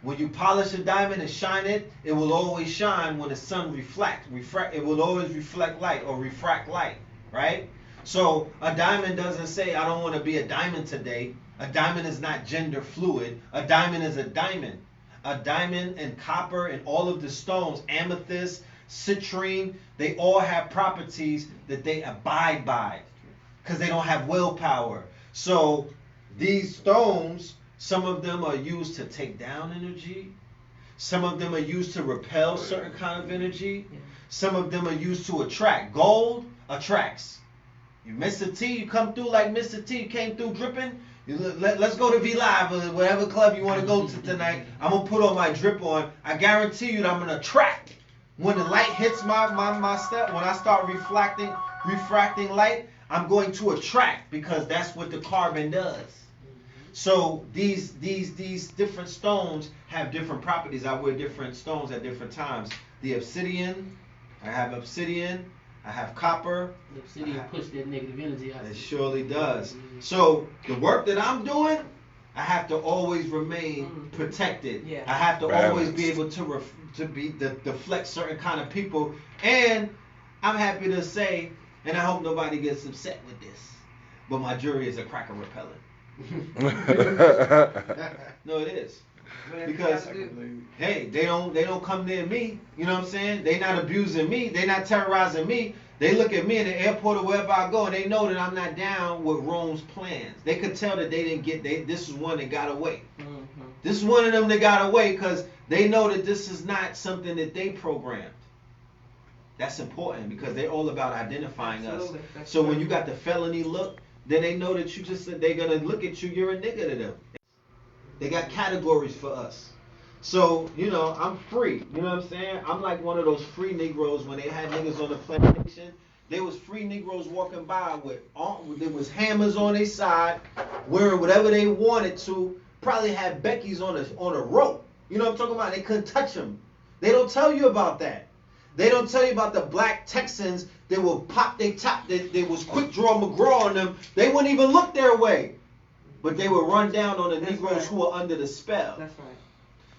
When you polish a diamond and shine it, it will always shine when the sun refract. It will always reflect light or refract light, right? So a diamond doesn't say, I don't want to be a diamond today. A diamond is not gender fluid. A diamond is a diamond. A diamond and copper and all of the stones, amethyst, citrine, they all have properties that they abide by because they don't have willpower. So these stones, some of them are used to take down energy. Some of them are used to repel certain kind of energy. Some of them are used to attract. Gold attracts. You Mr. T, you come through like Mr. T came through dripping. Let's go to V Live or whatever club you want to go to tonight. I'm going to put all my drip on. I guarantee you that I'm going to attract. When the light hits my step, when I start refracting light, I'm going to attract because that's what the carbon does. So these different stones have different properties. I wear different stones at different times. The obsidian, I have obsidian. I have copper. The obsidian push that negative energy out. It surely does. So the work that I'm doing, I have to always remain protected. Yeah. I have to Balance. always be able to deflect certain kind of people. And I'm happy to say, and I hope nobody gets upset with this, but my jewelry is a cracker repellent. No, it is. Because hey, they don't come near me. You know what I'm saying? They not abusing me. They not terrorizing me. They look at me in the airport or wherever I go, and they know that I'm not down with Rome's plans. They could tell that they didn't get. This is one that got away. This is one of them that got away because they know that this is not something that they programmed. That's important because they're all about identifying Absolutely. us. That's So true. when you got the felony look, then they know that they're gonna look at you. You're a nigga to them. They got categories for us. So, you know, I'm free. You know what I'm saying? I'm like one of those free Negroes when they had niggas on the plantation. They was free Negroes walking by there was hammers on their side, wearing whatever they wanted to. Probably had Becky's on a rope. You know what I'm talking about? They couldn't touch them. They don't tell you about that. They don't tell you about the black Texans. They will pop their top. They was quick draw McGraw on them. They wouldn't even look their way. But they would run down on the That's Negroes right. who are under the spell. That's right.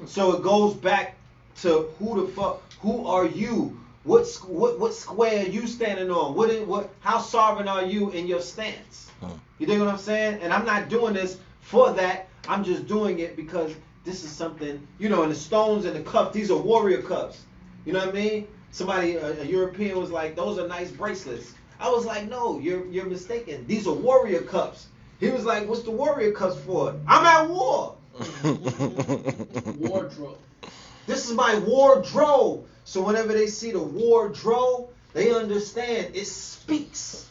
So it goes back to who are you? What square are you standing on? How sovereign are you in your stance? You dig what I'm saying? And I'm not doing this for that. I'm just doing it because this is something, you know, and the stones and the cuffs, these are warrior cuffs. You know what I mean? Somebody, a European was like, those are nice bracelets. I was like, no, you're mistaken. These are warrior cuffs. He was like, what's the warrior cuffs for? I'm at war. Wardrobe. This is my wardrobe. So whenever they see the wardrobe, they understand it speaks.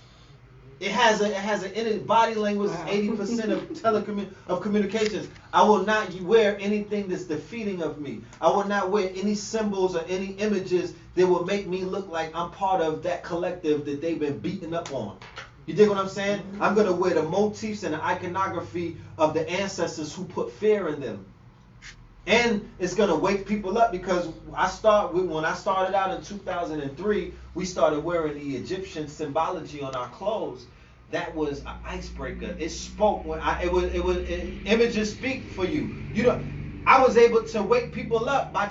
It has an innate body language. 80% of communications. I will not wear anything that's defeating of me. I will not wear any symbols or any images that will make me look like I'm part of that collective that they've been beating up on. You dig what I'm saying? I'm gonna wear the motifs and the iconography of the ancestors who put fear in them. And it's gonna wake people up because when I started out in 2003, we started wearing the Egyptian symbology on our clothes. That was an icebreaker. It spoke when images speak for you. You know, I was able to wake people up by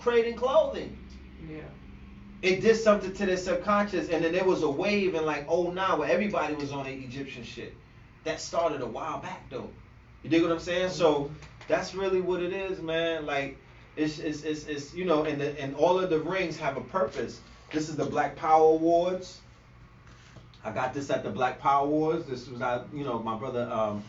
creating clothing. Yeah. It did something to their subconscious, and then there was a wave in like 2009 where everybody was on the Egyptian shit. That started a while back though. You dig what I'm saying? So that's really what it is, man. Like it's you know, and all of the rings have a purpose. This is the Black Power Awards. I got this at the Black Power Awards. This was my brother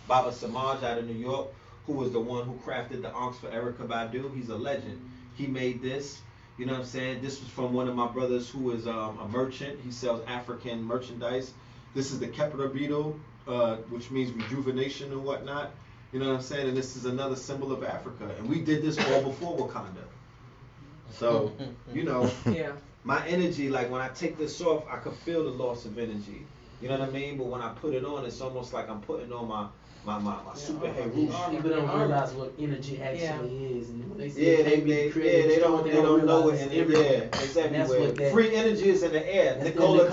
Baba Samaj out of New York, who was the one who crafted the Ankhs for Erykah Badu. He's a legend. He made this. You know what I'm saying? This was from one of my brothers who is a merchant. He sells African merchandise. This is the Kepler beetle, which means rejuvenation and whatnot. You know what I'm saying? And this is another symbol of Africa. And we did this all before Wakanda. So, you know, Yeah. my energy, like when I take this off, I can feel the loss of energy. You know what I mean? But when I put it on, it's almost like I'm putting on my superhero. People don't realize what energy actually is, and when they say they don't know what energy is. Yeah, it's everywhere. Free energy is in the air. Nikola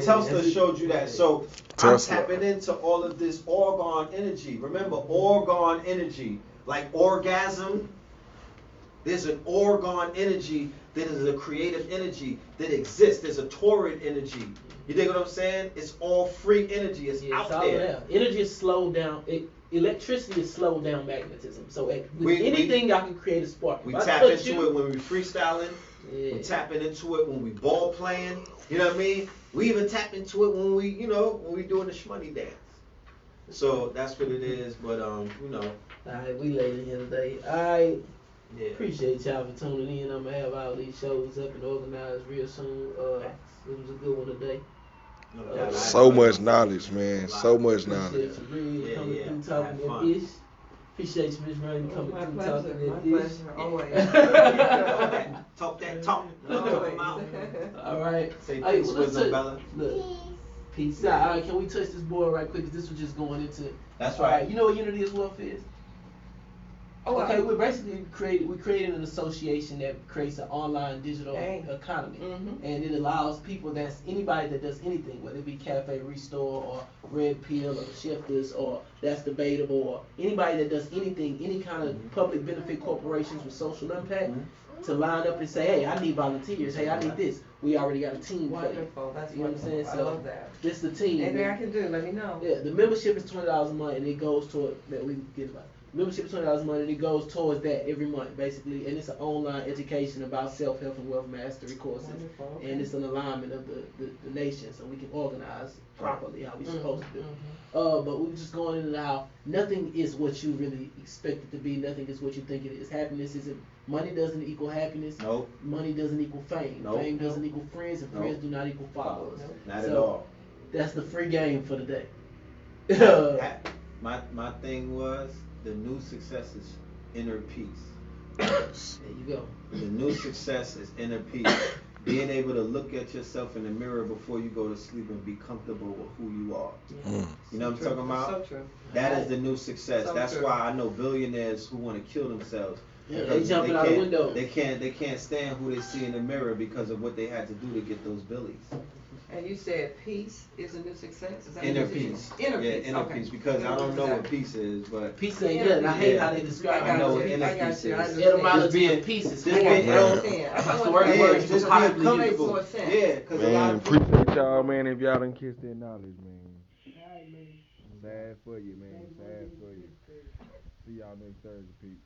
Tesla showed you that. So I'm tapping into all of this orgone energy. Remember, orgone energy, like orgasm. There's an orgone energy that is a creative energy that exists. There's a torrid energy. You dig what I'm saying? It's all free energy. It's out there. Energy is slowed down. Electricity is slowed down magnetism. So with anything, y'all can create a spark. We tap into it when we freestyling. Yeah. We tapping into it when we ball playing. You know what I mean? We even tap into it when we doing the shmoney dance. So that's what it is. But All right, we laid in here today. All right. Yeah. Appreciate y'all for tuning in. I'm gonna have all these shows up and organized real soon. It was a good one today. So much knowledge, man. So much knowledge. Appreciate you coming through talking that dish. Appreciate you, Miss Rainey, coming through talking that dish. Always. Talk that talk. All right. Say peace, wisdom, Bella. Look. Peace out. All right, can we touch this board right quick? Because this was just going into. That's right. right. You know what Unity as Wealth is? Okay, we basically created an association that creates an online digital economy, and it allows people anybody that does anything, whether it be Cafe Restore or Red Pill or Shifters or That's Debatable or anybody that does anything, any kind of public benefit corporations with social impact, to line up and say, hey, I need volunteers. Hey, I need this. We already got a team. Wonderful. That's you know what I'm saying? I So love that. this is the team. Anything I can do, let me know. Yeah, the membership is $20 a month, and it goes toward that we get about. Membership is $20 a month, and it goes towards that every month, basically. And it's an online education about self-help and wealth mastery courses. Wonderful. And it's an alignment of the nation, so we can organize properly how we're supposed to do. But we're just going into how nothing is what you really expect it to be. Nothing is what you think it is. Happiness isn't. Money doesn't equal happiness. Nope. Money doesn't equal fame. Nope. Fame doesn't equal friends, and friends do not equal followers. Not at all. That's the free game for the day. My thing was, the new success is inner peace. There you go. The new success is inner peace. Being able to look at yourself in the mirror before you go to sleep and be comfortable with who you are. You know what I'm talking about? So true. That is the new success. So That's true. why I know billionaires who want to kill themselves. Yeah, they Because jumping out the window. They can't stand who they see in the mirror because of what they had to do to get those billies. And you said peace is a new success? Is that Inner what you peace. said? Inner peace. Inner Okay. peace. Because I don't know what peace is, but Peace ain't good. I hate how they describe I know it. what inner peace is. Etymology of peace is just I being- understand. That's the word Yeah, you just probably being use. comfortable. More sense. Yeah, because a lot Man, of people. appreciate y'all, man. If y'all done kissed that knowledge, man. Sad for you, man. Sad for you. See y'all next Thursday, Pete.